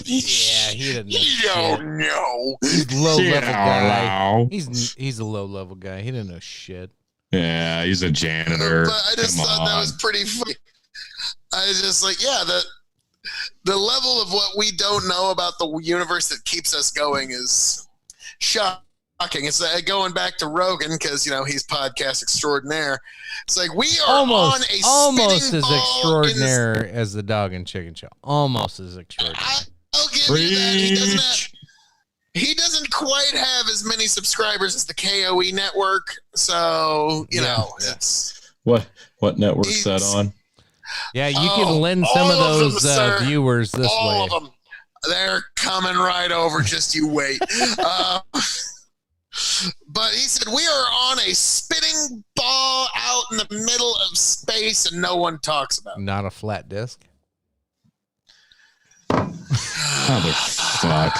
Yeah, he didn't know. He don't know. He's low level guy. He's a low level guy. He didn't know shit. Yeah, he's a janitor. But I just thought that was pretty funny. I was just like, yeah, the level of what we don't know about the universe that keeps us going is shocking. It's going back to Rogan because he's podcast extraordinaire. It's like we are almost as extraordinary as the Dog and Chicken Show. Almost as extraordinary. I'll give you that. He doesn't quite have as many subscribers as the KOE network. So it's what network's that on? Yeah, you can lend some of those viewers this way. All of them, they're coming right over. Just you wait. But he said, we are on a spinning ball out in the middle of space and no one talks about it. Not a flat disc? Motherfuck.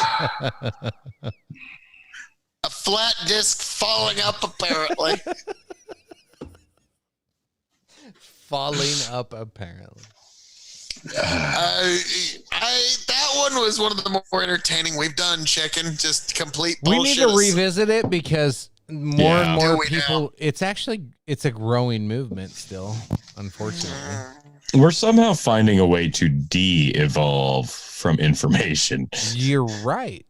A flat disc falling up, apparently. Falling up, apparently. That one was one of the more entertaining we've done, Chicken. Just complete bullshit. We need to revisit it because more and more people, it's a growing movement still, unfortunately. We're somehow finding a way to de-evolve from information. You're right.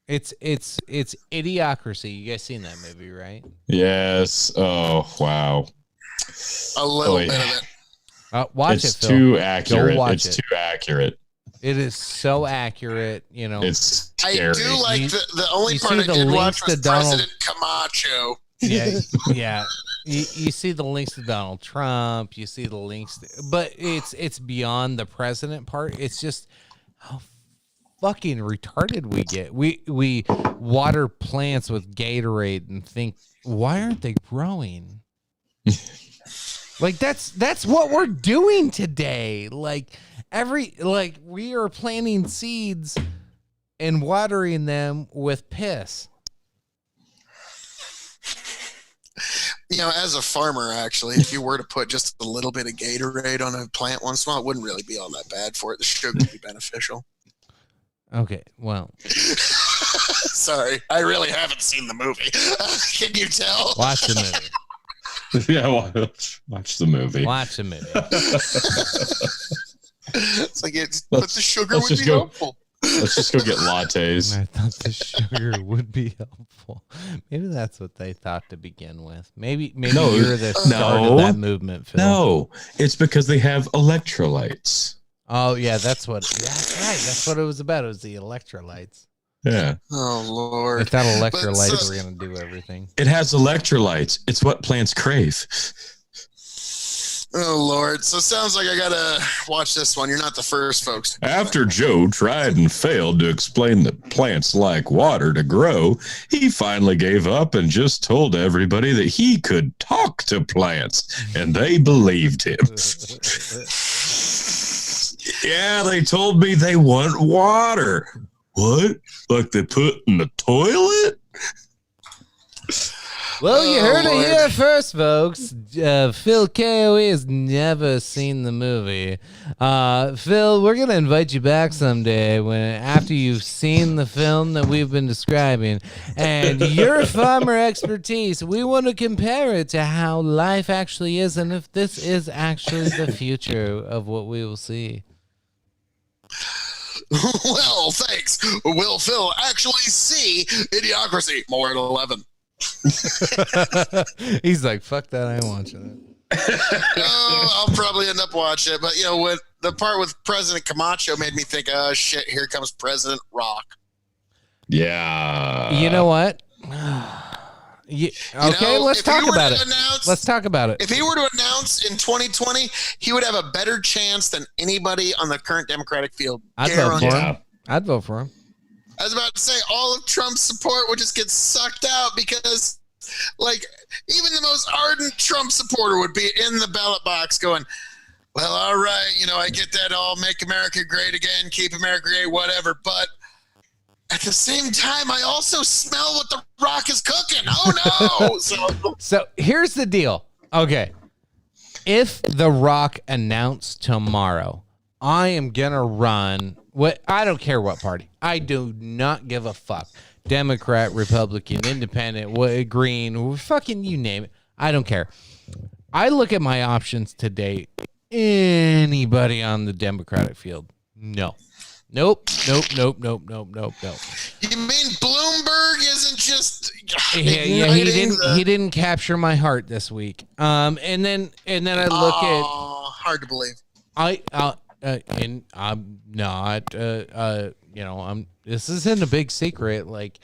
It's Idiocracy. You guys seen that movie, right? Yes. Oh, wow. A little yeah. bit of it. Watch It's it, Phil. too Go accurate. watch It's it. too accurate. It is so accurate. It's I scary. do like You- the only you part see I the did links watch was to Donald- President Camacho. Yeah, yeah. You see the links to Donald Trump. You see the links, but it's beyond the president part. It's just how fucking retarded we get. We water plants with Gatorade and think, why aren't they growing? Like that's what we're doing today. Like we are planting seeds and watering them with piss. As a farmer, actually, if you were to put just a little bit of Gatorade on a plant once in a while, it wouldn't really be all that bad for it. The sugar would be beneficial. Okay, well, Sorry, I really haven't seen the movie. Can you tell? watch the movie. Yeah, watch the movie. Watch the movie. It's like but the sugar let's would just be go- helpful. Let's just go get lattes. I thought the sugar would be helpful. Maybe that's what they thought to begin with. Maybe No, you're the start no. of that movement, Phil. No, it's because they have electrolytes. Oh yeah, that's right. That's what it was about. It was the electrolytes. Yeah. Oh They Lord. thought electrolytes so- were gonna do everything. It has electrolytes. It's what plants crave. Oh Lord. So it sounds like I gotta watch this one. You're not the first, folks. After Joe tried and failed to explain that plants like water to grow, he finally gave up and just told everybody that he could talk to plants, and they believed him. Yeah, they told me they want water. What? Like they put in the toilet? Well, you Oh, heard it Lord. here first, folks. Phil KOE has never seen the movie. Phil, we're gonna invite you back someday after you've seen the film that we've been describing, and your farmer expertise. We want to compare it to how life actually is, and if this is actually the future of what we will see. Well, thanks. Will Phil actually see Idiocracy more at 11? He's like, fuck that, I ain't watching it. I'll probably end up watching it. But, with the part with President Camacho made me think, oh, shit, here comes President Rock. Yeah. You know what? Okay, let's if he talk were about to it. announce- Let's talk about it. If he were to announce in 2020, he would have a better chance than anybody on the current Democratic field. I'd vote for Guaranteed. him. I'd vote for him. I was about to say all of Trump's support would just get sucked out because, even the most ardent Trump supporter would be in the ballot box going, well, all right, I get that all make America great again, keep America great, whatever. But at the same time, I also smell what The Rock is cooking. Oh, no. So here's the deal. Okay. If The Rock announced tomorrow, I am going to run. I don't care what party. I do not give a fuck. Democrat, Republican, Independent, Green, fucking you name it. I don't care. I look at my options today. Anybody on the Democratic field? No. Nope. You mean Bloomberg isn't just Yeah, he igniting he didn't capture my heart this week. And then I look at hard to believe. and I'm not this isn't a big secret. Like,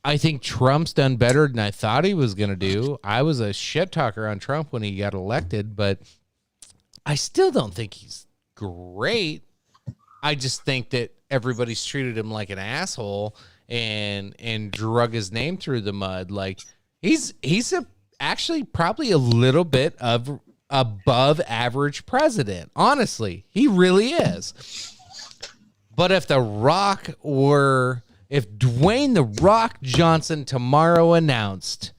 I think Trump's done better than I thought he was gonna do. I was a shit talker on Trump when he got elected, but I still don't think he's great. I just think that everybody's treated him like an asshole and drug his name through the mud. Like, he's actually probably a little bit of above average president. Honestly, he really is. But if if Dwayne "The Rock" Johnson tomorrow announced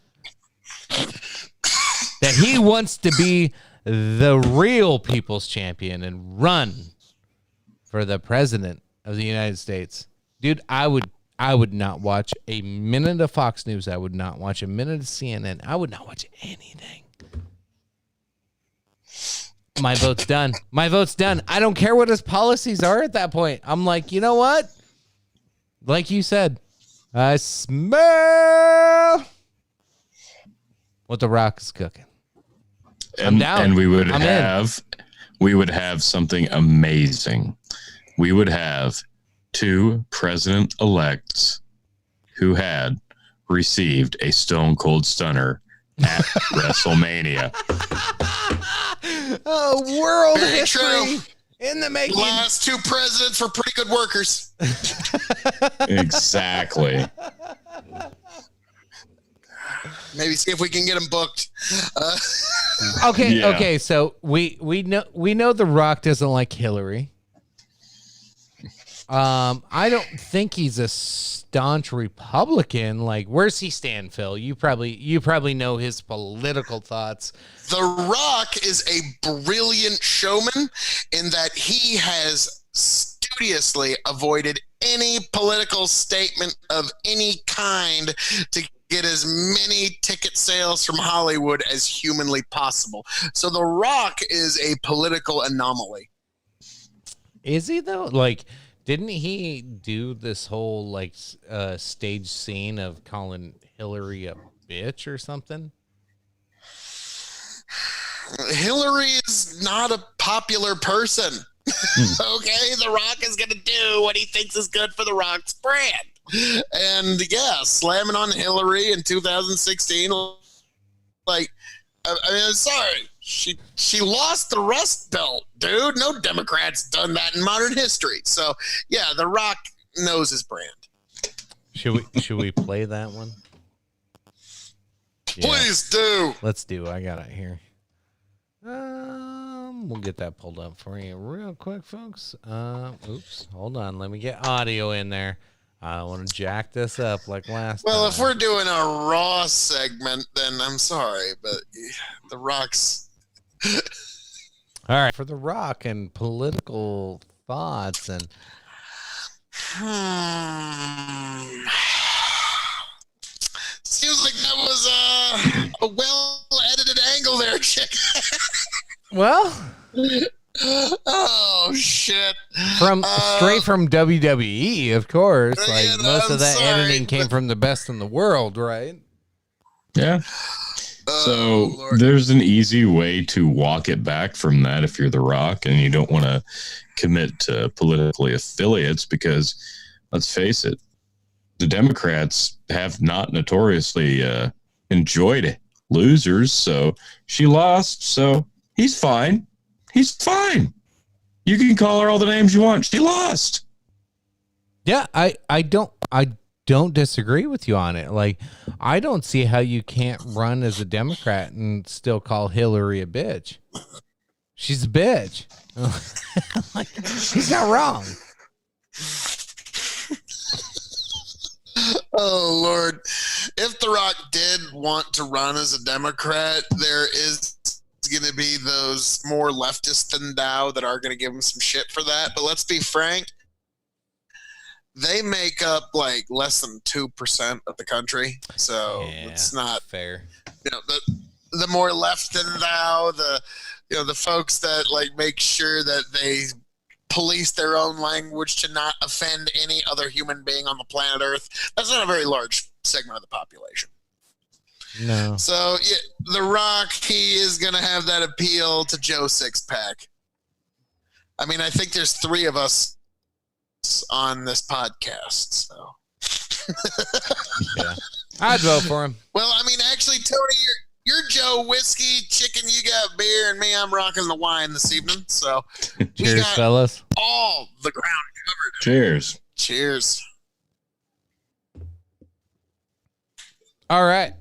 that he wants to be the real people's champion and run for the president of the United States, dude, I would not watch a minute of Fox News. I would not watch a minute of CNN. I would not watch anything. My vote's done. My vote's done. I don't care what his policies are at that point. I'm like, you know what? Like you said, I smell what The Rock is cooking. I'm down. And we would I'm have something amazing. We would have 2 president-elects who had received a Stone Cold Stunner at WrestleMania. Oh, world Very history true. in the making. Last 2 presidents were pretty good workers. Exactly. Maybe see if we can get them booked. Okay, Yeah. okay. So we know The Rock doesn't like Hillary. I don't think he's a staunch Republican. Like, where's he stand, Phil? You probably know his political thoughts. The Rock is a brilliant showman in that he has studiously avoided any political statement of any kind to get as many ticket sales from Hollywood as humanly possible. So The Rock is a political anomaly. Is he though? Like, didn't he do this whole like stage scene of calling Hillary a bitch or something? Hillary is not a popular person. Okay, The Rock is going to do what he thinks is good for The Rock's brand. And yeah, slamming on Hillary in 2016, like, I mean, I'm sorry. She lost the Rust Belt, dude. No Democrat's done that in modern history. So yeah, The Rock knows his brand. Should we play that one? Yeah. Please do. Let's do. I got it here. We'll get that pulled up for you real quick, folks. Oops, hold on. Let me get audio in there. I want to jack this up like last Well, time. if we're doing a Raw segment, then I'm sorry, but The Rock's. All right, for The Rock and political thoughts and Seems like that was a well-edited angle there, chick. well, Oh shit! from straight from WWE, of course. Like yeah, most I'm of that sorry, editing came but- from the best in the world, right? Yeah. So Lord. there's an easy way to walk it back from that if you're The Rock and you don't want to commit to politically affiliates, because let's face it, the Democrats have not notoriously enjoyed losers. So she lost. So he's fine. He's fine. You can call her all the names you want. She lost. Yeah, I don't disagree with you on it. Like, I don't see how you can't run as a Democrat and still call Hillary a bitch. She's a bitch. Like, he's not wrong. Oh Lord! If The Rock did want to run as a Democrat, there is going to be those more leftists than thou that are going to give him some shit for that. But let's be frank. They make up like less than 2% of the country, so it's not fair. You know, the more left than thou, the folks that like make sure that they police their own language to not offend any other human being on the planet Earth. That's not a very large segment of the population. No. So yeah, The Rock, he is going to have that appeal to Joe Sixpack. I mean, I think there's 3 of us on this podcast, so Yeah, I'd vote for him. well, I mean, actually, Tony, you're Joe Whiskey, Chicken, you got beer, and me, I'm rocking the wine this evening. So we Cheers, got fellas. all the ground covered. Cheers. Cheers. All right.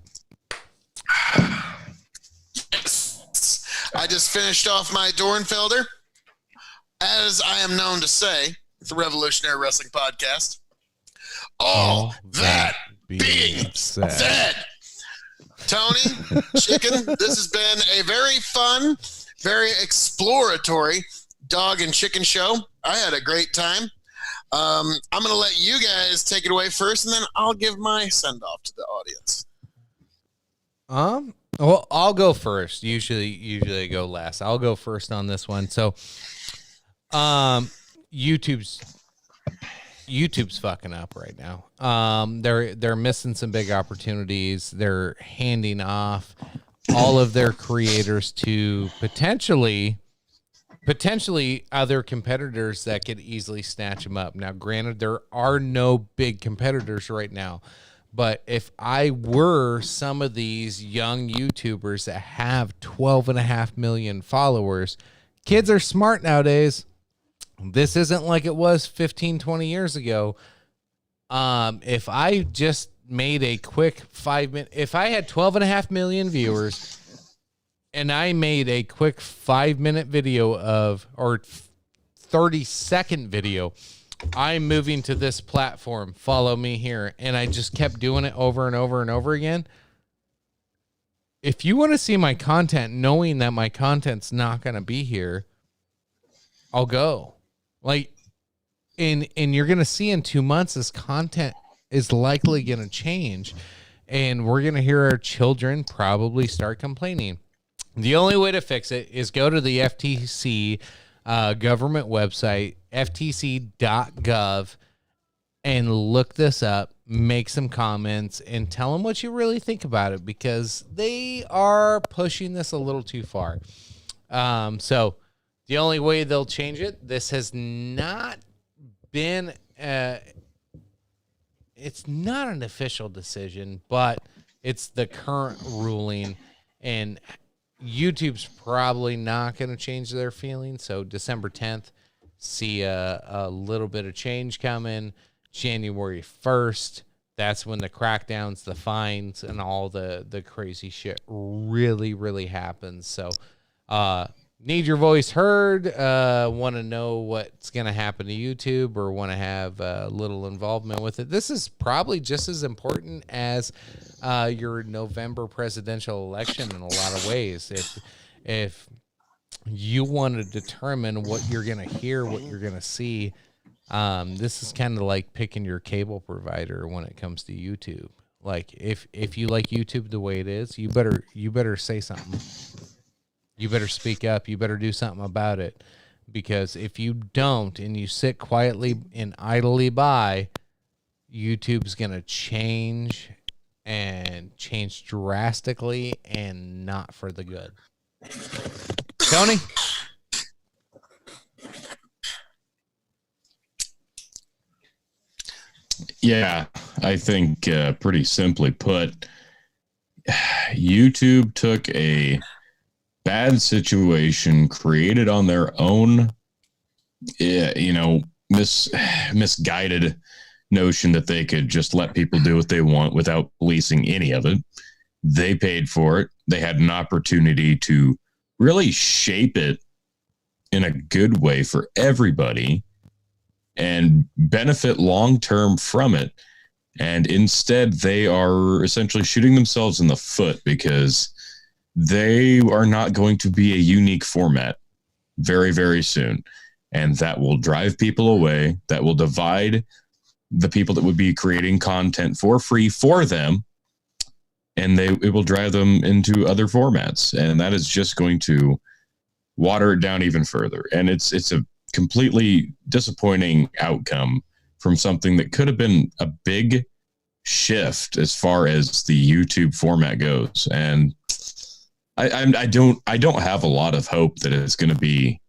I just finished off my Dornfelder, as I am known to say, the Revolutionary Wrestling Podcast. All that being said, Tony, Chicken, this has been a very fun, very exploratory dog and chicken show. I had a great time. I'm going to let you guys take it away first, and then I'll give my send-off to the audience. Well, I'll go first. Usually I go last. I'll go first on this one. So, YouTube's fucking up right now. They're missing some big opportunities. They're handing off all of their creators to potentially other competitors that could easily snatch them up. Now, granted, there are no big competitors right now, but if I were some of these young YouTubers that have 12.5 million followers, kids are smart nowadays. This isn't like it was 15, 20 years ago. If I just made a quick 5-minute, if I had 12.5 million viewers and I made a quick 5-minute video or 30-second video, I'm moving to this platform, follow me here, and I just kept doing it over and over and over again. If you want to see my content, knowing that my content's not going to be here, I'll go. Like, and you're going to see in 2 months, this content is likely going to change, and we're going to hear our children probably start complaining. The only way to fix it is go to the FTC government website, ftc.gov, and look this up, make some comments, and tell them what you really think about it, because they are pushing this a little too far. So the only way they'll change it, this has not been, it's not an official decision, but it's the current ruling, and YouTube's probably not going to change their feelings. So December 10th, see a little bit of change coming. January 1st, that's when the crackdowns, the fines, and all the crazy shit really, really happens. So need your voice heard, want to know what's going to happen to YouTube, or want to have a little involvement with it. This is probably just as important as your November presidential election in a lot of ways. If you want to determine what you're going to hear, what you're going to see, this is kind of like picking your cable provider when it comes to YouTube. Like, if you like YouTube the way it is, you better say something. You better speak up. You better do something about it. Because if you don't, and you sit quietly and idly by, YouTube's going to change, and change drastically, and not for the good. Tony? Yeah, I think pretty simply put, YouTube took a bad situation created on their own, misguided notion that they could just let people do what they want without policing any of it. They paid for it. They had an opportunity to really shape it in a good way for everybody and benefit long-term from it. And instead, they are essentially shooting themselves in the foot, because they are not going to be a unique format very, very soon. And that will drive people away. That will divide the people that would be creating content for free for them. And it will drive them into other formats. And that is just going to water it down even further. And it's a completely disappointing outcome from something that could have been a big shift as far as the YouTube format goes. And I don't have a lot of hope that it's going to be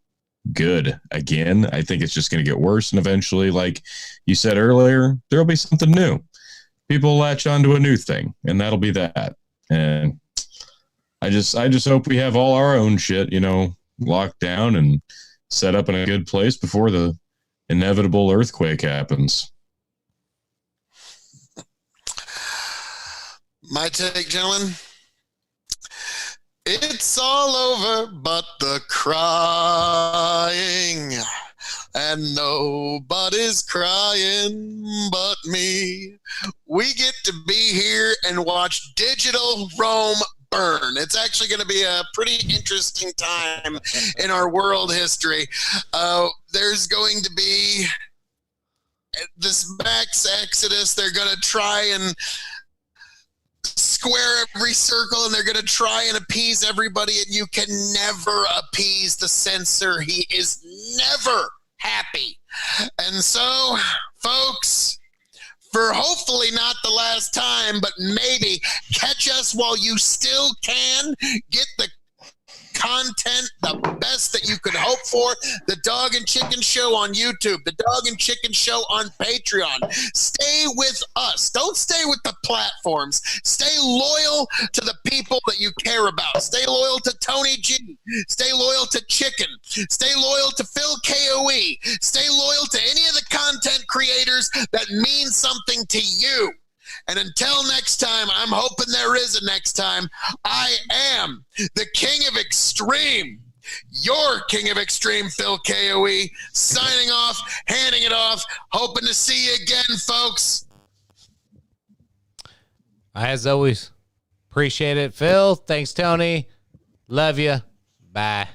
good again. I think it's just going to get worse, and eventually, like you said earlier, there'll be something new. People latch onto a new thing, and that'll be that. And I just hope we have all our own shit, locked down and set up in a good place before the inevitable earthquake happens. My take, gentlemen. It's all over but the crying, and nobody's crying but me. We get to be here and watch digital Rome burn. It's actually going to be a pretty interesting time in our world history. There's going to be this max exodus. They're going to try and square every circle, and they're going to try and appease everybody, and you can never appease the censor. He is never happy. And so, folks, for hopefully not the last time, but maybe catch us while you still can. Get the content, the best that you could hope for. The Dog and Chicken Show on YouTube, the Dog and Chicken Show on Patreon. Stay with us. Don't stay with the platforms. Stay loyal to the people that you care about. Stay loyal to Tony G. Stay loyal to Chicken. Stay loyal to Phil KOE. Stay loyal to any of the content creators that mean something to you. And until next time, I'm hoping there is a next time. I am the King of Extreme, your King of Extreme, Phil KOE, signing off, handing it off, hoping to see you again, folks. As always, appreciate it, Phil. Thanks, Tony. Love you. Bye.